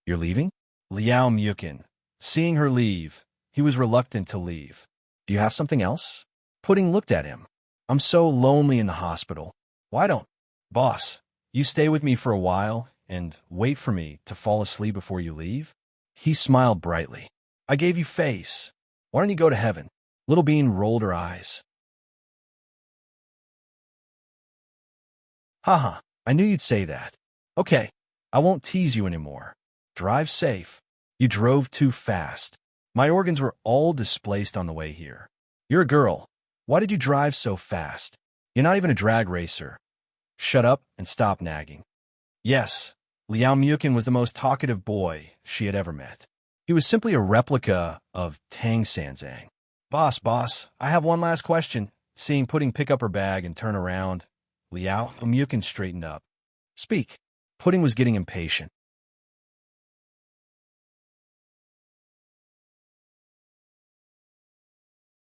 "You're leaving?" Liao Mukin. Seeing her leave, he was reluctant to leave. "Do you have something else?" Pudding looked at him. "I'm so lonely in the hospital. Why don't, boss, you stay with me for a while and wait for me to fall asleep before you leave?" He smiled brightly. "I gave you face. Why don't you go to heaven?" Little Bean rolled her eyes. "Haha, I knew you'd say that. Okay, I won't tease you anymore. Drive safe. You drove too fast. My organs were all displaced on the way here. You're a girl. Why did you drive so fast? You're not even a drag racer. Shut up and stop nagging." Yes, Liao Mukin was the most talkative boy she had ever met. He was simply a replica of Tang Sanzang. Boss, I have one last question." Seeing Pudding pick up her bag and turn around, Liao Mukin straightened up. "Speak." Pudding was getting impatient.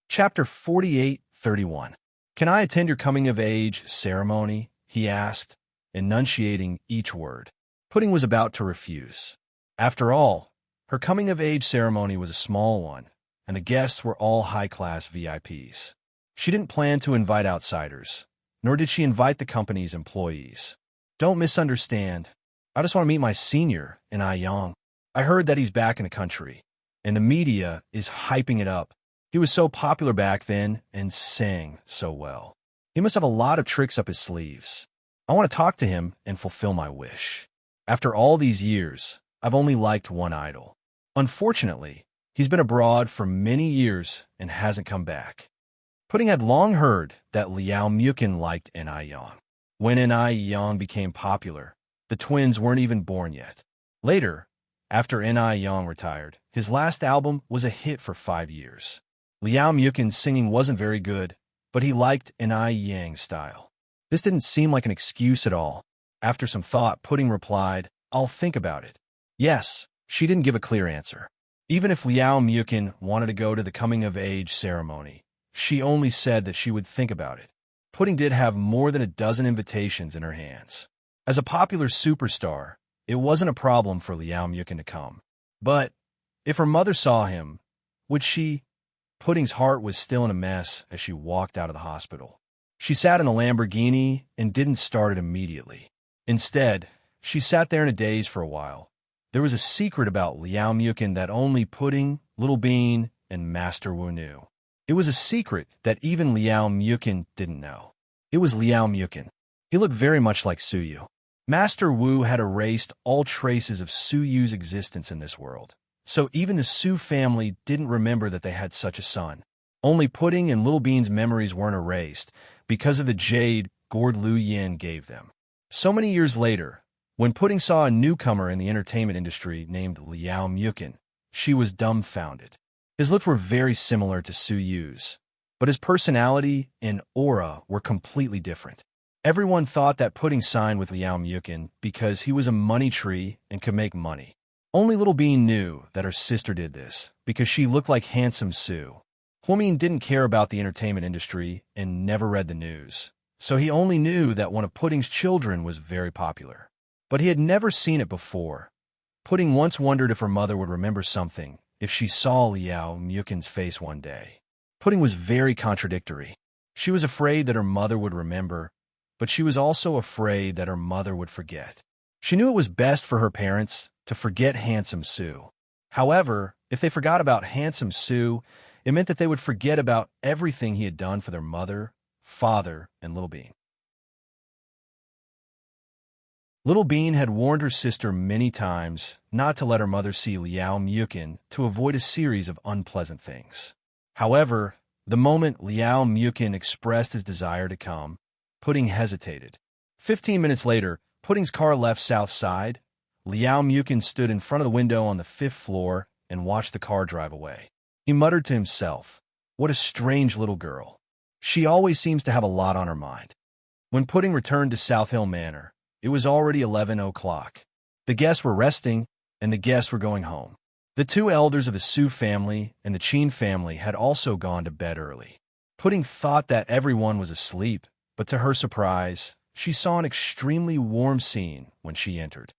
Chapter 48:31. "Can I attend your coming-of-age ceremony?" he asked, enunciating each word. Pudding was about to refuse. After all, her coming-of-age ceremony was a small one, and the guests were all high-class VIPs. She didn't plan to invite outsiders, nor did she invite the company's employees. "Don't misunderstand. I just want to meet my senior in Aiyang. I heard that he's back in the country, and the media is hyping it up. He was so popular back then and sang so well. He must have a lot of tricks up his sleeves. I want to talk to him and fulfill my wish. After all these years, I've only liked one idol. Unfortunately, he's been abroad for many years and hasn't come back." Pudding had long heard that Liao Mukin liked N.I. Yang. When N.I. Yang became popular, the twins weren't even born yet. Later, after N.I. Yang retired, his last album was a hit for 5 years. Liao Mukin's singing wasn't very good, but he liked N.I. Yang's style. This didn't seem like an excuse at all. After some thought, Pudding replied, "I'll think about it." Yes, she didn't give a clear answer. Even if Liao Mukin wanted to go to the coming-of-age ceremony, she only said that she would think about it. Pudding did have more than a dozen invitations in her hands. As a popular superstar, it wasn't a problem for Liao Mukin to come. But if her mother saw him, would she? Pudding's heart was still in a mess as she walked out of the hospital. She sat in a Lamborghini and didn't start it immediately. Instead, she sat there in a daze for a while. There was a secret about Liao Mukin that only Pudding, Little Bean, and Master Wu knew. It was a secret that even Liao Mukin didn't know. It was Liao Mukin. He looked very much like Suyu. Master Wu had erased all traces of Suyu's existence in this world, so even the Su family didn't remember that they had such a son. Only Pudding and Little Bean's memories weren't erased because of the jade gourd Lu Yin gave them. So many years later, when Pudding saw a newcomer in the entertainment industry named Liao Mukin, she was dumbfounded. His looks were very similar to Su Yu's, but his personality and aura were completely different. Everyone thought that Pudding signed with Liao Mukin because he was a money tree and could make money. Only Little Bean knew that her sister did this because she looked like handsome Su. Huomin didn't care about the entertainment industry and never read the news, so he only knew that one of Pudding's children was very popular. But he had never seen it before. Pudding once wondered if her mother would remember something if she saw Liao Mukin's face one day. Pudding was very contradictory. She was afraid that her mother would remember, but she was also afraid that her mother would forget. She knew it was best for her parents to forget handsome Su. However, if they forgot about handsome Su, it meant that they would forget about everything he had done for their mother, father, and Little Bean. Little Bean had warned her sister many times not to let her mother see Liao Mukin to avoid a series of unpleasant things. However, the moment Liao Mukin expressed his desire to come, Pudding hesitated. 15 minutes later, Pudding's car left South Side. Liao Mukin stood in front of the window on the 5th floor and watched the car drive away. He muttered to himself, "What a strange little girl. She always seems to have a lot on her mind." When Pudding returned to South Hill Manor, it was already 11 o'clock. The guests were resting, and the guests were going home. The two elders of the Su family and the Qin family had also gone to bed early. Pudding thought that everyone was asleep, but to her surprise, she saw an extremely warm scene when she entered.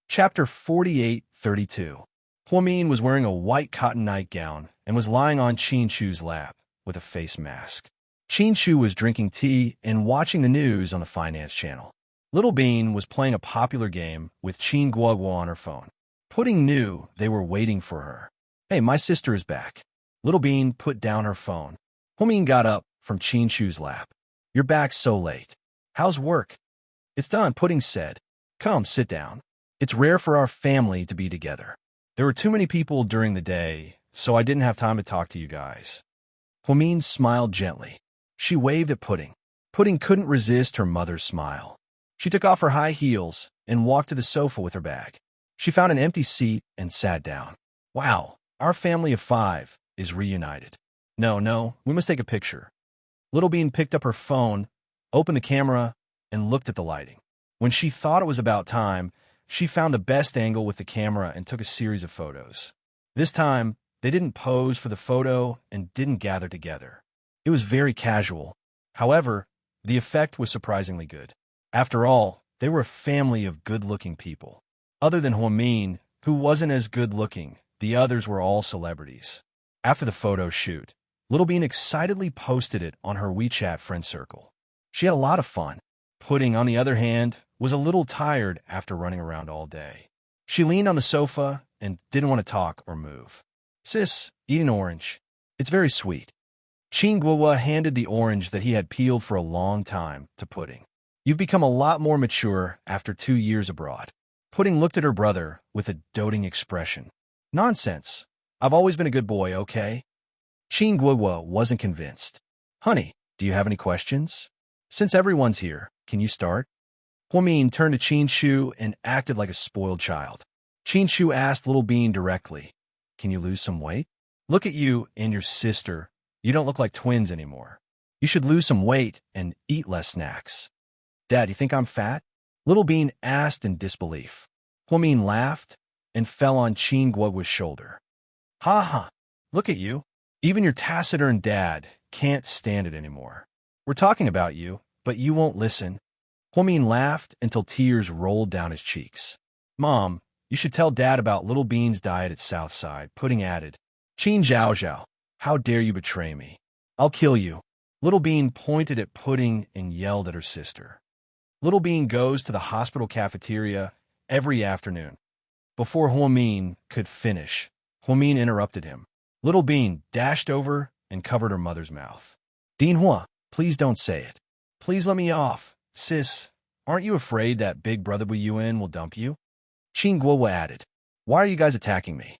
Chapter 48-32. Huomin was wearing a white cotton nightgown and was lying on Qin Shu's lap with a face mask. Qin Shu was drinking tea and watching the news on the finance channel. Little Bean was playing a popular game with Qin Guoguo on her phone. Pudding knew they were waiting for her. "Hey, my sister is back." Little Bean put down her phone. Huomin got up from Qin Shu's lap. "You're back so late. How's work?" "It's done," Pudding said. "Come, sit down. It's rare for our family to be together. There were too many people during the day, so I didn't have time to talk to you guys." Huomin smiled gently. She waved at Pudding. Pudding couldn't resist her mother's smile. She took off her high heels and walked to the sofa with her bag. She found an empty seat and sat down. "Wow, our family of 5 is reunited. No, we must take a picture." Little Bean picked up her phone, opened the camera, and looked at the lighting. When she thought it was about time, she found the best angle with the camera and took a series of photos. This time, they didn't pose for the photo and didn't gather together. It was very casual. However, the effect was surprisingly good. After all, they were a family of good-looking people. Other than Huomin, who wasn't as good-looking, the others were all celebrities. After the photo shoot, Little Bean excitedly posted it on her WeChat friend circle. She had a lot of fun. Pudding, on the other hand, was a little tired after running around all day. She leaned on the sofa and didn't want to talk or move. "Sis, eat an orange. It's very sweet." Qin Guoguo handed the orange that he had peeled for a long time to Pudding. "You've become a lot more mature after 2 years abroad." Pudding looked at her brother with a doting expression. "Nonsense. I've always been a good boy, okay?" Qin Guoguo wasn't convinced. "Honey, do you have any questions? Since everyone's here, can you start?" Huomin turned to Qin Shu and acted like a spoiled child. Qin Shu asked Little Bean directly, "Can you lose some weight? Look at you and your sister. You don't look like twins anymore. You should lose some weight and eat less snacks." "Dad, you think I'm fat?" Little Bean asked in disbelief. Huomin laughed and fell on Qin Guoguo's shoulder. "Ha ha, look at you. Even your taciturn dad can't stand it anymore. We're talking about you, but you won't listen." Huomin laughed until tears rolled down his cheeks. "Mom, you should tell Dad about Little Bean's diet at Southside," Pudding added. "Qin Zhao Zhao, how dare you betray me? I'll kill you." Little Bean pointed at Pudding and yelled at her sister. Little Bean goes to the hospital cafeteria every afternoon. Before Huomin could finish, Huomin interrupted him. Little Bean dashed over and covered her mother's mouth. "Dinhua, please don't say it. Please let me off. Sis, Aren't you afraid that big brother Yuen will dump you? Qin Guo added, "Why are you guys attacking me?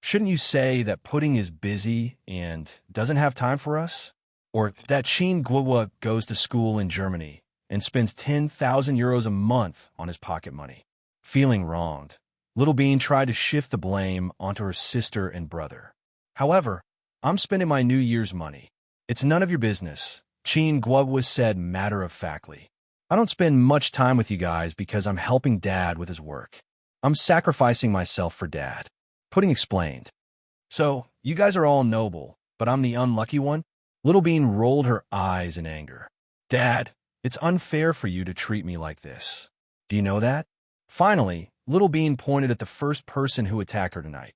Shouldn't you say that Pudding is busy and doesn't have time for us? Or that Qin Guo goes to school in Germany and spends 10,000 euros a month on his pocket money?" Feeling wronged, Little Bean tried to shift the blame onto her sister and brother. "However, I'm spending my New Year's money. It's none of your business," Qin Guo said matter-of-factly. "I don't spend much time with you guys because I'm helping Dad with his work. I'm sacrificing myself for Dad," Pudding explained. "So, you guys are all noble, but I'm the unlucky one?" Little Bean rolled her eyes in anger. "Dad, it's unfair for you to treat me like this. Do you know that?" Finally, Little Bean pointed at the first person who attacked her tonight.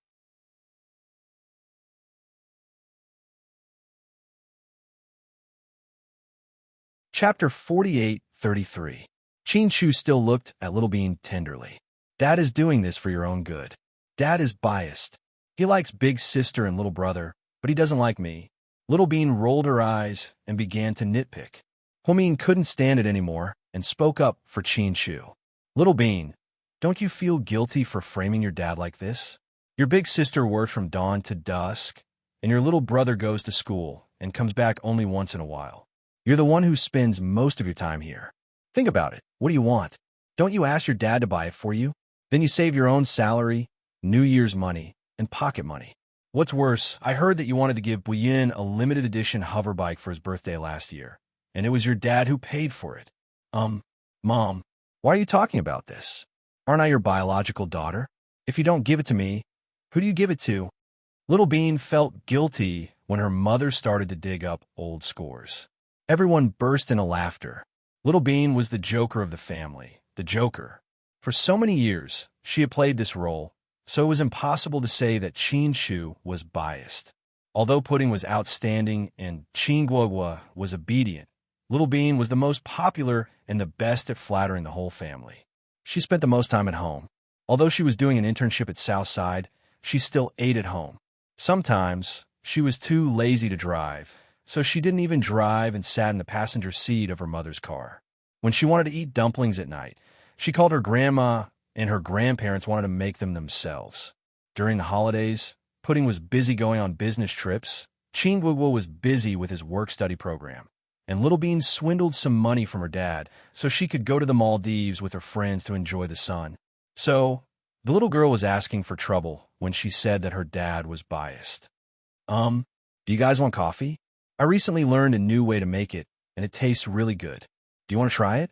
Chapter 48:33. Qin Chu still looked at Little Bean tenderly. "Dad is doing this for your own good. Dad is biased. He likes big sister and little brother, but he doesn't like me." Little Bean rolled her eyes and began to nitpick. Huamin couldn't stand it anymore and spoke up for Qin Chu. "Little Bean, don't you feel guilty for framing your dad like this? Your big sister works from dawn to dusk, and your little brother goes to school and comes back only once in a while. You're the one who spends most of your time here. Think about it. What do you want? Don't you ask your dad to buy it for you? Then you save your own salary, New Year's money, and pocket money. What's worse, I heard that you wanted to give Buyin a limited edition hover bike for his birthday last year, and it was your dad who paid for it. Mom, why are you talking about this? Aren't I your biological daughter? If you don't give it to me, who do you give it to?" Little Bean felt guilty when her mother started to dig up old scores. Everyone burst into laughter. Little Bean was the joker of the family, the joker. For so many years, she had played this role, so it was impossible to say that Qin Chu was biased. Although Pudding was outstanding and Qin Guo was obedient, Little Bean was the most popular and the best at flattering the whole family. She spent the most time at home. Although she was doing an internship at Southside, she still ate at home. Sometimes, she was too lazy to drive, so she didn't even drive and sat in the passenger seat of her mother's car. When she wanted to eat dumplings at night, she called her grandma, and her grandparents wanted to make them themselves. During the holidays, Pudding was busy going on business trips, Qin Guo was busy with his work-study program, and Little Bean swindled some money from her dad so she could go to the Maldives with her friends to enjoy the sun. So, the little girl was asking for trouble when she said that her dad was biased. Do you guys want coffee? I recently learned a new way to make it, and it tastes really good. Do you want to try it?"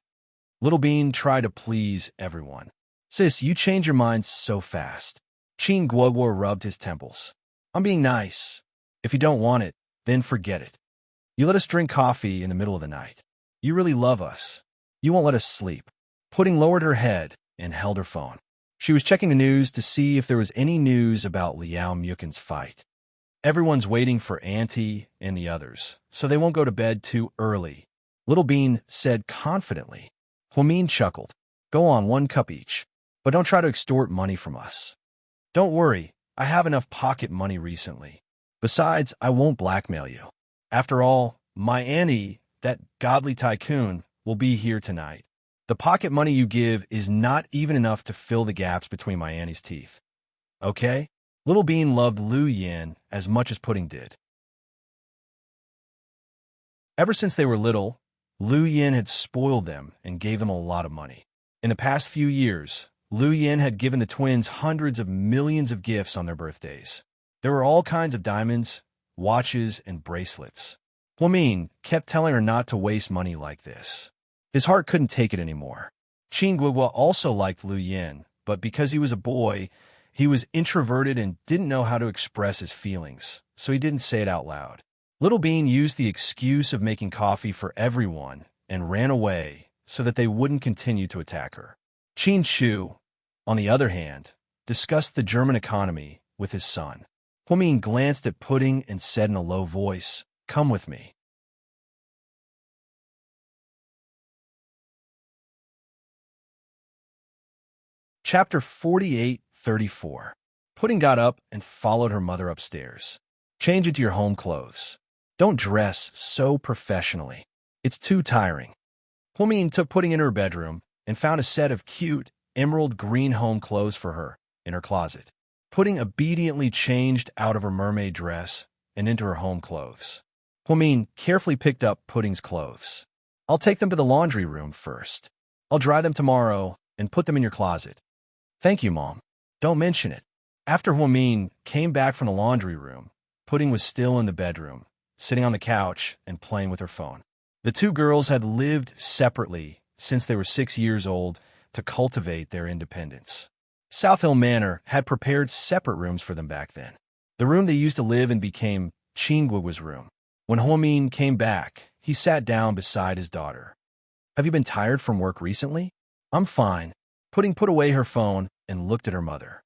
Little Bean tried to please everyone. "Sis, you change your mind so fast." Qin Guo rubbed his temples. "I'm being nice. If you don't want it, then forget it. You let us drink coffee in the middle of the night. You really love us. You won't let us sleep." Pudding lowered her head and held her phone. She was checking the news to see if there was any news about Liao Mukin's fight. Everyone's waiting for Auntie and the others, so they won't go to bed too early, Little Bean said confidently. Huamin chuckled. "Go on, 1 cup each, but don't try to extort money from us." "Don't worry, I have enough pocket money recently. Besides, I won't blackmail you. After all, my Annie, that godly tycoon, will be here tonight. The pocket money you give is not even enough to fill the gaps between my Annie's teeth. Okay?" Little Bean loved Lu Yin as much as Pudding did. Ever since they were little, Lu Yin had spoiled them and gave them a lot of money. In the past few years, Lu Yin had given the twins hundreds of millions of gifts on their birthdays. There were all kinds of diamonds, watches, and bracelets. Huamin kept telling her not to waste money like this. His heart couldn't take it anymore. Qin Guo also liked Lu Yin, but because he was a boy, he was introverted and didn't know how to express his feelings, so he didn't say it out loud. Little Bean used the excuse of making coffee for everyone and ran away so that they wouldn't continue to attack her. Qin Chu, on the other hand, discussed the German economy with his son. Huamin glanced at Pudding and said in a low voice, "Come with me." Chapter 48:34. Pudding got up and followed her mother upstairs. "Change into your home clothes. Don't dress so professionally. It's too tiring. Huamin took Pudding in her bedroom and found a set of cute, emerald green home clothes for her in her closet. Pudding obediently changed out of her mermaid dress and into her home clothes. Huamin carefully picked up Pudding's clothes. I'll take them to the laundry room first. I'll dry them tomorrow and put them in your closet. Thank you, Mom. Don't mention it. After Huamin came back from the laundry room, Pudding was still in the bedroom, sitting on the couch and playing with her phone. The two girls had lived separately since they were 6 years old to cultivate their independence. South Hill Manor had prepared separate rooms for them back then. The room they used to live in became Qingguo's room. When Huamin came back, he sat down beside his daughter. Have you been tired from work recently? I'm fine. Pudding put away her phone and looked at her mother.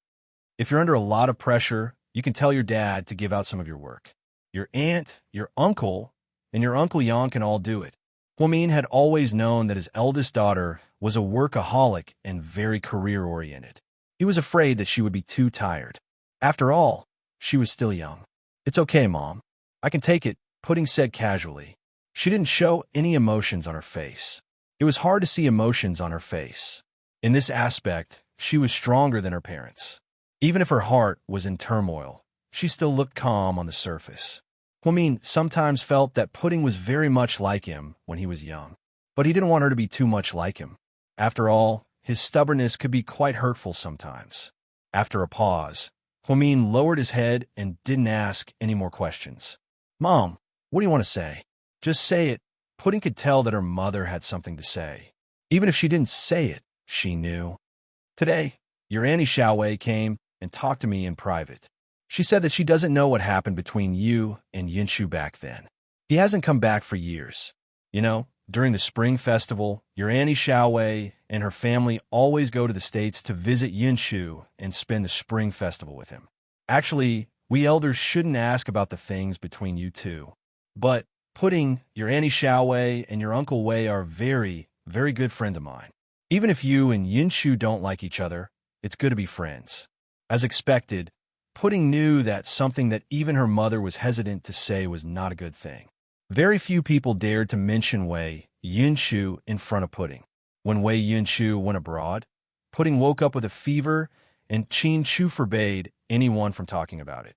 If you're under a lot of pressure, you can tell your dad to give out some of your work. Your aunt, your uncle, and your Uncle Yang can all do it. Huamin had always known that his eldest daughter was a workaholic and very career-oriented. He was afraid that she would be too tired. After all, she was still young. It's okay, Mom. I can take it, Pudding said casually. She didn't show any emotions on her face. It was hard to see emotions on her face. In this aspect, she was stronger than her parents. Even if her heart was in turmoil, she still looked calm on the surface. Huamin sometimes felt that Pudding was very much like him when he was young, but he didn't want her to be too much like him. After all, his stubbornness could be quite hurtful sometimes. After a pause, Huamin lowered his head and didn't ask any more questions. Mom, what do you want to say? Just say it. Pudding could tell that her mother had something to say. Even if she didn't say it, she knew. Today, your Auntie Xiaowei came and talked to me in private. She said that she doesn't know what happened between you and Yinshu back then. He hasn't come back for years. You know, during the Spring Festival, your Auntie Xiaowei and her family always go to the States to visit Yinshu and spend the Spring Festival with him. Actually, we elders shouldn't ask about the things between you two. But Pudding, your Auntie Xiaowei, and your Uncle Wei are very, very good friends of mine. Even if you and Yinshu don't like each other, it's good to be friends. As expected, Pudding knew that something that even her mother was hesitant to say was not a good thing. Very few people dared to mention Wei Yinshu in front of Pudding. When Wei Yinshu went abroad, Pudding woke up with a fever, and Qin Chu forbade anyone from talking about it.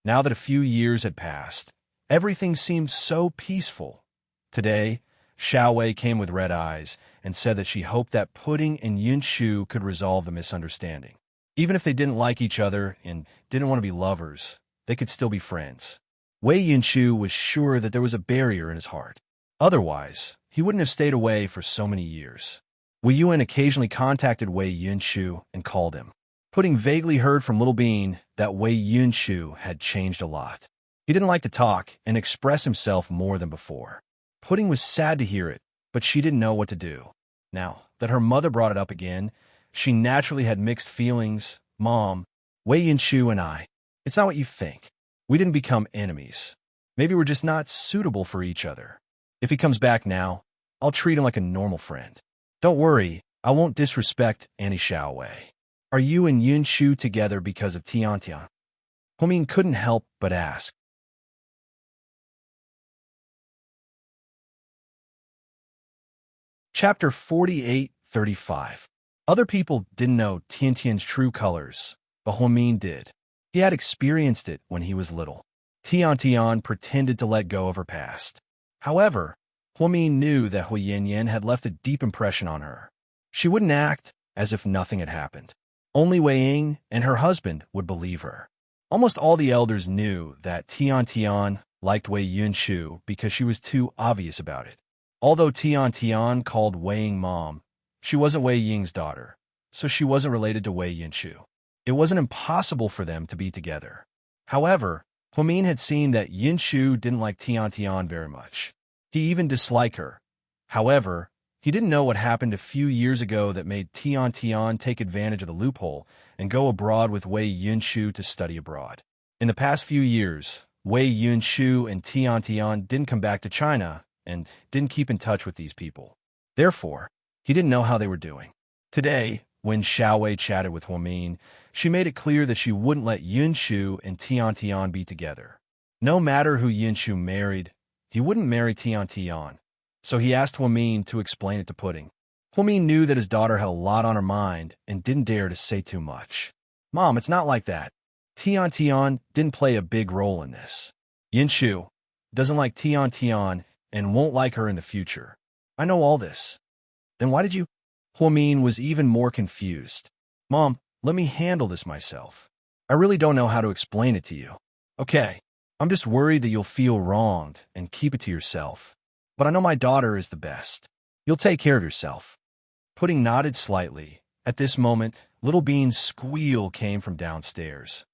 Now that a few years had passed, everything seemed so peaceful. Today, Xiaowei came with red eyes and said that she hoped that Pudding and Yinshu could resolve the misunderstanding. Even if they didn't like each other and didn't want to be lovers, they could still be friends. Wei Yinshu was sure that there was a barrier in his heart. Otherwise, he wouldn't have stayed away for so many years. Wei Yuan occasionally contacted Wei Yinshu and called him. Pudding vaguely heard from Little Bean that Wei Yinshu had changed a lot. He didn't like to talk and express himself more than before. Pudding was sad to hear it, but she didn't know what to do. Now that her mother brought it up again, she naturally had mixed feelings. Mom, Wei Yinshu and I, it's not what you think. We didn't become enemies. Maybe we're just not suitable for each other. If he comes back now, I'll treat him like a normal friend. Don't worry, I won't disrespect Auntie Xiaowei. Are you and Yinshu together because of Tiantian? Huamin couldn't help but ask. Chapter 48:35. Other people didn't know Tiantian's true colors, but Huamin did. He had experienced it when he was little. Tiantian pretended to let go of her past. However, Huamin knew that Huayanyan had left a deep impression on her. She wouldn't act as if nothing had happened. Only Wei Ying and her husband would believe her. Almost all the elders knew that Tiantian liked Wei Yunshu because she was too obvious about it. Although Tiantian called Wei Ying mom, she wasn't Wei Ying's daughter, so she wasn't related to Wei Yinshu. It wasn't impossible for them to be together. However, Huamin had seen that Yinshu didn't like Tiantian very much. He even disliked her. However, he didn't know what happened a few years ago that made Tiantian take advantage of the loophole and go abroad with Wei Yunshu to study abroad. In the past few years, Wei Yunshu and Tiantian didn't come back to China and didn't keep in touch with these people. Therefore, he didn't know how they were doing. Today, when Xiaowei chatted with Huamin, she made it clear that she wouldn't let Yunshu and Tiantian be together. No matter who Yinshu married, he wouldn't marry Tian Tian, so he asked Huamin to explain it to Pudding. Huamin knew that his daughter had a lot on her mind and didn't dare to say too much. Mom, it's not like that. Tian Tian didn't play a big role in this. Yinshu doesn't like Tian Tian and won't like her in the future. I know all this. Then why did you? Huamin was even more confused. Mom, let me handle this myself. I really don't know how to explain it to you. Okay, I'm just worried that you'll feel wronged and keep it to yourself. But I know my daughter is the best. You'll take care of yourself. Pudding nodded slightly. At this moment, Little Bean's squeal came from downstairs.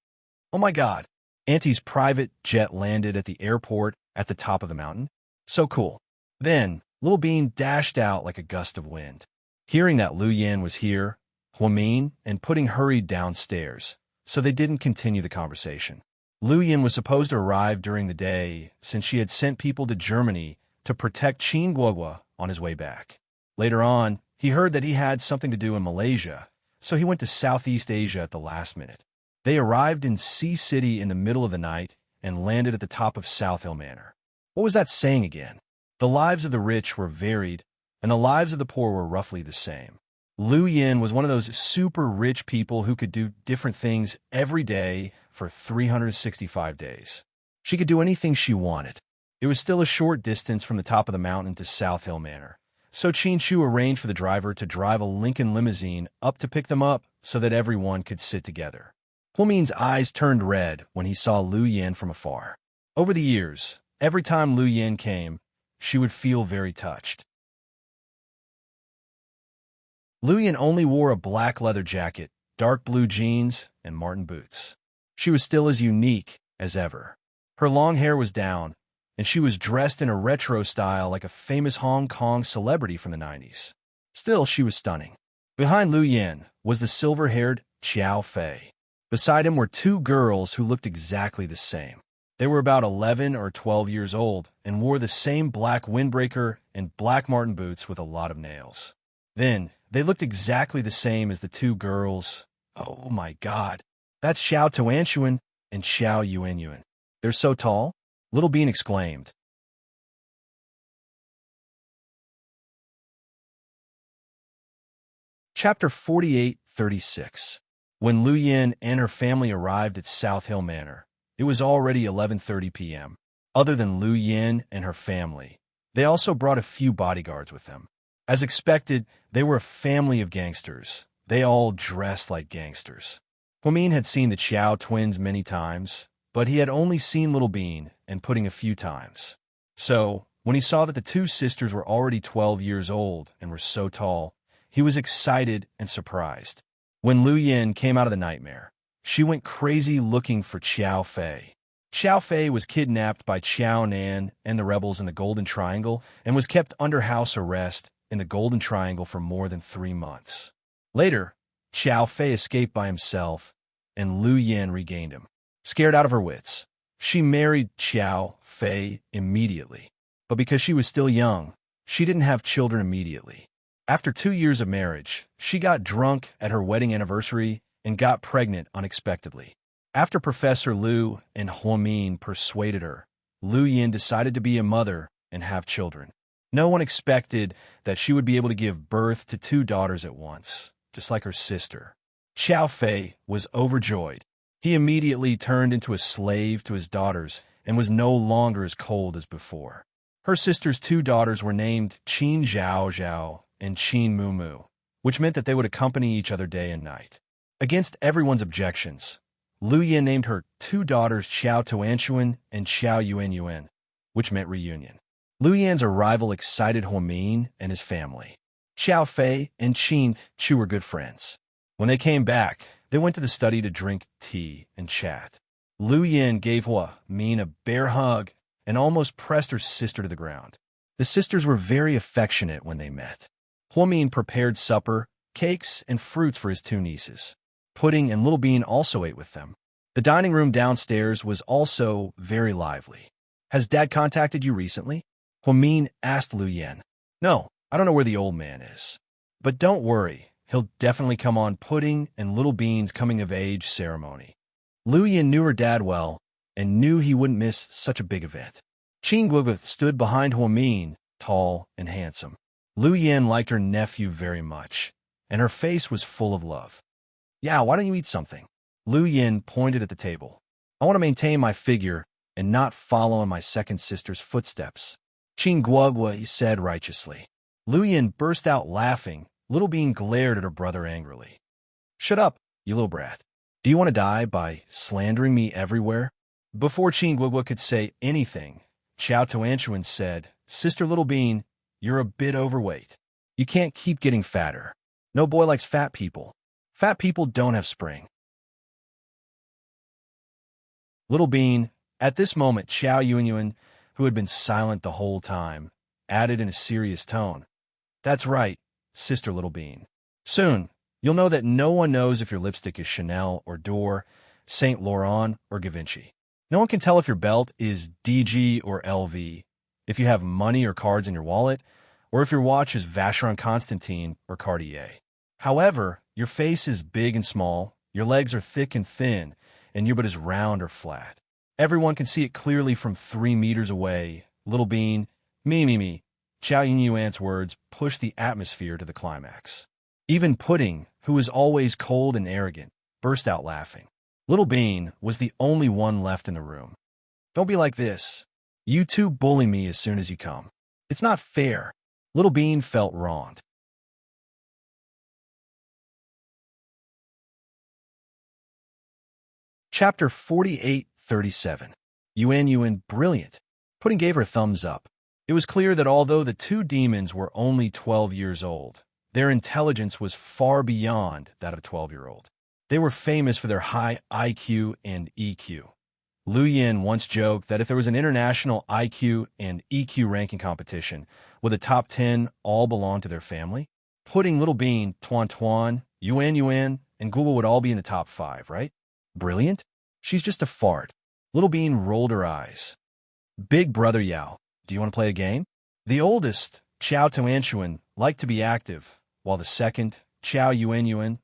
Oh my God! Auntie's private jet landed at the airport at the top of the mountain. So cool. Then, Little Bean dashed out like a gust of wind. Hearing that Lu Yan was here, Huamin and Pudding hurried downstairs, so they didn't continue the conversation. Lu Yan was supposed to arrive during the day since she had sent people to Germany to protect Qin Guogua on his way back. Later on, he heard that he had something to do in Malaysia, so he went to Southeast Asia at the last minute. They arrived in Sea City in the middle of the night and landed at the top of South Hill Manor. What was that saying again? The lives of the rich were varied, and the lives of the poor were roughly the same. Lu Yan was one of those super rich people who could do different things every day for 365 days. She could do anything she wanted. It was still a short distance from the top of the mountain to South Hill Manor, so Qin Shu arranged for the driver to drive a Lincoln limousine up to pick them up so that everyone could sit together. Huamin's eyes turned red when he saw Lu Yan from afar. Over the years, every time Lu Yan came, she would feel very touched. Lu Yan only wore a black leather jacket, dark blue jeans, and Martin boots. She was still as unique as ever. Her long hair was down, and she was dressed in a retro style like a famous Hong Kong celebrity from the 90s. Still, she was stunning. Behind Lu Yan was the silver-haired Xiao Fei. Beside him were two girls who looked exactly the same. They were about 11 or 12 years old and wore the same black windbreaker and black Martin boots with a lot of nails. Then, they looked exactly the same as the two girls. Oh my God. That's Xiao Tuanshuan and Xiao Yuanyuan. They're so tall? Little Bean exclaimed. Chapter 48:36. When Lu Yan and her family arrived at South Hill Manor, it was already 11:30 p.m. Other than Lu Yan and her family, they also brought a few bodyguards with them. As expected, they were a family of gangsters. They all dressed like gangsters. Huamin had seen the Chow twins many times, but he had only seen Little Bean and Pudding a few times. So, when he saw that the two sisters were already 12 years old and were so tall, he was excited and surprised. When Lu Yan came out of the nightmare, she went crazy looking for Xiao Fei. Xiao Fei was kidnapped by Xiao Nan and the rebels in the Golden Triangle and was kept under house arrest in the Golden Triangle for more than 3 months. Later, Xiao Fei escaped by himself, and Lu Yan regained him. Scared out of her wits, she married Xiao Fei immediately. But because she was still young, she didn't have children immediately. After 2 years of marriage, she got drunk at her wedding anniversary and got pregnant unexpectedly. After Professor Lu and Huamin persuaded her, Lu Yan decided to be a mother and have children. No one expected that she would be able to give birth to 2 daughters at once, just like her sister. Xiao Fei was overjoyed. He immediately turned into a slave to his daughters and was no longer as cold as before. Her sister's 2 daughters were named Qin Zhao Zhao and Qin Mu Mu, which meant that they would accompany each other day and night. Against everyone's objections, Lu Yan named her 2 daughters Xiao Tuanshuan and Xiao Yuanyuan, which meant reunion. Lu Yan's arrival excited Huamin and his family. Xiao Fei and Qin Chu were good friends. When they came back, they went to the study to drink tea and chat. Lu Yan gave Huamin a bear hug and almost pressed her sister to the ground. The sisters were very affectionate when they met. Huamin prepared supper, cakes, and fruits for his 2 nieces. Pudding and Little Bean also ate with them. The dining room downstairs was also very lively. Has Dad contacted you recently? Huamin asked Lu Yan. No, I don't know where the old man is. But don't worry, he'll definitely come on Pudding and Little Bean's coming-of-age ceremony. Lu Yan knew her dad well, and knew he wouldn't miss such a big event. Qin Guogu stood behind Huamin, tall and handsome. Lu Yan liked her nephew very much, and her face was full of love. "Yeah, why don't you eat something?" Lu Yan pointed at the table. "I want to maintain my figure and not follow in my second sister's footsteps." Qin Guogu said righteously. Lu Yan burst out laughing. Little Bean glared at her brother angrily. "Shut up, you little brat. Do you want to die by slandering me everywhere?" Before Qin Guogu could say anything, Xiao Tuanchuan said, "Sister Little Bean, you're a bit overweight. You can't keep getting fatter. No boy likes fat people. Fat people don't have spring." Little Bean, at this moment Xiao Yuanyuan, who had been silent the whole time, added in a serious tone, "That's right, Sister Little Bean. Soon, you'll know that no one knows if your lipstick is Chanel or Dior, Saint Laurent or Givenchy. No one can tell if your belt is DG or LV, if you have money or cards in your wallet, or if your watch is Vacheron Constantin or Cartier. However, your face is big and small, your legs are thick and thin, and your butt is round or flat. Everyone can see it clearly from 3 meters away. Little Bean, me. Xiao Yunyuan's words pushed the atmosphere to the climax. Even Pudding, who was always cold and arrogant, burst out laughing. Little Bean was the only one left in the room. "Don't be like this. You two bully me as soon as you come. It's not fair." Little Bean felt wronged. Chapter 48-37. Yuan, brilliant. Pudding gave her thumbs up. It was clear that although the two demons were only 12 years old, their intelligence was far beyond that of a 12-year-old. They were famous for their high IQ and EQ. Lu Yan once joked that if there was an international IQ and EQ ranking competition, would the top 10 all belong to their family? Pudding, Little Bean, Tuan, Yuan, and Google would all be in the top 5, right? Brilliant? She's just a fart. Little Bean rolled her eyes. "Big brother Yao, do you want to play a game?" The oldest, Xiao Tuanchuan, liked to be active, while the second, Xiao Yuan,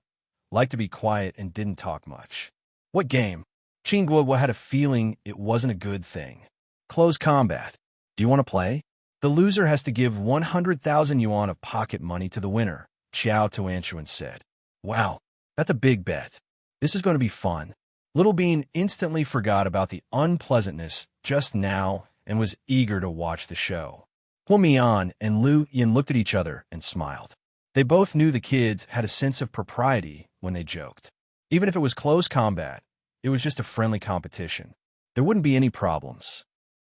liked to be quiet and didn't talk much. "What game?" Qin Guogu had a feeling it wasn't a good thing. "Close combat. Do you want to play?" "The loser has to give 100,000 yuan of pocket money to the winner," Xiao Tuanchuan said. "Wow, that's a big bet. This is going to be fun." Little Bean instantly forgot about the unpleasantness just now and was eager to watch the show. Huamian and Lu Yan looked at each other and smiled. They both knew the kids had a sense of propriety when they joked. Even if it was close combat, it was just a friendly competition. There wouldn't be any problems.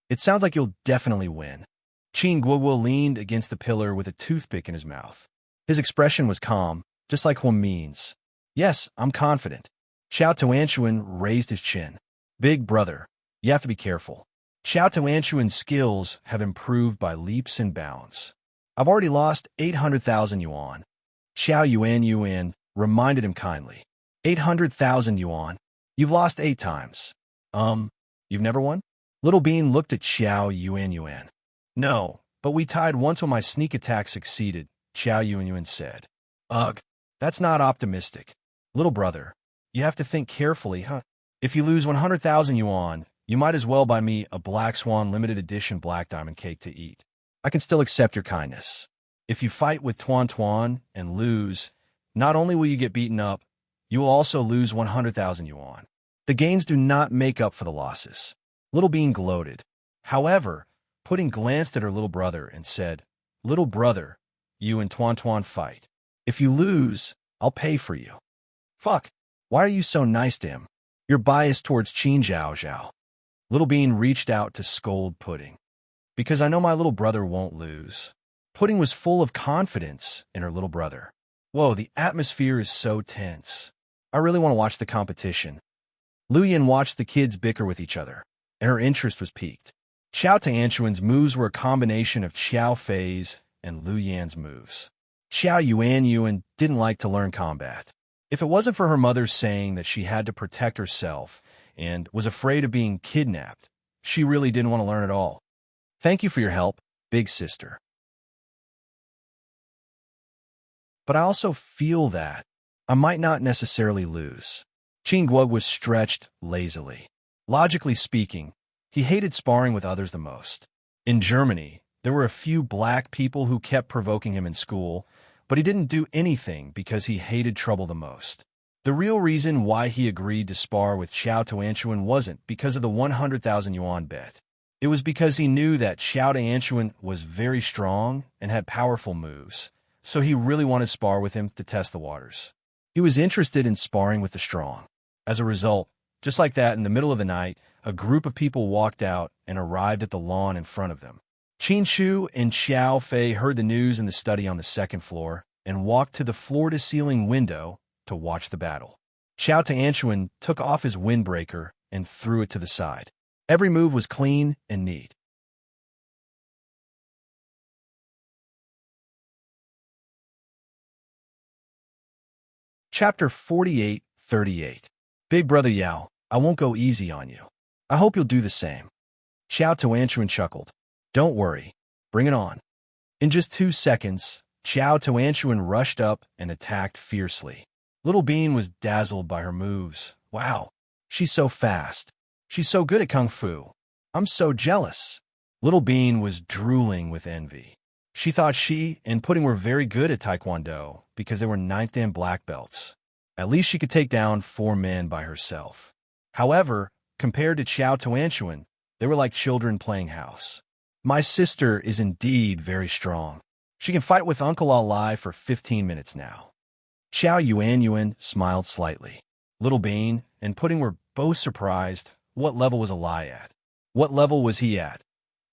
"It sounds like you'll definitely win." Qin Guogu leaned against the pillar with a toothpick in his mouth. His expression was calm, just like Huamian's. "Yes, I'm confident." Xiao Tuanchuan raised his chin. "Big brother, you have to be careful. Xiao Tuanchuan's skills have improved by leaps and bounds. I've already lost 800,000 yuan. Xiao Yuan reminded him kindly. 800,000 yuan? You've lost 8 times. You've never won? Little Bean looked at Xiao Yuan. No, but we tied once when my sneak attack succeeded, Xiao Yuan said. Ugh, that's not optimistic. Little brother, you have to think carefully, huh? If you lose 100,000 yuan, you might as well buy me a Black Swan limited edition black diamond cake to eat. I can still accept your kindness. If you fight with Tuan and lose, not only will you get beaten up, you will also lose 100,000 yuan. The gains do not make up for the losses. Little Bean gloated. However, Pudding glanced at her little brother and said, Little brother, you and Tuan fight. If you lose, I'll pay for you. Fuck, why are you so nice to him? You're biased towards Qin Zhao. Little Bean reached out to scold Pudding. Because I know my little brother won't lose. Pudding was full of confidence in her little brother. Whoa, the atmosphere is so tense. I really want to watch the competition. Lu Yan watched the kids bicker with each other, and her interest was piqued. Xiao Tuanchuan's moves were a combination of Xiao Fei's and Lu Yan's moves. Xiao Yuan didn't like to learn combat. If it wasn't for her mother saying that she had to protect herself and was afraid of being kidnapped, she really didn't want to learn at all. Thank you for your help, big sister. But I also feel that I might not necessarily lose. Qin Guo was stretched lazily. Logically speaking, he hated sparring with others the most. In Germany, there were a few black people who kept provoking him in school, but he didn't do anything because he hated trouble the most. The real reason why he agreed to spar with Xiao Tuanchuan wasn't because of the 100,000 yuan bet. It was because he knew that Xiao Tuanchuan was very strong and had powerful moves, so he really wanted to spar with him to test the waters. He was interested in sparring with the strong. As a result, just like that, in the middle of the night, a group of people walked out and arrived at the lawn in front of them. Qin Shu and Xiao Fei heard the news in the study on the second floor and walked to the floor-to-ceiling window to watch the battle. Xiao Tuanchuan took off his windbreaker and threw it to the side. Every move was clean and neat. Chapter 48:38. Big Brother Yao, I won't go easy on you. I hope you'll do the same. Xiao Tuanchuan chuckled. Don't worry. Bring it on. In just 2 seconds, Xiao Tuanchuan rushed up and attacked fiercely. Little Bean was dazzled by her moves. Wow, she's so fast. She's so good at Kung Fu. I'm so jealous. Little Bean was drooling with envy. She thought she and Pudding were very good at Taekwondo because they were 9th Dan black belts. At least she could take down 4 men by herself. However, compared to Xiao Tuanchuan, they were like children playing house. My sister is indeed very strong. She can fight with Uncle Ali for 15 minutes now. Xiao Yuanyuan smiled slightly. Little Bean and Pudding were both surprised. What level was Ali at? What level was he at?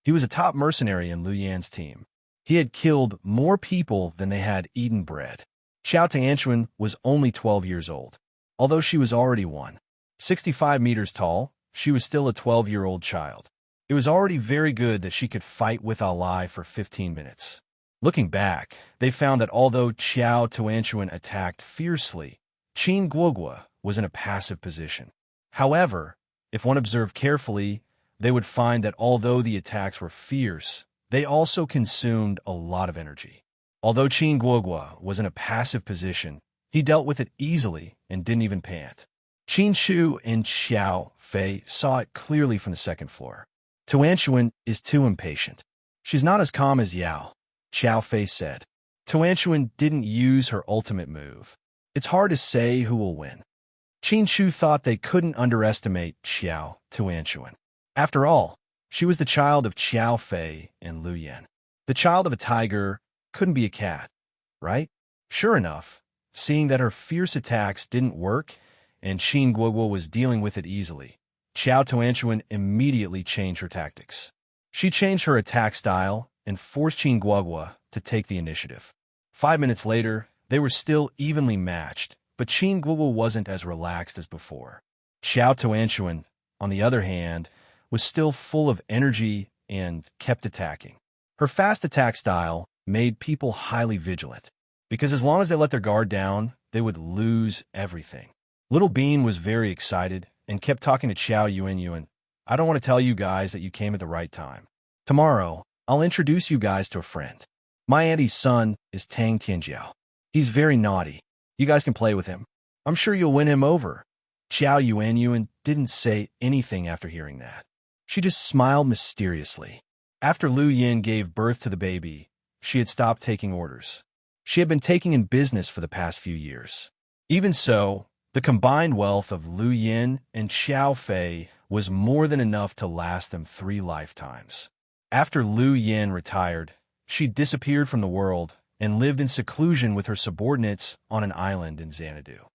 He was a top mercenary in Lu Yan's team. He had killed more people than they had eaten bread. Xiao Tuanchuan was only 12 years old. Although she was already 165 meters tall, she was still a 12-year-old child. It was already very good that she could fight with Ali for 15 minutes. Looking back, they found that although Xiao Tuanchuan attacked fiercely, Qin Guogua was in a passive position. However, if one observed carefully, they would find that although the attacks were fierce, they also consumed a lot of energy. Although Qin Guogua was in a passive position, he dealt with it easily and didn't even pant. Qin Shu and Xiao Fei saw it clearly from the second floor. Tuanchuan is too impatient. She's not as calm as Yao, Xiao Fei said. Tuanchuan didn't use her ultimate move. It's hard to say who will win. Qin Shu thought they couldn't underestimate Xiao Tuanchuan. After all, she was the child of Xiao Fei and Lu Yan. The child of a tiger couldn't be a cat, right? Sure enough, seeing that her fierce attacks didn't work and Qin Guogua was dealing with it easily, Xiao Tuanchuan immediately changed her tactics. She changed her attack style and forced Qin Guogua to take the initiative. 5 minutes later, they were still evenly matched, but Qin Guogua wasn't as relaxed as before. Xiao Tuanchuan, on the other hand, was still full of energy and kept attacking. Her fast attack style made people highly vigilant, because as long as they let their guard down, they would lose everything. Little Bean was very excited and kept talking to Xiao Yuanyuan. I don't want to tell you guys that you came at the right time. Tomorrow, I'll introduce you guys to a friend. My auntie's son is Tang Tianjiao. He's very naughty. You guys can play with him. I'm sure you'll win him over. Xiao Yuanyuan didn't say anything after hearing that. She just smiled mysteriously. After Lu Yin gave birth to the baby, she had stopped taking orders. She had been taking in business for the past few years. Even so, the combined wealth of Lu Yin and Xiao Fei was more than enough to last them 3 lifetimes. After Lu Yin retired, she disappeared from the world and lived in seclusion with her subordinates on an island in Xanadu.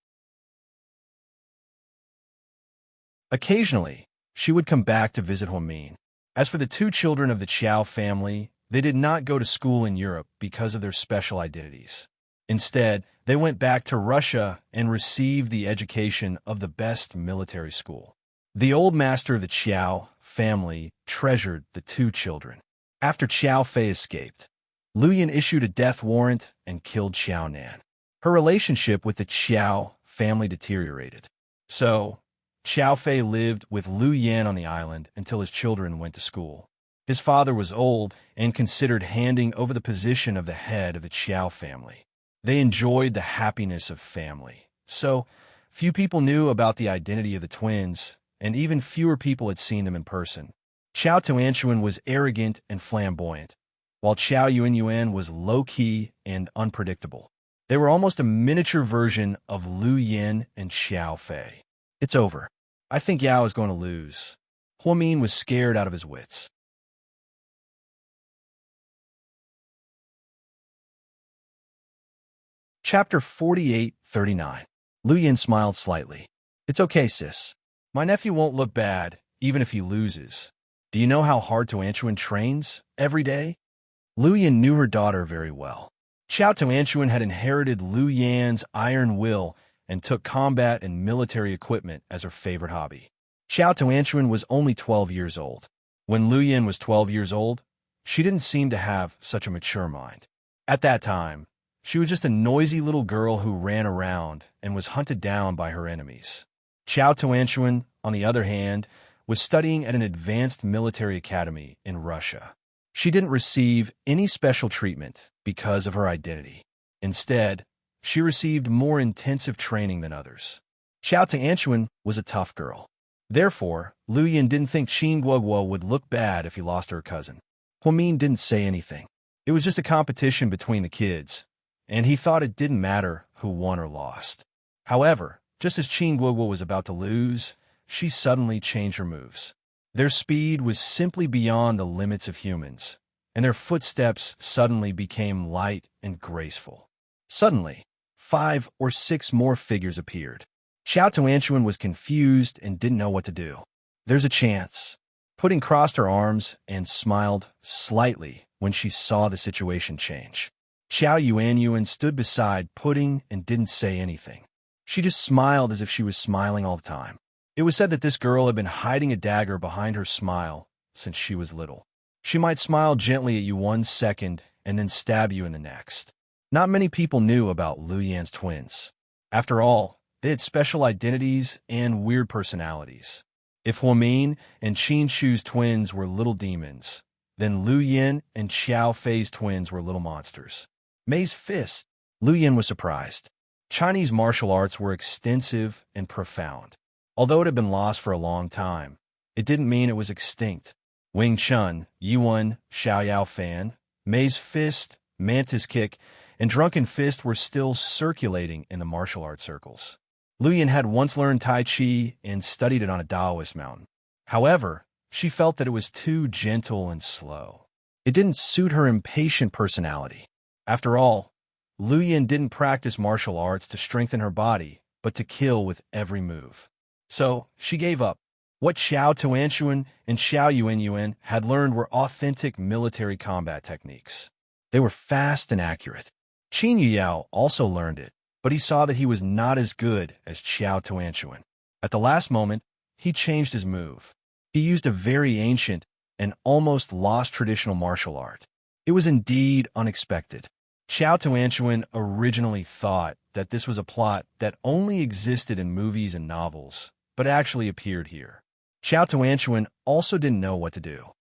Occasionally, she would come back to visit Huamin. As for the 2 children of the Qiao family, they did not go to school in Europe because of their special identities. Instead, they went back to Russia and received the education of the best military school. The old master of the Qiao family treasured the 2 children. After Xiao Fei escaped, Lu Yin issued a death warrant and killed Xiao Nan. Her relationship with the Qiao family deteriorated. So, Xiao Fei lived with Lu Yan on the island until his children went to school. His father was old and considered handing over the position of the head of the Qiao family. They enjoyed the happiness of family. So, few people knew about the identity of the twins, and even fewer people had seen them in person. Xiao Tuanchuan was arrogant and flamboyant, while Xiao Yuanyuan was low-key and unpredictable. They were almost a miniature version of Lu Yin and Xiao Fei. It's over. I think Yao is going to lose. Huamin was scared out of his wits. Chapter 48-39. Lu Yin smiled slightly. It's okay, sis. My nephew won't look bad, even if he loses. Do you know how hard Tuanchuan trains every day? Lu Yin knew her daughter very well. Xiao Tuanchuan had inherited Lu Yan's iron will and took combat and military equipment as her favorite hobby. Xiao Tuanchuan was only 12 years old. When Lu Yin was 12 years old, she didn't seem to have such a mature mind. At that time, she was just a noisy little girl who ran around and was hunted down by her enemies. Xiao Tuanchuan, on the other hand, was studying at an advanced military academy in Russia. She didn't receive any special treatment because of her identity. Instead, she received more intensive training than others. Xiao Tuanchuan was a tough girl. Therefore, Lu Yin didn't think Qin Guoguo would look bad if he lost to her cousin. Huamin didn't say anything. It was just a competition between the kids, and he thought it didn't matter who won or lost. However, just as Qin Guoguo was about to lose, she suddenly changed her moves. Their speed was simply beyond the limits of humans, and their footsteps suddenly became light and graceful. Suddenly, 5 or 6 more figures appeared. Xiao Tuanchuan was confused and didn't know what to do. There's a chance. Pudding crossed her arms and smiled slightly when she saw the situation change. Xiao Yuanyuan stood beside Pudding and didn't say anything. She just smiled as if she was smiling all the time. It was said that this girl had been hiding a dagger behind her smile since she was little. She might smile gently at you 1 second and then stab you in the next. Not many people knew about Lu Yan's twins. After all, they had special identities and weird personalities. If Huamin and Qin Shu's twins were little demons, then Lu Yin and Xiao Fei's twins were little monsters. Mei's fist. Lu Yin was surprised. Chinese martial arts were extensive and profound. Although it had been lost for a long time, it didn't mean it was extinct. Wing Chun, Yuan, Xiao Yao Fan, Mei's fist, Mantis Kick, and Drunken Fist were still circulating in the martial arts circles. Lu Yin had once learned Tai Chi and studied it on a Taoist mountain. However, she felt that it was too gentle and slow. It didn't suit her impatient personality. After all, Lu Yin didn't practice martial arts to strengthen her body, but to kill with every move. So, she gave up. What Xiao Tuanchuan and Xiao Yuanyuan had learned were authentic military combat techniques. They were fast and accurate. Qin Yuyao also learned it, but he saw that he was not as good as Xiao Tuanchuan. At the last moment, he changed his move. He used a very ancient and almost lost traditional martial art. It was indeed unexpected. Xiao Tuanchuan originally thought that this was a plot that only existed in movies and novels, but actually appeared here. Xiao Tuanchuan also didn't know what to do.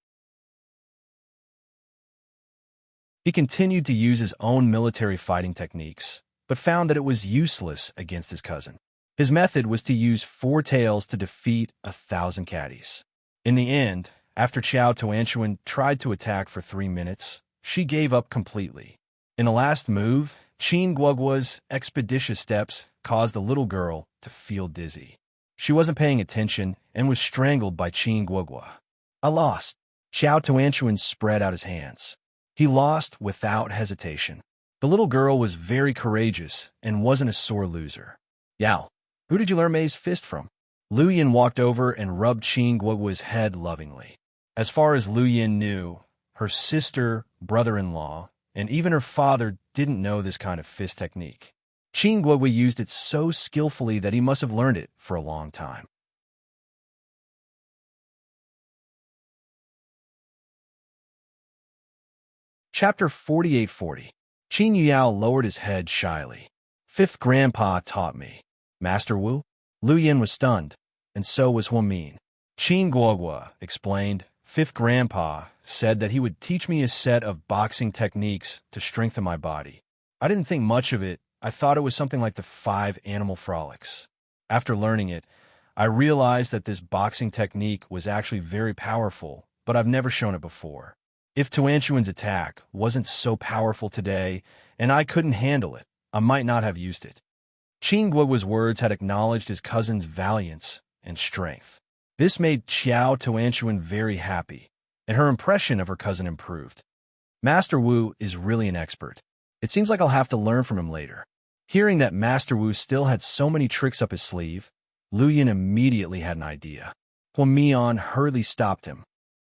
He continued to use his own military fighting techniques, but found that it was useless against his cousin. His method was to use 4 tails to defeat 1,000 caddies. In the end, after Xiao Tuanchuan tried to attack for 3 minutes, she gave up completely. In the last move, Qin Guoguo's expeditious steps caused the little girl to feel dizzy. She wasn't paying attention and was strangled by Qin Guoguo. I lost. Xiao Tuanchuan spread out his hands. He lost without hesitation. The little girl was very courageous and wasn't a sore loser. Yao, who did you learn Mei's fist from? Lu Yin walked over and rubbed Qin Guoguo's head lovingly. As far as Lu Yin knew, her sister, brother-in-law, and even her father didn't know this kind of fist technique. Qin Guoguo used it so skillfully that he must have learned it for a long time. Chapter 48-40. Qin Yuyao lowered his head shyly. 5th Grandpa taught me. Master Wu? Lu Yin was stunned, and so was Huamin. Qin Guoguo explained, 5th Grandpa said that he would teach me a set of boxing techniques to strengthen my body. I didn't think much of it. I thought it was something like the 5 animal frolics. After learning it, I realized that this boxing technique was actually very powerful, but I've never shown it before. If Tuanchuan's attack wasn't so powerful today, and I couldn't handle it, I might not have used it. Qingguo's words had acknowledged his cousin's valiance and strength. This made Xiao Tuanchuan very happy, and her impression of her cousin improved. Master Wu is really an expert. It seems like I'll have to learn from him later. Hearing that Master Wu still had so many tricks up his sleeve, Lu Yin immediately had an idea. Huan Mian hurriedly stopped him.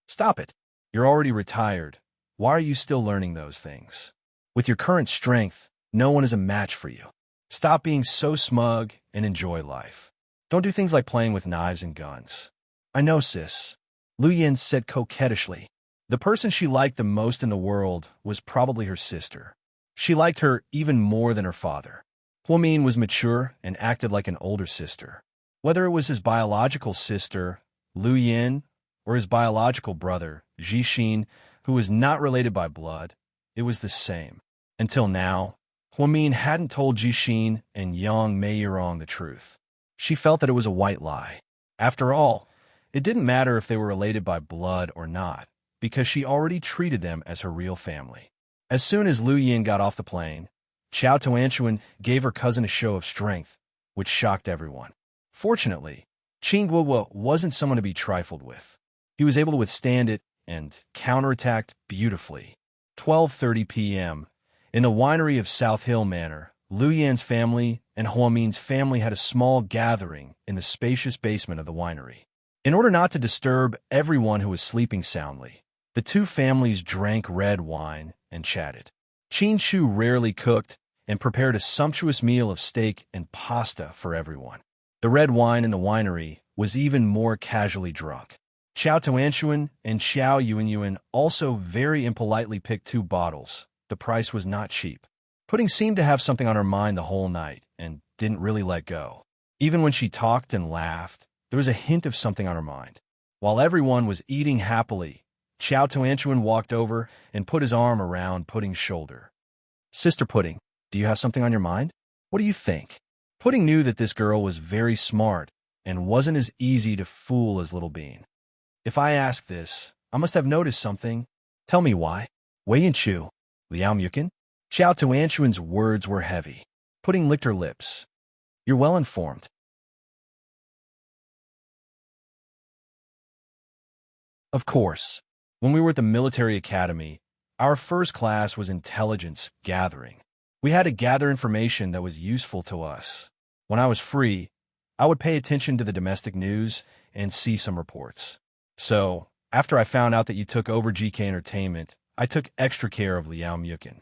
Stop it. You're already retired. Why are you still learning those things? With your current strength, no one is a match for you. Stop being so smug and enjoy life. Don't do things like playing with knives and guns. I know, sis, Lu Yin said coquettishly. The person she liked the most in the world was probably her sister. She liked her even more than her father. Huan Min was mature and acted like an older sister. Whether it was his biological sister, Lu Yin, or his biological brother, Jixin, who was not related by blood, it was the same. Until now, Huan Min hadn't told Jixin and Yang Meiyerong the truth. She felt that it was a white lie. After all, it didn't matter if they were related by blood or not, because she already treated them as her real family. As soon as Lu Yin got off the plane, Xiao Tuanchuan gave her cousin a show of strength, which shocked everyone. Fortunately, Qingguo wasn't someone to be trifled with. He was able to withstand it and counterattacked beautifully. 12:30 p.m. In the winery of South Hill Manor, Lu Yan's family and Huan Min's family had a small gathering in the spacious basement of the winery. In order not to disturb everyone who was sleeping soundly, the two families drank red wine and chatted. Qin Shu rarely cooked and prepared a sumptuous meal of steak and pasta for everyone. The red wine in the winery was even more casually drunk. Xiao Tuanchuan and Xiao Yuanyuan also very impolitely picked 2 bottles. The price was not cheap. Pudding seemed to have something on her mind the whole night and didn't really let go. Even when she talked and laughed, there was a hint of something on her mind. While everyone was eating happily, Xiao Tuanchuan walked over and put his arm around Pudding's shoulder. Sister Pudding, do you have something on your mind? What do you think? Pudding knew that this girl was very smart and wasn't as easy to fool as Little Bean. If I ask this, I must have noticed something. Tell me why. Wei Yanchu, Liao Mukin? Xiao Tuanchuan's words were heavy. Pudding licked her lips. You're well informed. Of course. When we were at the military academy, our first class was intelligence gathering. We had to gather information that was useful to us. When I was free, I would pay attention to the domestic news and see some reports. So, after I found out that you took over GK Entertainment, I took extra care of Liao Mukin.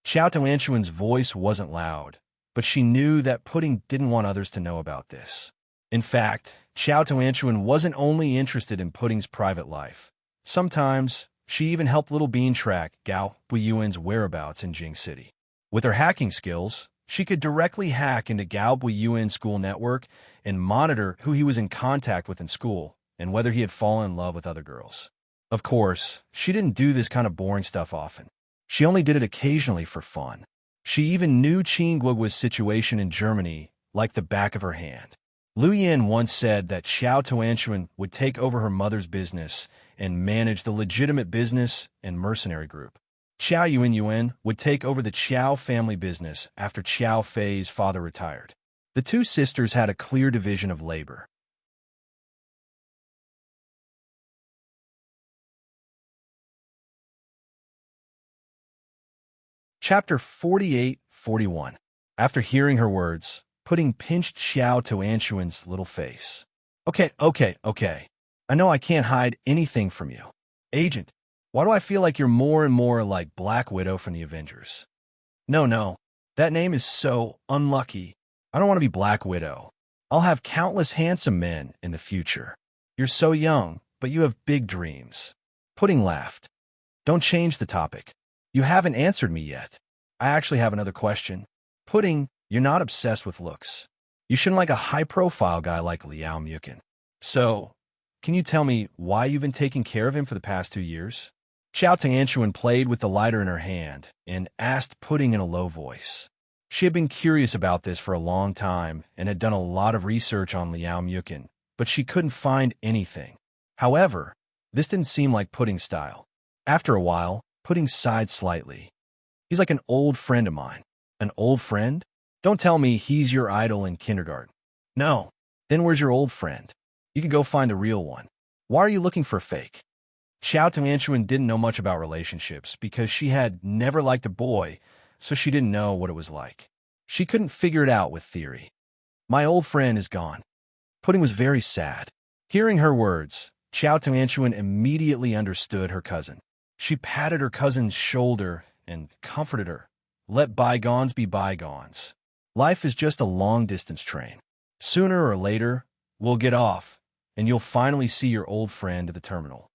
Xiao Tuanchuan's voice wasn't loud, but she knew that Pudding didn't want others to know about this. In fact, Xiao Tuanchuan wasn't only interested in Pudding's private life. Sometimes, she even helped Little Bean track Gao Buiyuan's whereabouts in Jing City. With her hacking skills, she could directly hack into Gao Buiyuan's school network and monitor who he was in contact with in school and whether he had fallen in love with other girls. Of course, she didn't do this kind of boring stuff often. She only did it occasionally for fun. She even knew Qingguo's situation in Germany like the back of her hand. Lu Yin once said that Xiao Tuanchuan would take over her mother's business and manage the legitimate business and mercenary group. Xiao Yuanyuan would take over the Qiao family business after Qiao Fei's father retired. The two sisters had a clear division of labor. Chapter 48-41. After hearing her words, Pudding pinched Xiao Tuanchuan's little face. Okay. I know I can't hide anything from you. Agent, why do I feel like you're more and more like Black Widow from the Avengers? No. That name is so unlucky. I don't want to be Black Widow. I'll have countless handsome men in the future. You're so young, but you have big dreams. Pudding laughed. Don't change the topic. You haven't answered me yet. I actually have another question. Pudding, you're not obsessed with looks. You shouldn't like a high-profile guy like Liao Mukin. So, can you tell me why you've been taking care of him for the past 2 years? Xiao Tuanchuan played with the lighter in her hand and asked Pudding in a low voice. She had been curious about this for a long time and had done a lot of research on Liao Mukin, but she couldn't find anything. However, this didn't seem like Pudding's style. After a while, Pudding sighed slightly. He's like an old friend of mine. An old friend? Don't tell me he's your idol in kindergarten. No. Then where's your old friend? You could go find a real one. Why are you looking for a fake? Xiao Tianchuan didn't know much about relationships because she had never liked a boy, so she didn't know what it was like. She couldn't figure it out with theory. My old friend is gone. Pudding was very sad. Hearing her words, Xiao Tianchuan immediately understood her cousin. She patted her cousin's shoulder and comforted her. Let bygones be bygones. Life is just a long-distance train. Sooner or later, we'll get off, and you'll finally see your old friend at the terminal.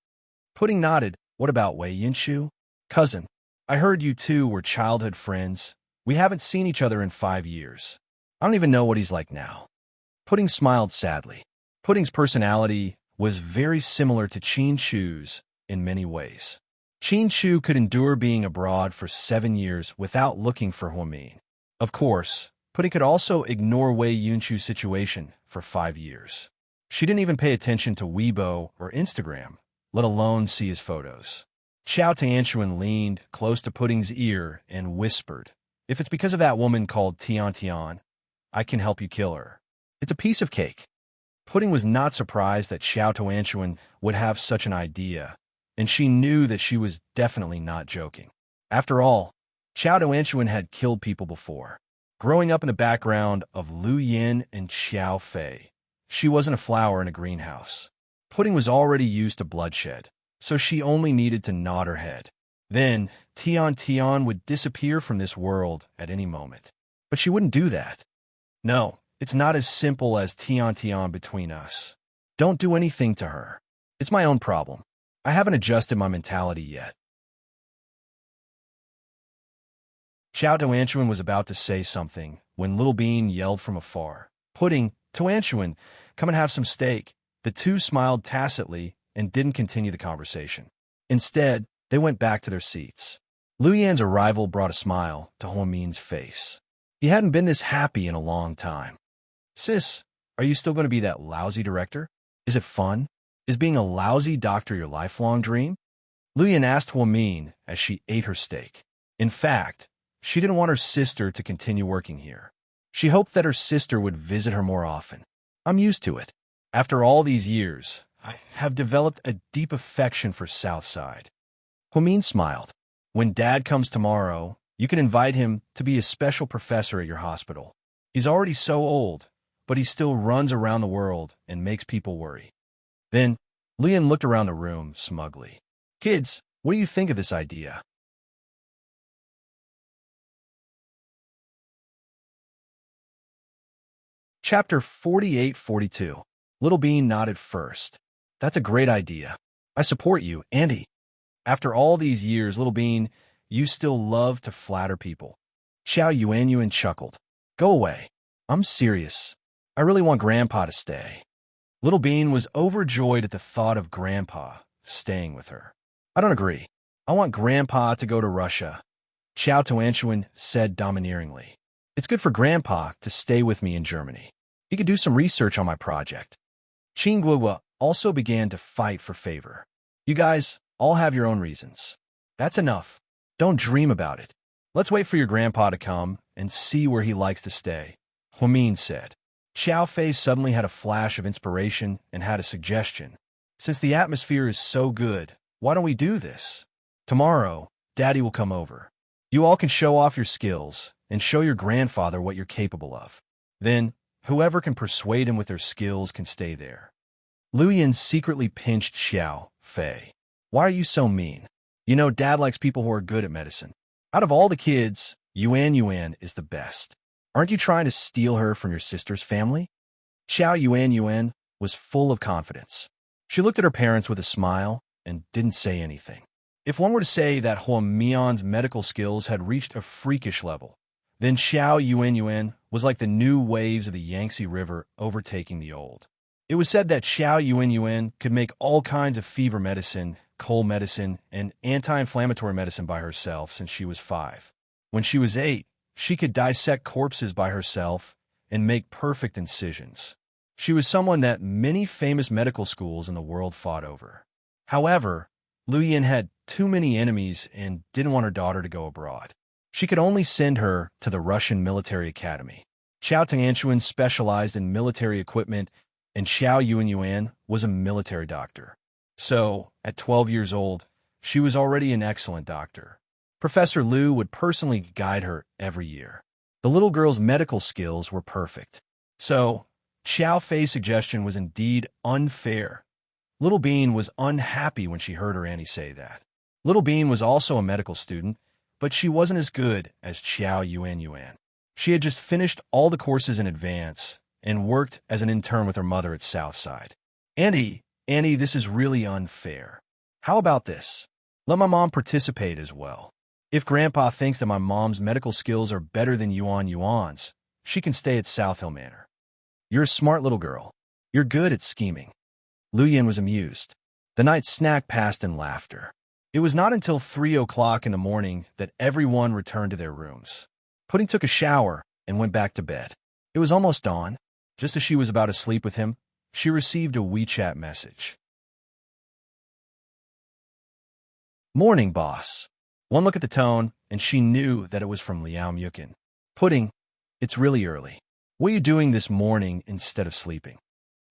Pudding nodded. What about Wei Yinshu? Cousin, I heard you two were childhood friends. We haven't seen each other in 5 years. I don't even know what he's like now. Pudding smiled sadly. Pudding's personality was very similar to Qin Chu's in many ways. Qin Chu could endure being abroad for 7 years without looking for Huamin. Of course, Pudding could also ignore Wei Yinshu's situation for 5 years. She didn't even pay attention to Weibo or Instagram, let alone see his photos. Xiao Tianchuan leaned close to Pudding's ear and whispered, "If it's because of that woman called Tian Tian, I can help you kill her. It's a piece of cake." Pudding was not surprised that Xiao Tianchuan would have such an idea, and she knew that she was definitely not joking. After all, Xiao Tianchuan had killed people before. Growing up in the background of Lu Yin and Xiao Fei, she wasn't a flower in a greenhouse. Pudding was already used to bloodshed, so she only needed to nod her head. Then, Tian Tian would disappear from this world at any moment. But she wouldn't do that. No, it's not as simple as Tian Tian between us. Don't do anything to her. It's my own problem. I haven't adjusted my mentality yet. Xiao Tianchuan was about to say something when Little Bean yelled from afar, "Pudding, Tianchuan, come and have some steak." The two smiled tacitly and didn't continue the conversation. Instead, they went back to their seats. Lu Yan's arrival brought a smile to Huamin's face. He hadn't been this happy in a long time. "Sis, are you still going to be that lousy director? Is it fun? Is being a lousy doctor your lifelong dream?" Lu Yan asked Huamin as she ate her steak. In fact, she didn't want her sister to continue working here. She hoped that her sister would visit her more often. "I'm used to it. After all these years, I have developed a deep affection for Southside." Huamin smiled. "When Dad comes tomorrow, you can invite him to be a special professor at your hospital. He's already so old, but he still runs around the world and makes people worry." Then, Lian looked around the room smugly. "Kids, what do you think of this idea?" Chapter 48-42. Little Bean nodded first. "That's a great idea. I support you, Andy." After all these years, Little Bean, you still love to flatter people. Xiao Yuanyuan chuckled. "Go away. I'm serious. I really want Grandpa to stay." Little Bean was overjoyed at the thought of Grandpa staying with her. "I don't agree. I want Grandpa to go to Russia," Xiao Tianchuan said domineeringly. "It's good for Grandpa to stay with me in Germany. He could do some research on my project." Qin Guoguo also began to fight for favor. "You guys all have your own reasons. That's enough. Don't dream about it. Let's wait for your grandpa to come and see where he likes to stay," Huamin said. Xiao Fei suddenly had a flash of inspiration and had a suggestion. "Since the atmosphere is so good, why don't we do this? Tomorrow, Daddy will come over. You all can show off your skills and show your grandfather what you're capable of. Then, whoever can persuade him with their skills can stay there." Lu Yin secretly pinched Xiao Fei. "Why are you so mean? You know Dad likes people who are good at medicine. Out of all the kids, Yuan is the best. Aren't you trying to steal her from your sister's family?" Xiao Yuan was full of confidence. She looked at her parents with a smile and didn't say anything. If one were to say that Huamian's medical skills had reached a freakish level, then Xiao Yuan was like the new waves of the Yangtze River overtaking the old. It was said that Xiao Yuan could make all kinds of fever medicine, cold medicine, and anti-inflammatory medicine by herself since she was 5. When she was 8, she could dissect corpses by herself and make perfect incisions. She was someone that many famous medical schools in the world fought over. However, Liu Yin had too many enemies and didn't want her daughter to go abroad. She could only send her to the Russian military academy. Xiao Tianchuan specialized in military equipment, and Xiao Yuanyuan was a military doctor. So, at 12 years old, she was already an excellent doctor. Professor Liu would personally guide her every year. The little girl's medical skills were perfect. So, Xiao Fei's suggestion was indeed unfair. Little Bean was unhappy when she heard her auntie say that. Little Bean was also a medical student, but she wasn't as good as Xiao Yuanyuan. She had just finished all the courses in advance and worked as an intern with her mother at Southside. Auntie, this is really unfair. How about this? Let my mom participate as well. If Grandpa thinks that my mom's medical skills are better than Yuan's, she can stay at South Hill Manor. You're a smart little girl. You're good at scheming. Liu Yin was amused. The night snack passed in laughter. It was not until 3 o'clock in the morning that everyone returned to their rooms. Pudding took a shower and went back to bed. It was almost dawn. Just as she was about to sleep with him, she received a WeChat message. Morning, boss. One look at the tone, and she knew that it was from Liao Mukin. Pudding, it's really early. What are you doing this morning instead of sleeping?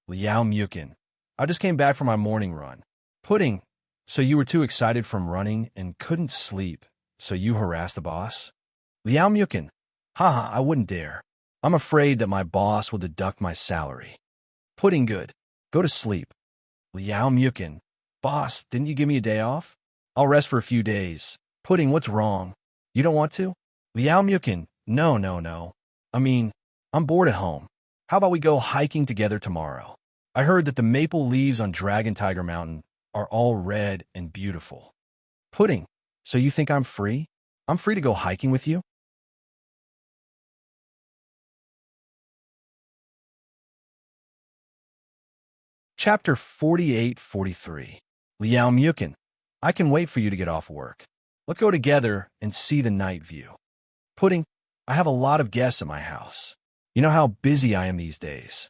Liao Mukin, I just came back from my morning run. Pudding, so you were too excited from running and couldn't sleep, so you harassed the boss? Liao Mukin, haha, I wouldn't dare. I'm afraid that my boss will deduct my salary. Pudding, good. Go to sleep. Liao Mukin, boss, didn't you give me a day off? I'll rest for a few days. Pudding, what's wrong? You don't want to? Liao Mukin, no. I mean, I'm bored at home. How about we go hiking together tomorrow? I heard that the maple leaves on Dragon Tiger Mountain are all red and beautiful. Pudding, so you think I'm free? I'm free to go hiking with you? Chapter 48-43. Liao Mukin, I can wait for you to get off work. Let's go together and see the night view. Pudding, I have a lot of guests at my house. You know how busy I am these days.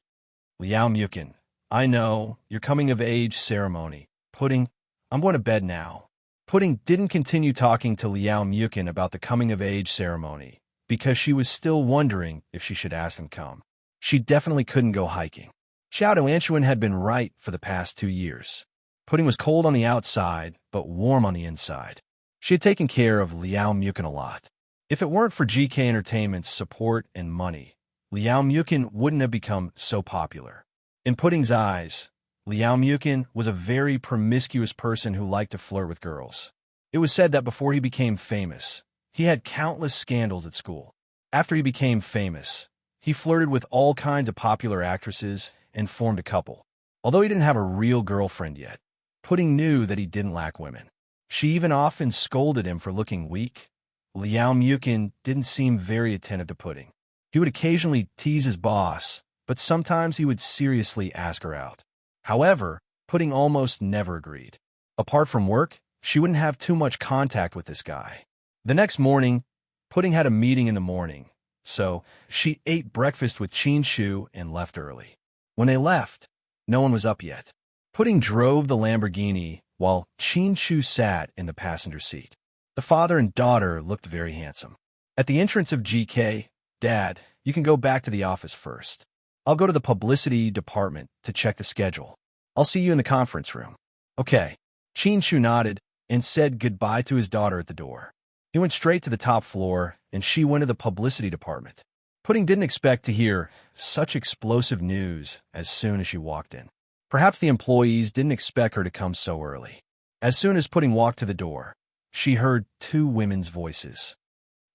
Liao Mukin, I know, your coming-of-age ceremony. Pudding, I'm going to bed now. Pudding didn't continue talking to Liao Mukin about the coming-of-age ceremony because she was still wondering if she should ask him come. She definitely couldn't go hiking. Xiao Tianchuan had been right for the past 2 years. Pudding was cold on the outside, but warm on the inside. She had taken care of Liao Mukin a lot. If it weren't for GK Entertainment's support and money, Liao Mukin wouldn't have become so popular. In Pudding's eyes, Liao Mukin was a very promiscuous person who liked to flirt with girls. It was said that before he became famous, he had countless scandals at school. After he became famous, he flirted with all kinds of popular actresses and formed a couple. Although he didn't have a real girlfriend yet, Pudding knew that he didn't lack women. She even often scolded him for looking weak. Liao Mukin didn't seem very attentive to Pudding. He would occasionally tease his boss, but sometimes he would seriously ask her out. However, Pudding almost never agreed. Apart from work, she wouldn't have too much contact with this guy. The next morning, Pudding had a meeting in the morning, so she ate breakfast with Qin Shu and left early. When they left, no one was up yet. Pudding drove the Lamborghini while Qin Shu sat in the passenger seat. The father and daughter looked very handsome. At the entrance of GK, Dad, you can go back to the office first. I'll go to the publicity department to check the schedule. I'll see you in the conference room. Okay. Qin Shu nodded and said goodbye to his daughter at the door. He went straight to the top floor, and she went to the publicity department. Pudding didn't expect to hear such explosive news as soon as she walked in. Perhaps the employees didn't expect her to come so early. As soon as Pudding walked to the door, she heard 2 women's voices.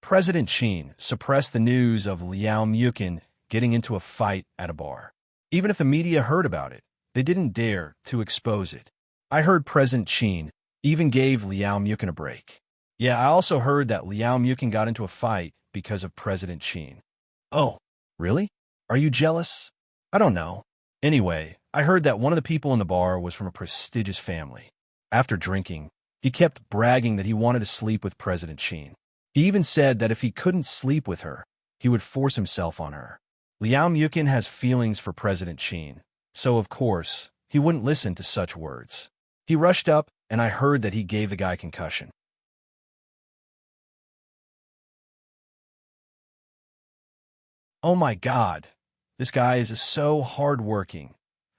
President Qin suppressed the news of Liao Mukin getting into a fight at a bar. Even if the media heard about it, they didn't dare to expose it. I heard President Qin even gave Liao Mukin a break. Yeah, I also heard that Liao Mukin got into a fight because of President Qin. Oh, really? Are you jealous? I don't know. Anyway, I heard that one of the people in the bar was from a prestigious family. After drinking, he kept bragging that he wanted to sleep with President Qin. He even said that if he couldn't sleep with her, he would force himself on her. Liao Mukin has feelings for President Qin, so of course, he wouldn't listen to such words. He rushed up, and I heard that he gave the guy concussion. Oh my God, this guy is so hardworking.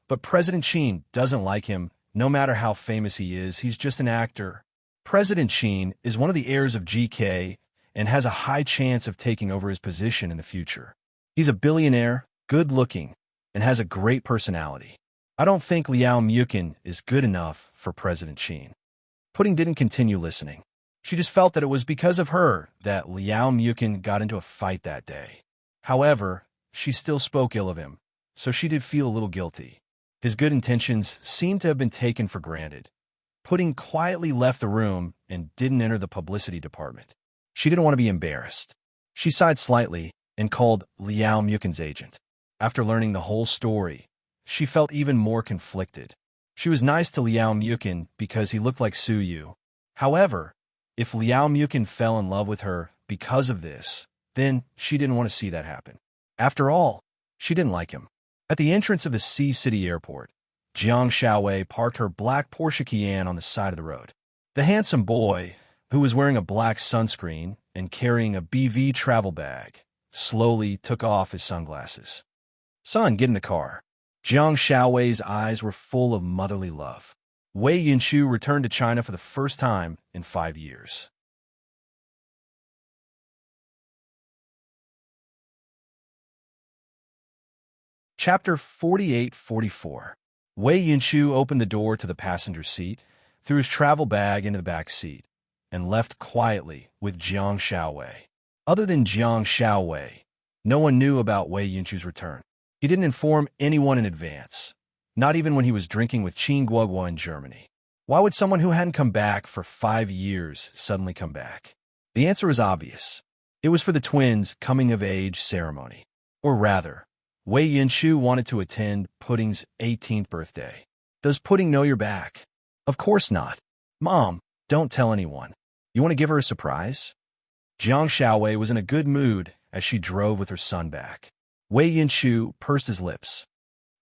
But President Qin doesn't like him, no matter how famous he is, he's just an actor. President Qin is one of the heirs of GK and has a high chance of taking over his position in the future. He's a billionaire, good-looking, and has a great personality. I don't think Liao Mukin is good enough for President Qin. Pudding didn't continue listening. She just felt that it was because of her that Liao Mukin got into a fight that day. However, she still spoke ill of him, so she did feel a little guilty. His good intentions seemed to have been taken for granted. Pudding quietly left the room and didn't enter the publicity department. She didn't want to be embarrassed. She sighed slightly and called Liao Mukin's agent. After learning the whole story, she felt even more conflicted. She was nice to Liao Mukin because he looked like Su Yu. However, if Liao Mukin fell in love with her because of this, then she didn't want to see that happen. After all, she didn't like him. At the entrance of the Sea City Airport, Jiang Xiaowei parked her black Porsche Cayenne on the side of the road. The handsome boy, who was wearing a black sunscreen and carrying a BV travel bag, slowly took off his sunglasses. "Son, get in the car." Jiang Xiaowei's eyes were full of motherly love. Wei Yunshu returned to China for the first time in 5 years. Chapter 48-44. Wei Yunshu opened the door to the passenger seat, threw his travel bag into the back seat, and left quietly with Jiang Xiaowei. Other than Jiang Xiaowei, no one knew about Wei Yunshu's return. He didn't inform anyone in advance, not even when he was drinking with Qin Guoguo in Germany. Why would someone who hadn't come back for 5 years suddenly come back? The answer was obvious. It was for the twins' coming-of-age ceremony. Or rather, Wei Yunshu wanted to attend Pudding's 18th birthday. Does Pudding know you're back? Of course not. Mom, don't tell anyone. You want to give her a surprise? Jiang Xiaowei was in a good mood as she drove with her son back. Wei Yunshu pursed his lips.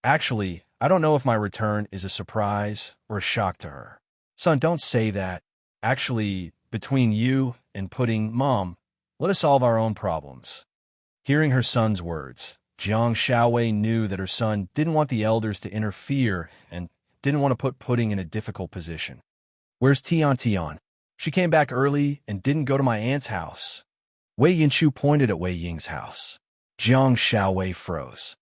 Actually, I don't know if my return is a surprise or a shock to her. Son, don't say that. Actually, between you and Pudding, Mom, let us solve our own problems. Hearing her son's words, Jiang Xiaowei knew that her son didn't want the elders to interfere and didn't want to put Pudding in a difficult position. Where's Tian? She came back early and didn't go to my aunt's house. Wei Yunshu pointed at Wei Ying's house. Jiang Xiaowei froze.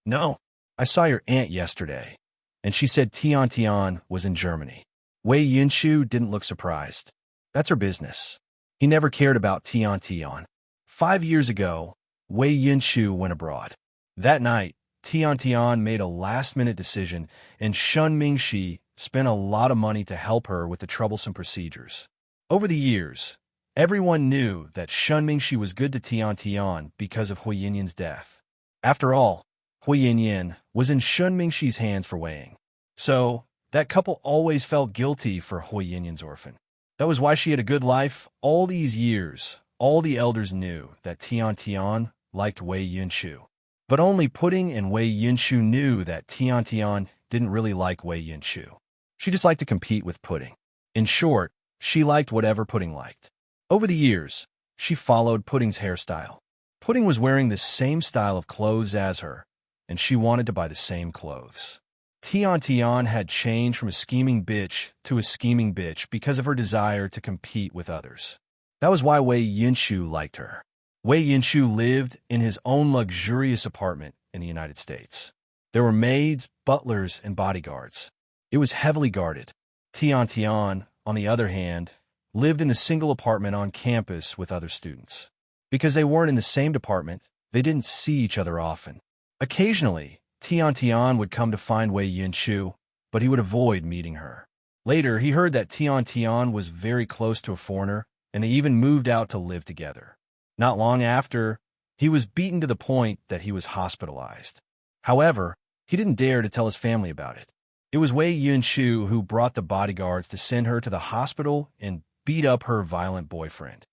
No, I saw your aunt yesterday, and she said Tian was in Germany. Wei Yunshu didn't look surprised. That's her business. He never cared about Tian. 5 years ago, Wei Yunshu went abroad. That night, Tian made a last-minute decision, and Shun Mingxi spent a lot of money to help her with the troublesome procedures. Over the years, everyone knew that Shun Mingxi was good to Tian because of Hui Yinyan's death. After all, Hui Yinyan was in Shun Mingxi's hands for weighing. So, that couple always felt guilty for Hui Yinyan's orphan. That was why she had a good life all these years. All the elders knew that Tian liked Wei Yunshu. But only Pudding and Wei Yunshu knew that Tian didn't really like Wei Yunshu. She just liked to compete with Pudding. In short, she liked whatever Pudding liked. Over the years, she followed Pudding's hairstyle. Pudding was wearing the same style of clothes as her, and she wanted to buy the same clothes. Tian had changed from a scheming bitch to a scheming bitch because of her desire to compete with others. That was why Wei Yunshu liked her. Wei Yunshu lived in his own luxurious apartment in the United States. There were maids, butlers, and bodyguards. It was heavily guarded. Tian, on the other hand, lived in a single apartment on campus with other students. Because they weren't in the same department, they didn't see each other often. Occasionally, Tian would come to find Wei Yunshu, but he would avoid meeting her. Later, he heard that Tian was very close to a foreigner, and they even moved out to live together. Not long after, he was beaten to the point that he was hospitalized. However, he didn't dare to tell his family about it. It was Wei Yunshu who brought the bodyguards to send her to the hospital and beat up her violent boyfriend.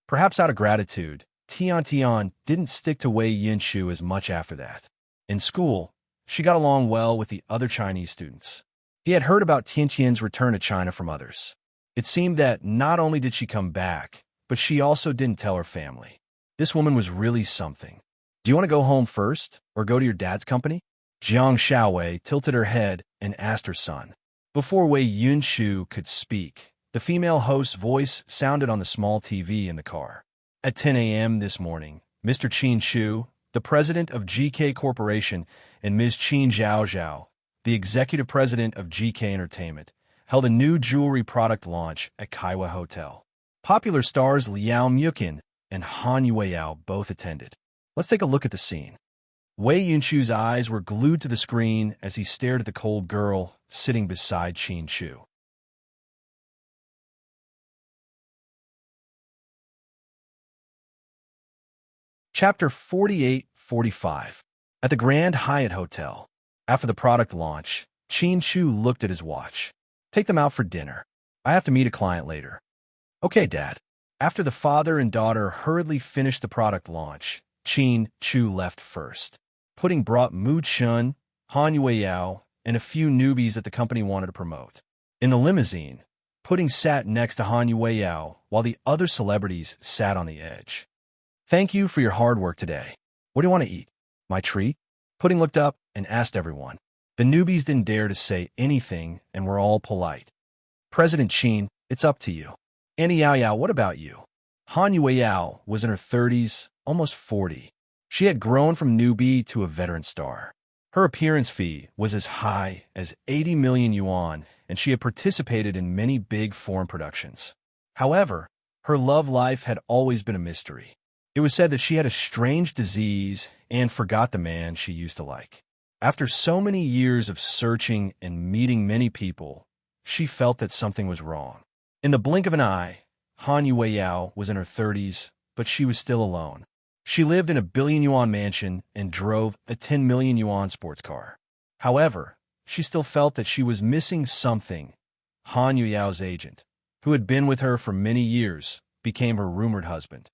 Perhaps out of gratitude, Tian Tian didn't stick to Wei Yinshu as much after that. In school, she got along well with the other Chinese students. He had heard about Tian Tian's return to China from others. It seemed that not only did she come back, but she also didn't tell her family. This woman was really something. Do you want to go home first, or go to your dad's company? Jiang Xiaowei tilted her head and asked her son. Before Wei Yunshu could speak, the female host's voice sounded on the small TV in the car. At 10 a.m. this morning, Mr. Qin Shu, the president of GK Corporation, and Ms. Qin Zhaozhao, the executive president of GK Entertainment, held a new jewelry product launch at Kaiwa Hotel. Popular stars Liao Muqin and Han Yueyao both attended. Let's take a look at the scene. Wei Yunshu's eyes were glued to the screen as he stared at the cold girl sitting beside Qin Shu. Chapter 48-45. At the Grand Hyatt Hotel. After the product launch, Qin Shu looked at his watch. Take them out for dinner. I have to meet a client later. Okay, Dad. After the father and daughter hurriedly finished the product launch, Qin Shu left first. Pudding brought Mu Chun, Han Yueyao, and a few newbies that the company wanted to promote. In the limousine, Pudding sat next to Han Yueyao while the other celebrities sat on the edge. Thank you for your hard work today. What do you want to eat? My treat? Pudding looked up and asked everyone. The newbies didn't dare to say anything and were all polite. President Qin, it's up to you. Annie Yao Yao, what about you? Han Yueyao was in her 30s, almost 40. She had grown from newbie to a veteran star. Her appearance fee was as high as 80 million yuan, and she had participated in many big foreign productions. However, her love life had always been a mystery. It was said that she had a strange disease and forgot the man she used to like. After so many years of searching and meeting many people, she felt that something was wrong. In the blink of an eye, Han Yueyao was in her 30s, but she was still alone. She lived in a billion-yuan mansion and drove a 10 million yuan sports car. However, she still felt that she was missing something. Han Yueyao's agent, who had been with her for many years, became her rumored husband.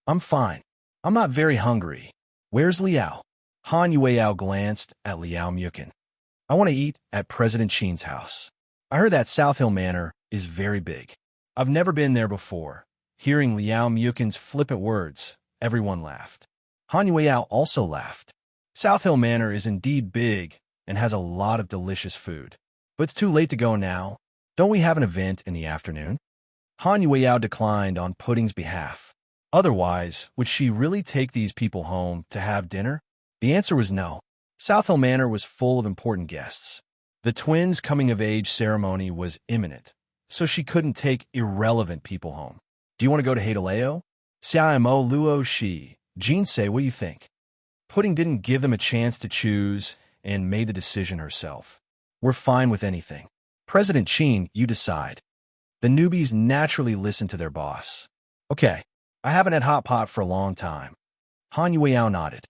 I'm fine. I'm not very hungry. Where's Liao? Han Yueyao glanced at Liao Muqin. I want to eat at President Qin's house. I heard that South Hill Manor is very big. I've never been there before. Hearing Liao Muqin's flippant words, everyone laughed. Han Yueyao also laughed. South Hill Manor is indeed big and has a lot of delicious food. But it's too late to go now. Don't we have an event in the afternoon? Han Yueyao declined on Pudding's behalf. Otherwise, would she really take these people home to have dinner? The answer was no. South Hill Manor was full of important guests. The twins' coming-of-age ceremony was imminent, so she couldn't take irrelevant people home. Do you want to go to Hadaleo? Xiaimo Luo Shi, Jean say, what do you think? Pudding didn't give them a chance to choose and made the decision herself. We're fine with anything. President Qin, you decide. The newbies naturally listened to their boss. Okay, I haven't had hot pot for a long time. Han Yueyao nodded.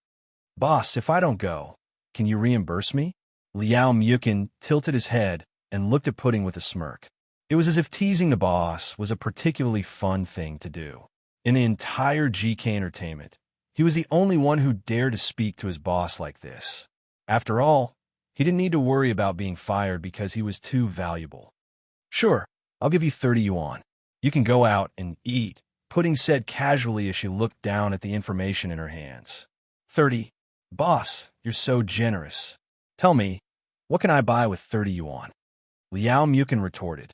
Boss, if I don't go, can you reimburse me? Liao Muqin tilted his head and looked at Pudding with a smirk. It was as if teasing the boss was a particularly fun thing to do. In the entire GK Entertainment, he was the only one who dared to speak to his boss like this. After all, he didn't need to worry about being fired because he was too valuable. Sure, I'll give you 30 yuan. You can go out and eat, Pudding said casually as she looked down at the information in her hands. 30. Boss, you're so generous. Tell me, what can I buy with 30 yuan? Liao Muqin retorted.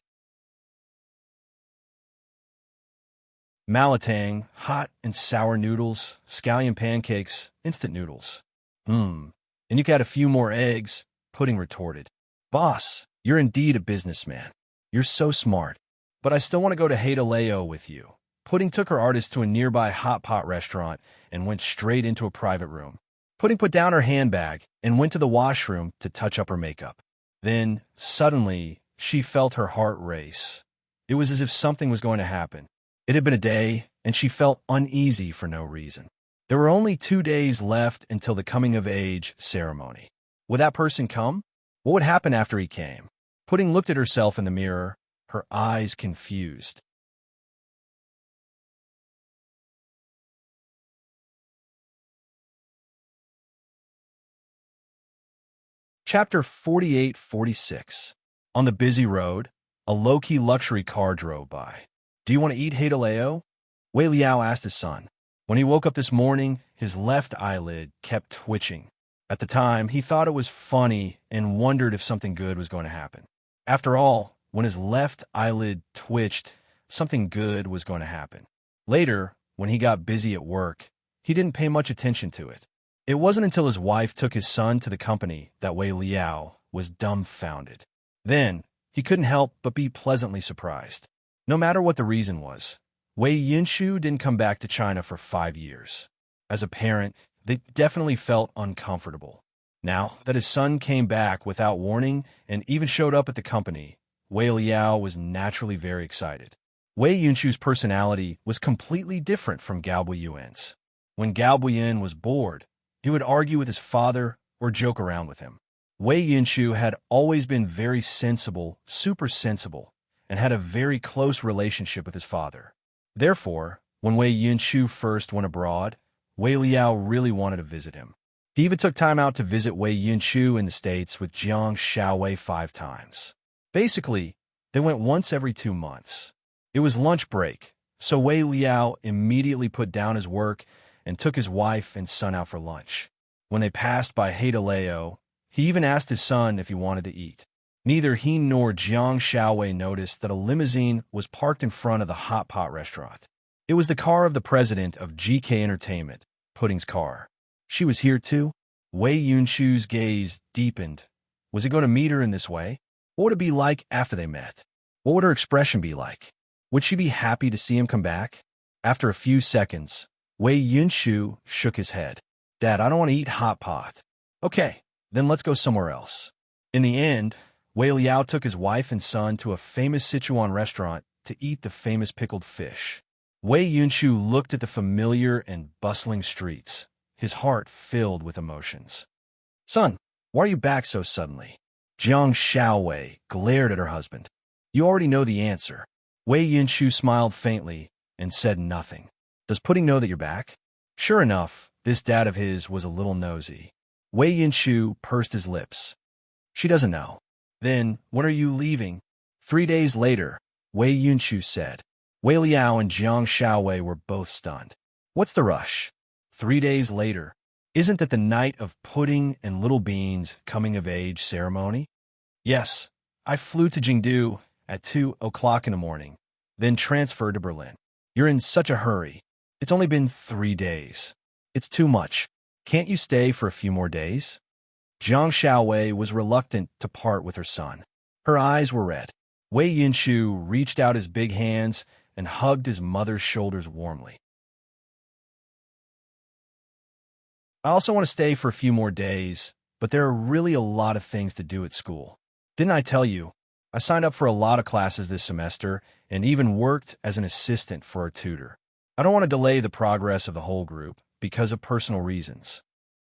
Malatang, hot and sour noodles, scallion pancakes, instant noodles. And you could add a few more eggs, Pudding retorted. Boss, you're indeed a businessman. You're so smart. But I still want to go to Hadaleo with you. Pudding took her artist to a nearby hot pot restaurant and went straight into a private room. Pudding put down her handbag and went to the washroom to touch up her makeup. Then, suddenly, she felt her heart race. It was as if something was going to happen. It had been a day, and she felt uneasy for no reason. There were only 2 days left until the coming-of-age ceremony. Would that person come? What would happen after he came? Pudding looked at herself in the mirror, her eyes confused. Chapter 48-46. On the busy road, a low-key luxury car drove by. "Do you want to eat Hadaleo?" Wei Liao asked his son. When he woke up this morning, his left eyelid kept twitching. At the time, he thought it was funny and wondered if something good was going to happen. After all, when his left eyelid twitched, something good was going to happen. Later, when he got busy at work, he didn't pay much attention to it. It wasn't until his wife took his son to the company that Wei Liao was dumbfounded. Then, he couldn't help but be pleasantly surprised. No matter what the reason was, Wei Yinshu didn't come back to China for 5 years. As a parent, they definitely felt uncomfortable. Now that his son came back without warning and even showed up at the company, Wei Liao was naturally very excited. Wei Yunshu's personality was completely different from Gao Buiyuan's. When Gao Buiyuan was bored, he would argue with his father or joke around with him. Wei Yunshu had always been very sensible, super sensible, and had a very close relationship with his father. Therefore, when Wei Yunshu first went abroad, Wei Liao really wanted to visit him. He even took time out to visit Wei Yunshu in the States with Jiang Xiaowei 5 times. Basically, they went once every 2 months. It was lunch break, so Wei Liao immediately put down his work and took his wife and son out for lunch. When they passed by Hadaleo, he even asked his son if he wanted to eat. Neither he nor Jiang Xiaowei noticed that a limousine was parked in front of the hot pot restaurant. It was the car of the president of GK Entertainment, Pudding's car. She was here too? Wei Yunshu's gaze deepened. Was he going to meet her in this way? What would it be like after they met? What would her expression be like? Would she be happy to see him come back? After a few seconds, Wei Yunshu shook his head. "Dad, I don't want to eat hot pot." "Okay, then let's go somewhere else." In the end, Wei Liao took his wife and son to a famous Sichuan restaurant to eat the famous pickled fish. Wei Yunshu looked at the familiar and bustling streets, his heart filled with emotions. "Son, why are you back so suddenly?" Jiang Xiaowei glared at her husband. "You already know the answer." Wei Yunshu smiled faintly and said nothing. "Does Pudding know that you're back?" Sure enough, this dad of his was a little nosy. Wei Yunshu pursed his lips. "She doesn't know." "Then, when are you leaving?" 3 days later, Wei Yunshu said. Wei Liao and Jiang Xiaowei were both stunned. "What's the rush?" 3 days later. "Isn't that the night of Pudding and Little Bean's coming-of-age ceremony?" "Yes, I flew to Jingdu at 2 o'clock in the morning, then transferred to Berlin." "You're in such a hurry. It's only been 3 days. It's too much. Can't you stay for a few more days?" Jiang Xiaowei was reluctant to part with her son. Her eyes were red. Wei Yunshu reached out his big hands and hugged his mother's shoulders warmly. "I also want to stay for a few more days, but there are really a lot of things to do at school. Didn't I tell you? I signed up for a lot of classes this semester and even worked as an assistant for a tutor. I don't want to delay the progress of the whole group because of personal reasons."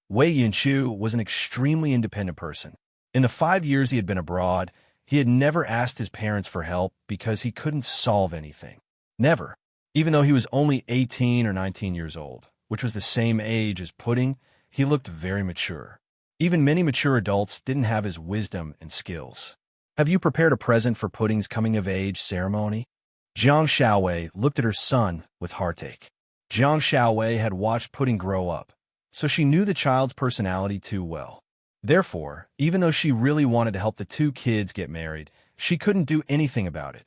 Wei Yunshu was an extremely independent person. In the 5 years he had been abroad, he had never asked his parents for help because he couldn't solve anything. Never. Even though he was only 18 or 19 years old, which was the same age as Pudding, he looked very mature. Even many mature adults didn't have his wisdom and skills. "Have you prepared a present for Pudding's coming-of-age ceremony?" Jiang Xiaowei looked at her son with heartache. Jiang Xiaowei had watched Pudding grow up, so she knew the child's personality too well. Therefore, even though she really wanted to help the 2 kids get married, she couldn't do anything about it,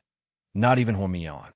not even Huamian.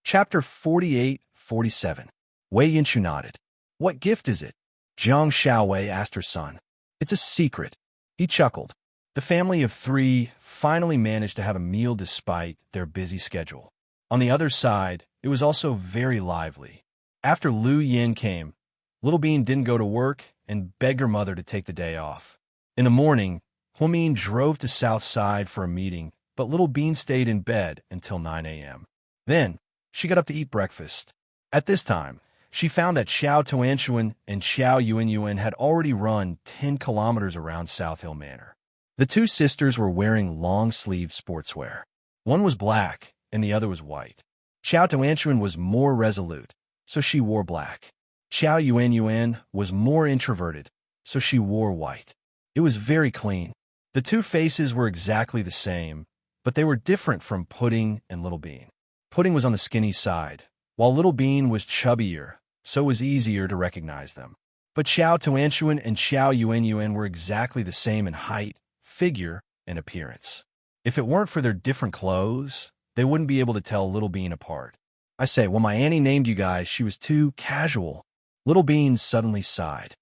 Chapter 48-47. Wei Yunshu nodded. "What gift is it?" Jiang Xiaowei asked her son. "It's a secret." He chuckled. The family of 3 finally managed to have a meal despite their busy schedule. On the other side, it was also very lively. After Lu Yin came, Little Bean didn't go to work and begged her mother to take the day off. In the morning, Huamin drove to South Side for a meeting, but Little Bean stayed in bed until 9 a.m. Then, she got up to eat breakfast. At this time, she found that Xiao Tuanshuan and Xiao Yuanyuan had already run 10 kilometers around South Hill Manor. The 2 sisters were wearing long-sleeved sportswear. One was black and the other was white. Xiao Tuanshuan was more resolute, so she wore black. Xiao Yuanyuan was more introverted, so she wore white. It was very clean. The two faces were exactly the same, but they were different from Pudding and Little Bean. Pudding was on the skinny side, while Little Bean was chubbier, so it was easier to recognize them. But Xiao Tuanshuan and Xiao Yuanyuan were exactly the same in height, figure, and appearance. If it weren't for their different clothes, they wouldn't be able to tell Little Bean apart. I say, when my auntie named you guys, she was too casual. Little Bean suddenly sighed.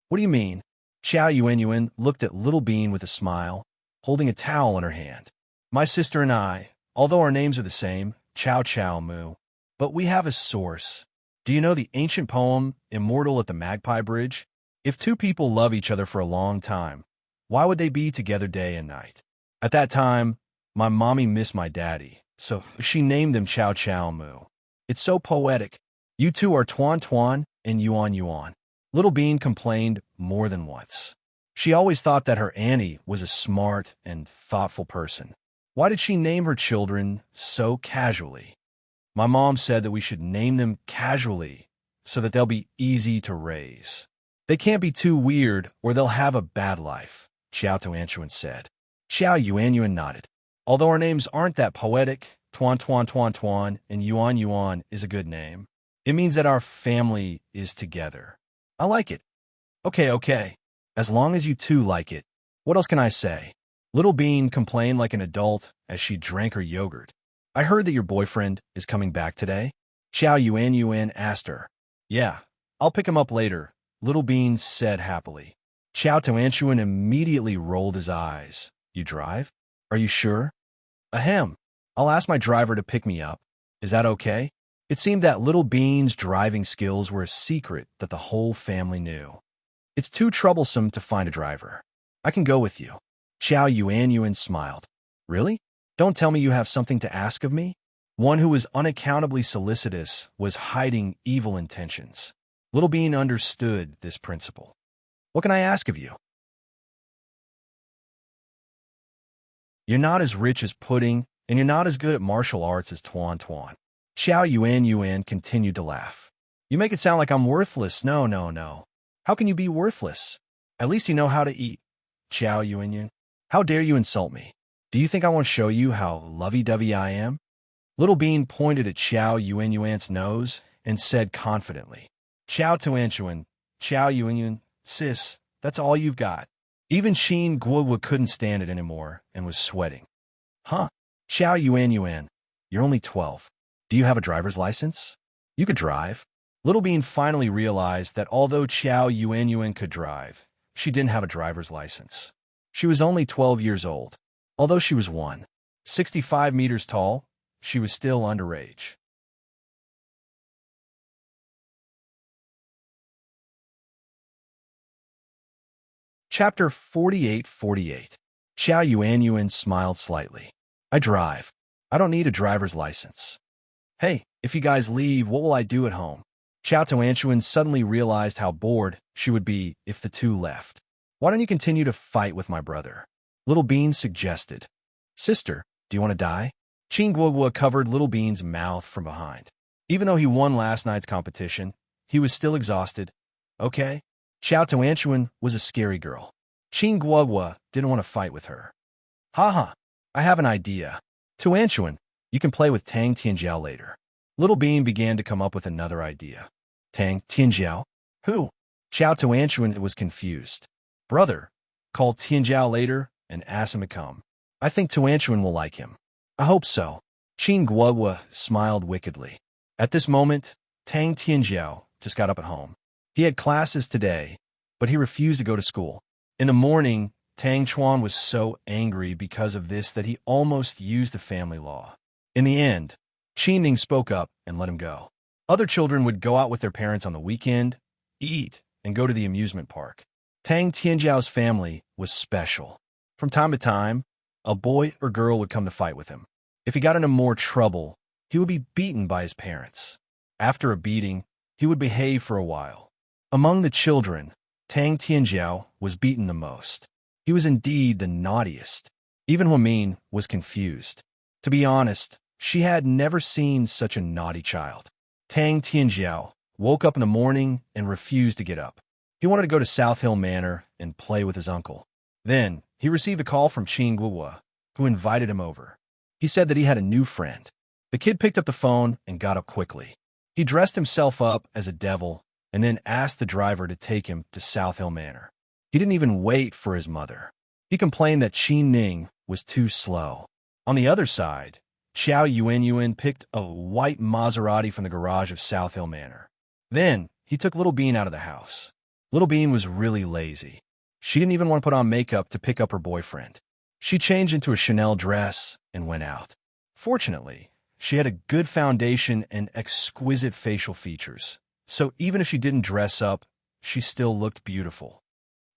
What do you mean? Xiao Yuanyuan looked at Little Bean with a smile, holding a towel in her hand. My sister and I, although our names are the same, Chow Chow Moo, but we have a source. Do you know the ancient poem, Immortal at the Magpie Bridge? If two people love each other for a long time, why would they be together day and night? At that time, my mommy missed my daddy, so she named them Chow Chow Moo. It's so poetic. You two are Tuan Tuan and Yuan Yuan. Little Bean complained more than once. She always thought that her auntie was a smart and thoughtful person. Why did she name her children so casually? My mom said that we should name them casually so that they'll be easy to raise. They can't be too weird or they'll have a bad life, Xiao Tuanshuan said. Xiao Yuanyuan nodded. Although our names aren't that poetic, Tuan Tuan Tuan Tuan and Yuan Yuan is a good name. It means that our family is together. I like it. Okay. As long as you two like it. What else can I say? Little Bean complained like an adult as she drank her yogurt. I heard that your boyfriend is coming back today. Xiao Yuanyuan asked her. Yeah, I'll pick him up later, Little Bean said happily. Xiao Tuanshuan immediately rolled his eyes. You drive? Are you sure? Ahem. I'll ask my driver to pick me up. Is that okay? It seemed that Little Bean's driving skills were a secret that the whole family knew. It's too troublesome to find a driver. I can go with you. Xiao Yuanyuan smiled. Really? Don't tell me you have something to ask of me? One who was unaccountably solicitous was hiding evil intentions. Little Bean understood this principle. What can I ask of you? You're not as rich as Pudding, and you're not as good at martial arts as Tuan Tuan. Xiao Yuanyuan continued to laugh. You make it sound like I'm worthless. No. How can you be worthless? At least you know how to eat. Xiao Yuanyuan. How dare you insult me? Do you think I want to show you how lovey-dovey I am? Little Bean pointed at Xiao Yuanyuan's nose and said confidently, Xiao Tuanshuan, Xiao Yuanyuan, sis, that's all you've got. Even Sheen Guowa couldn't stand it anymore and was sweating. Huh? Xiao Yuanyuan, you're only 12. Do you have a driver's license? You could drive. Little Bean finally realized that although Xiao Yuanyuan could drive, she didn't have a driver's license. She was only 12 years old. Although she was 165 meters tall, she was still underage. Chapter 48:48. Xiao Yuanyuan smiled slightly. I drive. I don't need a driver's license. Hey, if you guys leave, what will I do at home? Xiao Tuanshuan suddenly realized how bored she would be if the two left. Why don't you continue to fight with my brother? Little Bean suggested. Sister, do you want to die? Qin Guogua covered Little Bean's mouth from behind. Even though he won last night's competition, he was still exhausted. Okay. Xiao Tuanshuan was a scary girl. Qin Guogua didn't want to fight with her. Haha, I have an idea. Tuanshuan, you can play with Tang Tianjiao later. Little Bean began to come up with another idea. Tang Tianjiao? Who? Xiao Tuanshuan was confused. Brother, call Tianjiao later and ask him to come. I think Tuanshuan will like him. I hope so. Qin Guogua smiled wickedly. At this moment, Tang Tianjiao just got up at home. He had classes today, but he refused to go to school. In the morning, Tang Chuan was so angry because of this that he almost used the family law. In the end, Qin Ning spoke up and let him go. Other children would go out with their parents on the weekend, eat, and go to the amusement park. Tang Tianjiao's family was special. From time to time, a boy or girl would come to fight with him. If he got into more trouble, he would be beaten by his parents. After a beating, he would behave for a while. Among the children, Tang Tianjiao was beaten the most. He was indeed the naughtiest. Even Huamin was confused. To be honest, She had never seen such a naughty child. Tang Tianjiao woke up in the morning and refused to get up. He wanted to go to South Hill Manor and play with his uncle. Then, he received a call from Qin Guohua, who invited him over. He said that he had a new friend. The kid picked up the phone and got up quickly. He dressed himself up as a devil and then asked the driver to take him to South Hill Manor. He didn't even wait for his mother. He complained that Qin Ning was too slow. On the other side, Xiao Yuanyuan picked a white Maserati from the garage of South Hill Manor. Then, he took Little Bean out of the house. Little Bean was really lazy. She didn't even want to put on makeup to pick up her boyfriend. She changed into a Chanel dress and went out. Fortunately, she had a good foundation and exquisite facial features, so even if she didn't dress up, she still looked beautiful.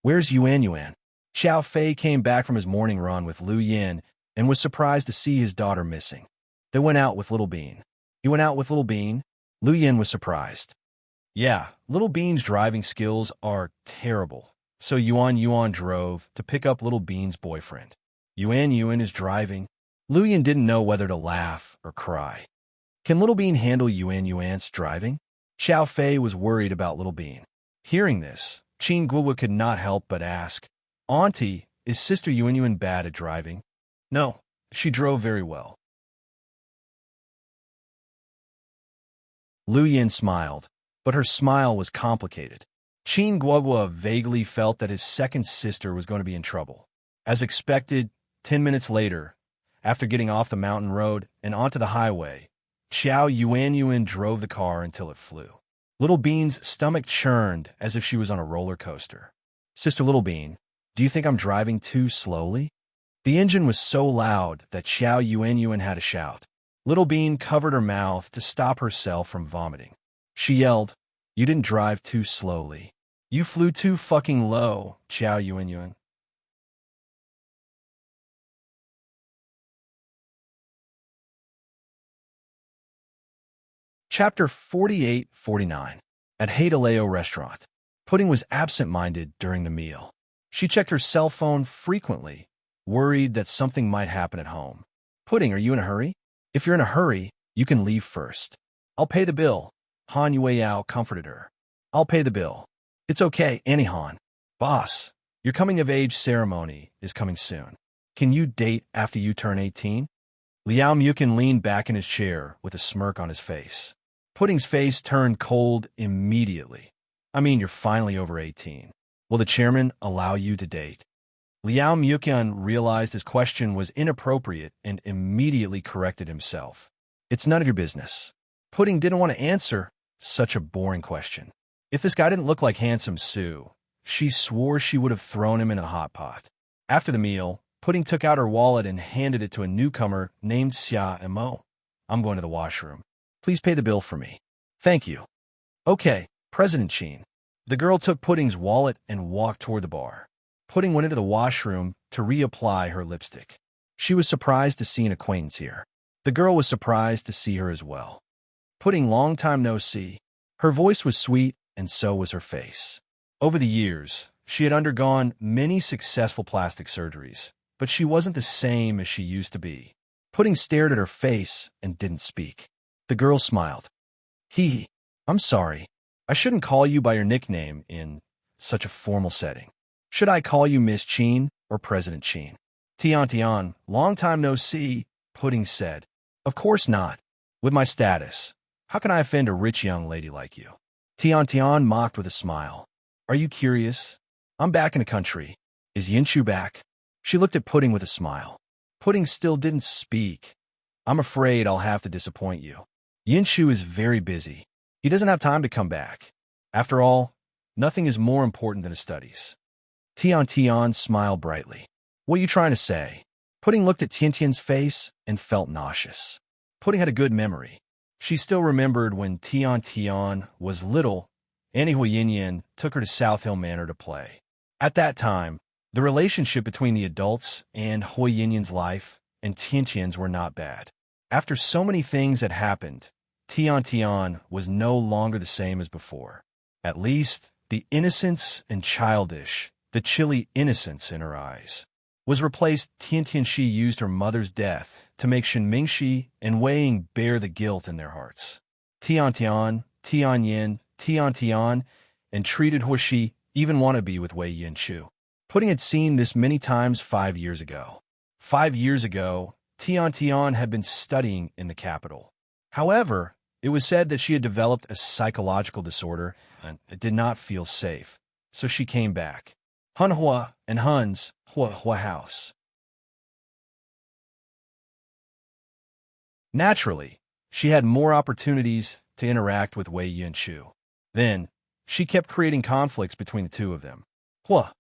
Where's Yuan? Xiao Fei came back from his morning run with Lu Yin and was surprised to see his daughter missing. They went out with Little Bean. He went out with Little Bean? Lu Yin was surprised. Yeah, Little Bean's driving skills are terrible, so Yuan drove to pick up Little Bean's boyfriend. Yuan is driving. Lu Yin didn't know whether to laugh or cry. Can Little Bean handle Yuan's driving? Xiao Fei was worried about Little Bean. Hearing this, Qin Guohua could not help but ask, Auntie, is Sister Yuan bad at driving? No, she drove very well. Lu Yin smiled, but her smile was complicated. Qin Guohua vaguely felt that his second sister was going to be in trouble. As expected, 10 minutes later, after getting off the mountain road and onto the highway, Xiao Yuan drove the car until it flew. Little Bean's stomach churned as if she was on a roller coaster. Sister Little Bean, do you think I'm driving too slowly? The engine was so loud that Xiao Yuan had to shout. Little Bean covered her mouth to stop herself from vomiting. She yelled, You didn't drive too slowly. You flew too fucking low, Xiao Yuan. Chapter 48-49. At Haidaleo Restaurant. Pudding was absent-minded during the meal. She checked her cell phone frequently, worried that something might happen at home. Pudding, are you in a hurry? If you're in a hurry, you can leave first. I'll pay the bill. Han Yueyao comforted her. I'll pay the bill. It's okay, Annie Han. Boss, your coming-of-age ceremony is coming soon. Can you date after you turn 18? Liao Mukin leaned back in his chair with a smirk on his face. Pudding's face turned cold immediately. I mean, you're finally over 18. Will the chairman allow you to date? Liao Mukin realized his question was inappropriate and immediately corrected himself. It's none of your business. Pudding didn't want to answer such a boring question. If this guy didn't look like Handsome Sue, she swore she would have thrown him in a hot pot. After the meal, Pudding took out her wallet and handed it to a newcomer named Xia Mo. I'm going to the washroom. Please pay the bill for me. Thank you. Okay, President Qin. The girl took Pudding's wallet and walked toward the bar. Pudding went into the washroom to reapply her lipstick. She was surprised to see an acquaintance here. The girl was surprised to see her as well. Pudding, long time no see. Her voice was sweet, and so was her face. Over the years, she had undergone many successful plastic surgeries, but she wasn't the same as she used to be. Pudding stared at her face and didn't speak. The girl smiled. I'm sorry. I shouldn't call you by your nickname in such a formal setting. Should I call you Miss Qin or President Qin? Tian, long time no see, Pudding said. Of course not. With my status, how can I offend a rich young lady like you? Tian mocked with a smile. Are you curious? I'm back in the country. Is Yinshu back? She looked at Pudding with a smile. Pudding still didn't speak. I'm afraid I'll have to disappoint you. Yinshu is very busy. He doesn't have time to come back. After all, nothing is more important than his studies. Tian smiled brightly. What are you trying to say? Pudding looked at Tian's face and felt nauseous. Pudding had a good memory. She still remembered when Tian was little, Annie Huiyin took her to South Hill Manor to play. At that time, the relationship between the adults and Huiyin's life and Tian's were not bad. After so many things had happened, Tian was no longer the same as before. At least, the innocence and childish, the chilly innocence in her eyes. was replaced. Tian Tianxi used her mother's death to make Shen Mingxi and Wei Ying bear the guilt in their hearts. Tian Tian, Tian Yin, Tian Tian, and treated Huoshi even want to be with Wei Yinshu. Pudding had seen this many times 5 years ago. 5 years ago, Tian Tian had been studying in the capital. However, it was said that she had developed a psychological disorder and did not feel safe, so she came back. Hunhua and Hun's Hua house. Naturally, she had more opportunities to interact with Wei Yinshu. Then, she kept creating conflicts between the two of them. Hua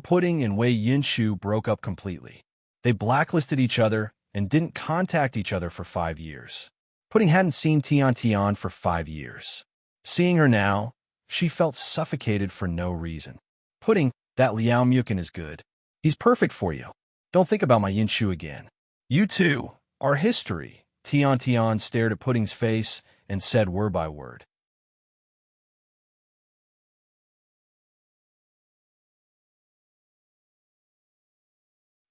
Pudding and Wei Yinshu broke up completely. They blacklisted each other and didn't contact each other for 5 years. Pudding hadn't seen Tian Tian for 5 years. Seeing her now, she felt suffocated for no reason. Pudding, that Liao Mukin is good. He's perfect for you. Don't think about my Yinshu again. You two are history. Tian Tian stared at Pudding's face and said word by word.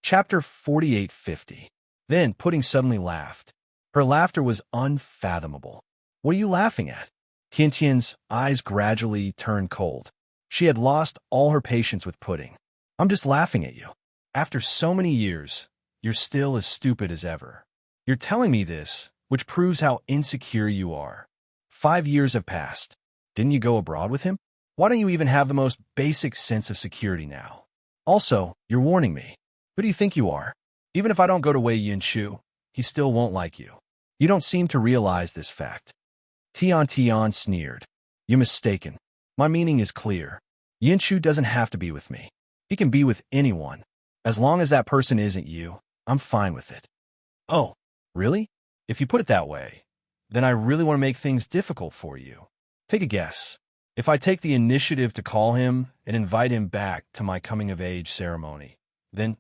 Chapter 4850. Then Pudding suddenly laughed. Her laughter was unfathomable. What are you laughing at? Tian Tian's eyes gradually turned cold. She had lost all her patience with Pudding. I'm just laughing at you. After so many years, you're still as stupid as ever. You're telling me this, which proves how insecure you are. 5 years have passed. Didn't you go abroad with him? Why don't you even have the most basic sense of security now? Also, you're warning me. Who do you think you are? Even if I don't go to Wei Yinshu, he still won't like you. You don't seem to realize this fact. Tian Tian sneered. You're mistaken. My meaning is clear. Yinshu doesn't have to be with me. He can be with anyone. As long as that person isn't you, I'm fine with it. Oh, really? If you put it that way, then I really want to make things difficult for you. Take a guess. If I take the initiative to call him and invite him back to my coming-of-age ceremony, then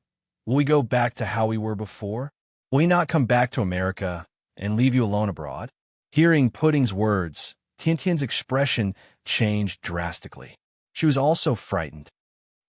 will we go back to how we were before? Will he not come back to America and leave you alone abroad? Hearing Pudding's words, Tian Tian's expression changed drastically. She was also frightened.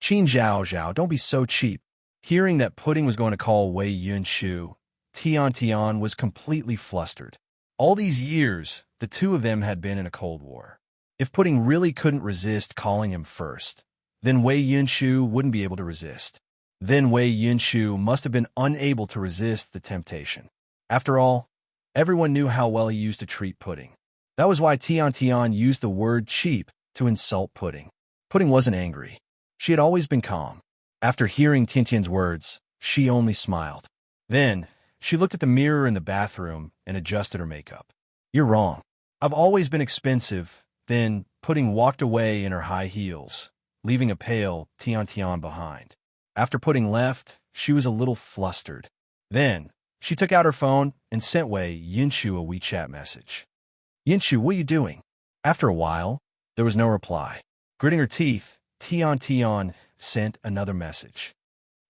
Qin Zhao, don't be so cheap. Hearing that Pudding was going to call Wei Yinshu, Tian Tian was completely flustered. All these years, the two of them had been in a Cold War. If Pudding really couldn't resist calling him first, then Wei Yinshu wouldn't be able to resist. Then Wei Yinshu must have been unable to resist the temptation. After all, everyone knew how well he used to treat Pudding. That was why Tian Tian used the word cheap to insult Pudding. Pudding wasn't angry. She had always been calm. After hearing Tian Tian's words, she only smiled. Then, she looked at the mirror in the bathroom and adjusted her makeup. You're wrong. I've always been expensive. Then, Pudding walked away in her high heels, leaving a pale Tian Tian behind. After Pudding left, she was a little flustered. Then, she took out her phone and sent Wei Yinshu a WeChat message. Yinshu, what are you doing? After a while, there was no reply. Gritting her teeth, Tian Tian sent another message.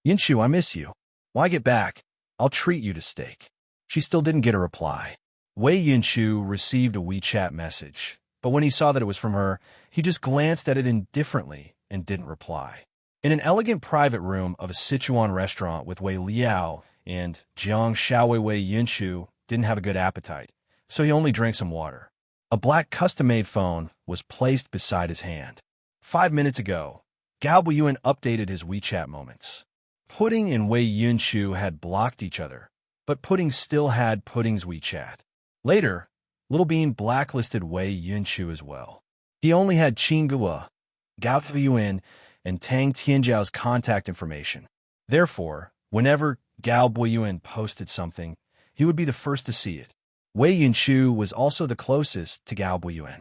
Yinshu, I miss you. Why get back? I'll treat you to steak. She still didn't get a reply. Wei Yinshu received a WeChat message, but when he saw that it was from her, he just glanced at it indifferently and didn't reply. In an elegant private room of a Sichuan restaurant with Wei Liao and Jiang Xiaowei, Wei Yinshu didn't have a good appetite, so he only drank some water. A black custom-made phone was placed beside his hand. 5 minutes ago, Gao Buiyuan updated his WeChat moments. Pudding and Wei Yinshu had blocked each other, but Pudding still had Pudding's WeChat. Later, Little Bean blacklisted Wei Yinshu as well. He only had Qin Gua, Gao Buiyuan, and Tang Tianjiao's contact information. Therefore, whenever Gao Buiyuan posted something, he would be the first to see it. Wei Yinshu was also the closest to Gao Buiyuan.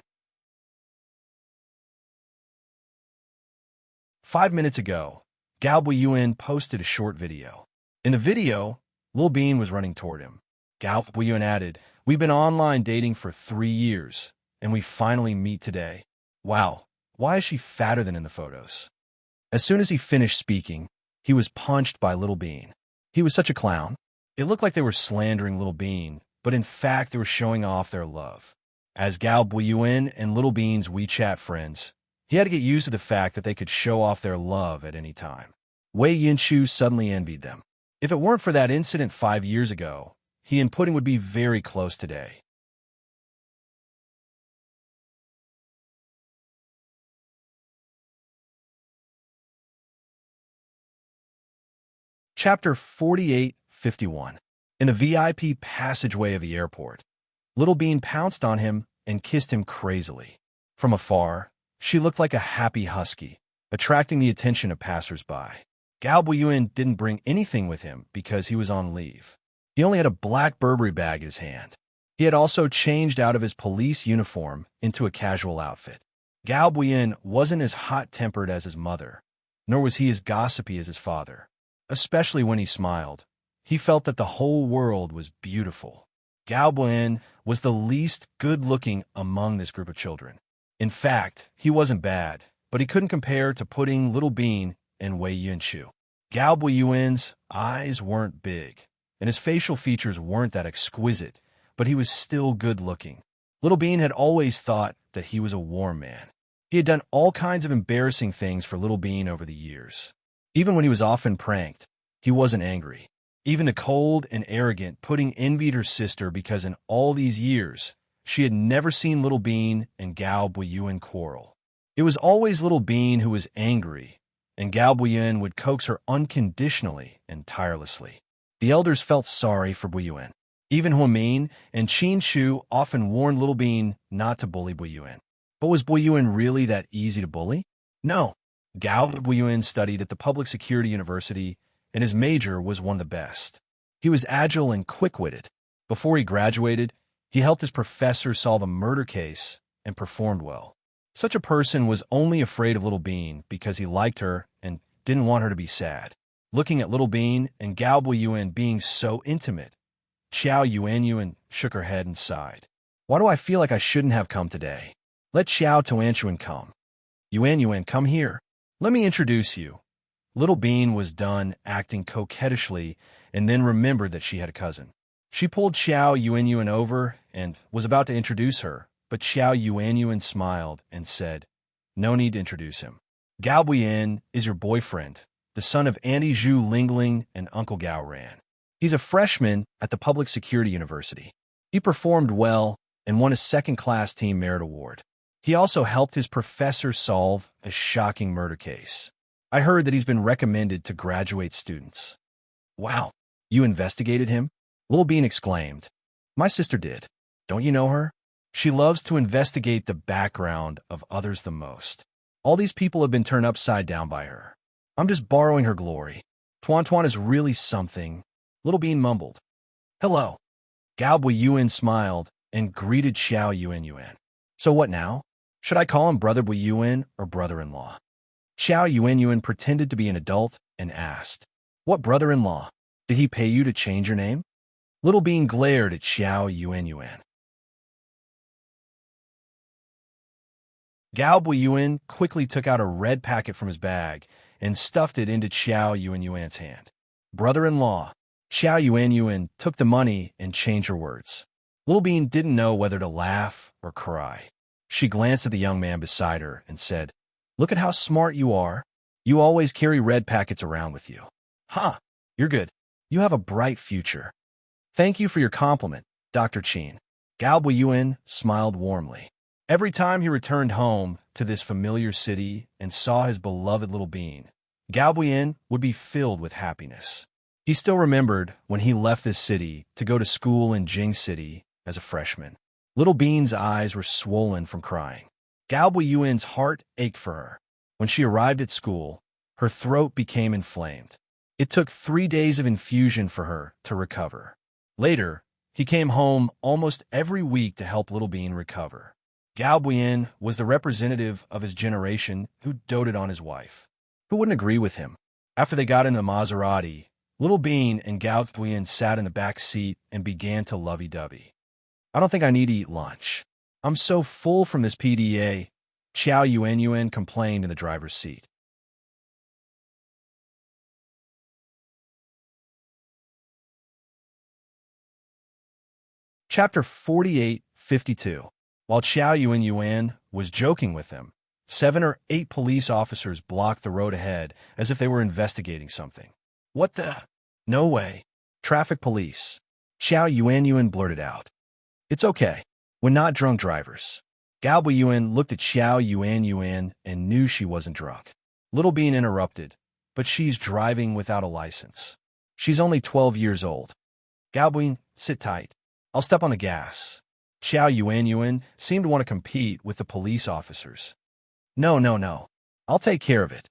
5 minutes ago, Gao Buiyuan posted a short video. In the video, Lil Bean was running toward him. Gao Buiyuan added, "We've been online dating for 3 years, and we finally meet today. Wow, why is she fatter than in the photos?" As soon as he finished speaking, he was punched by Little Bean. He was such a clown. It looked like they were slandering Little Bean, but in fact they were showing off their love. As Gao Buiyuan and Little Bean's WeChat friends, he had to get used to the fact that they could show off their love at any time. Wei Yinshu suddenly envied them. If it weren't for that incident 5 years ago, he and Pudding would be very close today. Chapter 48:51. In the VIP passageway of the airport, Little Bean pounced on him and kissed him crazily. From afar, she looked like a happy husky, attracting the attention of passers-by. Gao Buiyuan didn't bring anything with him because he was on leave. He only had a black Burberry bag in his hand. He had also changed out of his police uniform into a casual outfit. Gao Buiyuan wasn't as hot-tempered as his mother, nor was he as gossipy as his father. Especially when he smiled, he felt that the whole world was beautiful. Gao Buiyuan was the least good-looking among this group of children. In fact, he wasn't bad, but he couldn't compare to Pudding, Little Bean, and Wei Yinshu. Gao Buiyuan's eyes weren't big, and his facial features weren't that exquisite, but he was still good-looking. Little Bean had always thought that he was a warm man. He had done all kinds of embarrassing things for Little Bean over the years. Even when he was often pranked, he wasn't angry. Even the cold and arrogant Pudding envied her sister because in all these years, she had never seen Little Bean and Gao Buiyuan quarrel. It was always Little Bean who was angry, and Gao Buiyuan would coax her unconditionally and tirelessly. The elders felt sorry for Buiyuan. Even Huamin and Qin Shu often warned Little Bean not to bully Buiyuan. But was Buiyuan really that easy to bully? No. Gao Buiyuan studied at the Public Security University, and his major was one of the best. He was agile and quick-witted. Before he graduated, he helped his professor solve a murder case and performed well. Such a person was only afraid of Little Bean because he liked her and didn't want her to be sad. Looking at Little Bean and Gao Buiyuan being so intimate, Xiao Yuanyuan shook her head and sighed. Why do I feel like I shouldn't have come today? Let Xiao Tuanshuan come. Yuanyuan, come here. Let me introduce you. Little Bean was done acting coquettishly and then remembered that she had a cousin. She pulled Xiao Yuanyuan over and was about to introduce her, but Xiao Yuanyuan smiled and said, "No need to introduce him. Gao Buiyuan is your boyfriend, the son of Auntie Zhu Lingling and Uncle Gao Ran. He's a freshman at the Public Security University. He performed well and won a second-class team merit award. He also helped his professor solve a shocking murder case. I heard that he's been recommended to graduate students." "Wow, you investigated him?" Little Bean exclaimed. "My sister did. Don't you know her? She loves to investigate the background of others the most. All these people have been turned upside down by her. I'm just borrowing her glory. Tuan Tuan is really something." Little Bean mumbled. "Hello." Gao Buiyuan smiled and greeted Xiao Yuanyuan. "So what now? Should I call him Brother Buiyuan or brother-in-law?" Xiao Yuanyuan pretended to be an adult and asked, "What brother-in-law? Did he pay you to change your name?" Little Bean glared at Xiao Yuanyuan. Gao Buiyuan quickly took out a red packet from his bag and stuffed it into Xiao Yuanyuan's hand. "Brother-in-law." Xiao Yuanyuan took the money and changed her words. Little Bean didn't know whether to laugh or cry. She glanced at the young man beside her and said, "Look at how smart you are. You always carry red packets around with you." "Huh, you're good. You have a bright future." "Thank you for your compliment, Dr. Qin." Gao Buiyuan smiled warmly. Every time he returned home to this familiar city and saw his beloved Little Bean, Gao Buiyuan would be filled with happiness. He still remembered when he left this city to go to school in Jing City as a freshman. Little Bean's eyes were swollen from crying. Gao Buiyuan's heart ached for her. When she arrived at school, her throat became inflamed. It took 3 days of infusion for her to recover. Later, he came home almost every week to help Little Bean recover. Gao Buiyuan was the representative of his generation who doted on his wife. Who wouldn't agree with him? After they got in the Maserati, Little Bean and Gao Buiyuan sat in the back seat and began to lovey-dovey. "I don't think I need to eat lunch. I'm so full from this PDA," Xiao Yuanyuan complained in the driver's seat. Chapter 48:52. While Xiao Yuanyuan was joking with him, 7 or 8 police officers blocked the road ahead as if they were investigating something. What the? No way. Traffic police. Xiao Yuan blurted out. It's okay. We're not drunk drivers. Gao Yuan looked at Xiao Yuan and knew she wasn't drunk. Little Bean interrupted, but she's driving without a license. She's only 12 years old. Gao Yuan, sit tight. I'll step on the gas. Xiao Yuan seemed to want to compete with the police officers. No. I'll take care of it.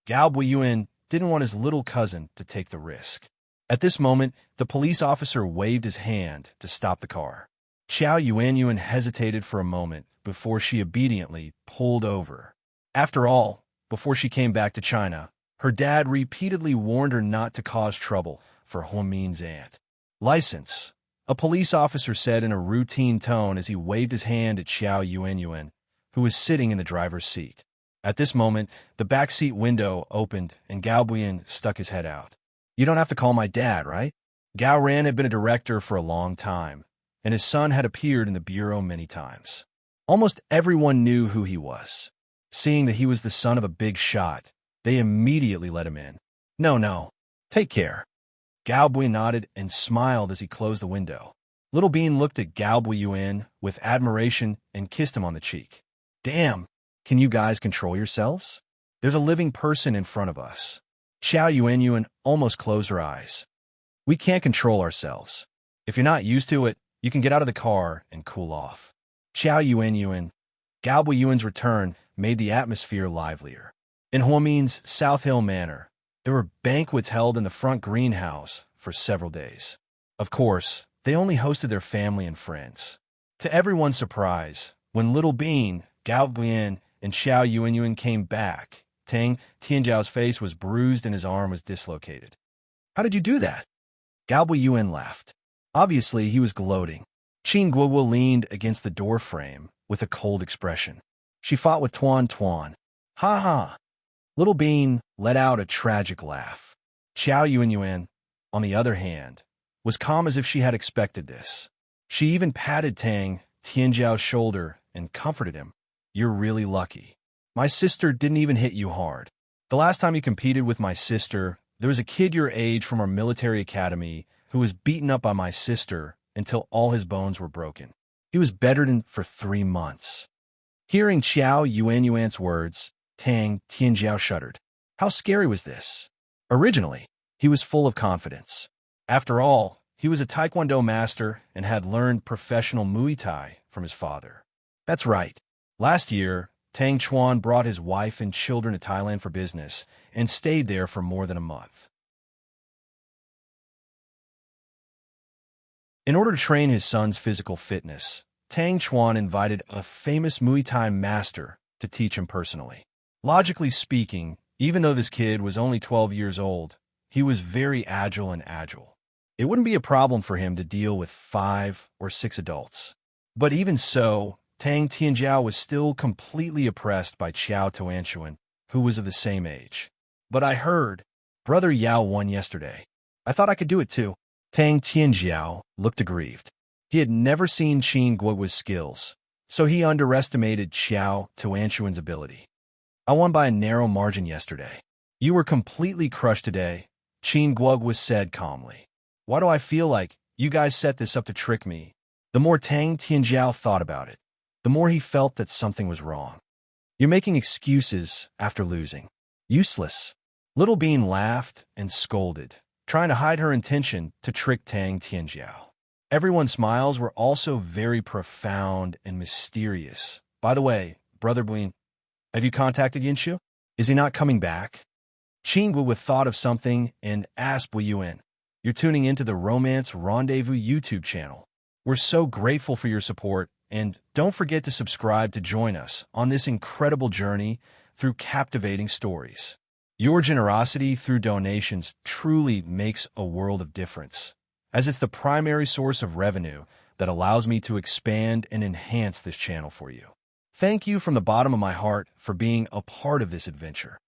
Gao Yuan didn't want his little cousin to take the risk. At this moment, the police officer waved his hand to stop the car. Xiao Yuan hesitated for a moment before she obediently pulled over. After all, before she came back to China, her dad repeatedly warned her not to cause trouble for Huomin's aunt. License, a police officer said in a routine tone as he waved his hand at Xiao Yuan, who was sitting in the driver's seat. At this moment, the backseat window opened and Gao Buyin stuck his head out. You don't have to call my dad, right? Gao Ran had been a director for a long time, and his son had appeared in the bureau many times. Almost everyone knew who he was. Seeing that he was the son of a big shot, they immediately let him in. No. Take care. Gao Bui nodded and smiled as he closed the window. Little Bean looked at Gao Buyin with admiration and kissed him on the cheek. Damn, can you guys control yourselves? There's a living person in front of us. Xiao Yuan almost closed her eyes. We can't control ourselves. If you're not used to it, you can get out of the car and cool off. Xiao Yuan, Gao Buyuan's return made the atmosphere livelier. In Huomin's South Hill Manor, there were banquets held in the front greenhouse for several days. Of course, they only hosted their family and friends. To everyone's surprise, when Little Bean, Gao Buyin, and Xiao Yuan came back, Tang Tianjiao's face was bruised and his arm was dislocated. How did you do that? Gao Buyin laughed. Obviously, he was gloating. Qin Guoguo leaned against the door frame with a cold expression. She fought with Tuan. Ha ha. Little Bean let out a tragic laugh. Xiao Yuan, on the other hand, was calm as if she had expected this. She even patted Tang Tianjiao's shoulder and comforted him. You're really lucky. My sister didn't even hit you hard. The last time you competed with my sister, there was a kid your age from our military academy who was beaten up by my sister until all his bones were broken. He was bedridden for 3 months. Hearing Xiao Yuan's words, Tang Tianjiao shuddered. How scary was this? Originally, he was full of confidence. After all, he was a Taekwondo master and had learned professional Muay Thai from his father. That's right. Last year, Tang Chuan brought his wife and children to Thailand for business and stayed there for more than a month. In order to train his son's physical fitness, Tang Chuan invited a famous Muay Thai master to teach him personally. Logically speaking, even though this kid was only 12 years old, he was very agile. It wouldn't be a problem for him to deal with 5 or 6 adults. But even so, Tang Tianjiao was still completely oppressed by Qiao Tuanshuan, who was of the same age. But I heard, Brother Yao won yesterday. I thought I could do it too. Tang Tianjiao looked aggrieved. He had never seen Qin Guoguo's skills, so he underestimated Qiao Tuanshuan's ability. I won by a narrow margin yesterday. You were completely crushed today, Qin Guoguo said calmly. Why do I feel like you guys set this up to trick me? The more Tang Tianjiao thought about it, the more he felt that something was wrong. You're making excuses after losing. Useless. Little Bean laughed and scolded, trying to hide her intention to trick Tang Tianjiao. Everyone's smiles were also very profound and mysterious. By the way, Brother Bean, have you contacted Yinshu? Is he not coming back? Qin Guoguo thought of something and asked Buyuan. You're tuning into the Romance Rendezvous YouTube channel. We're so grateful for your support, and don't forget to subscribe to join us on this incredible journey through captivating stories. Your generosity through donations truly makes a world of difference, as it's the primary source of revenue that allows me to expand and enhance this channel for you. Thank you from the bottom of my heart for being a part of this adventure.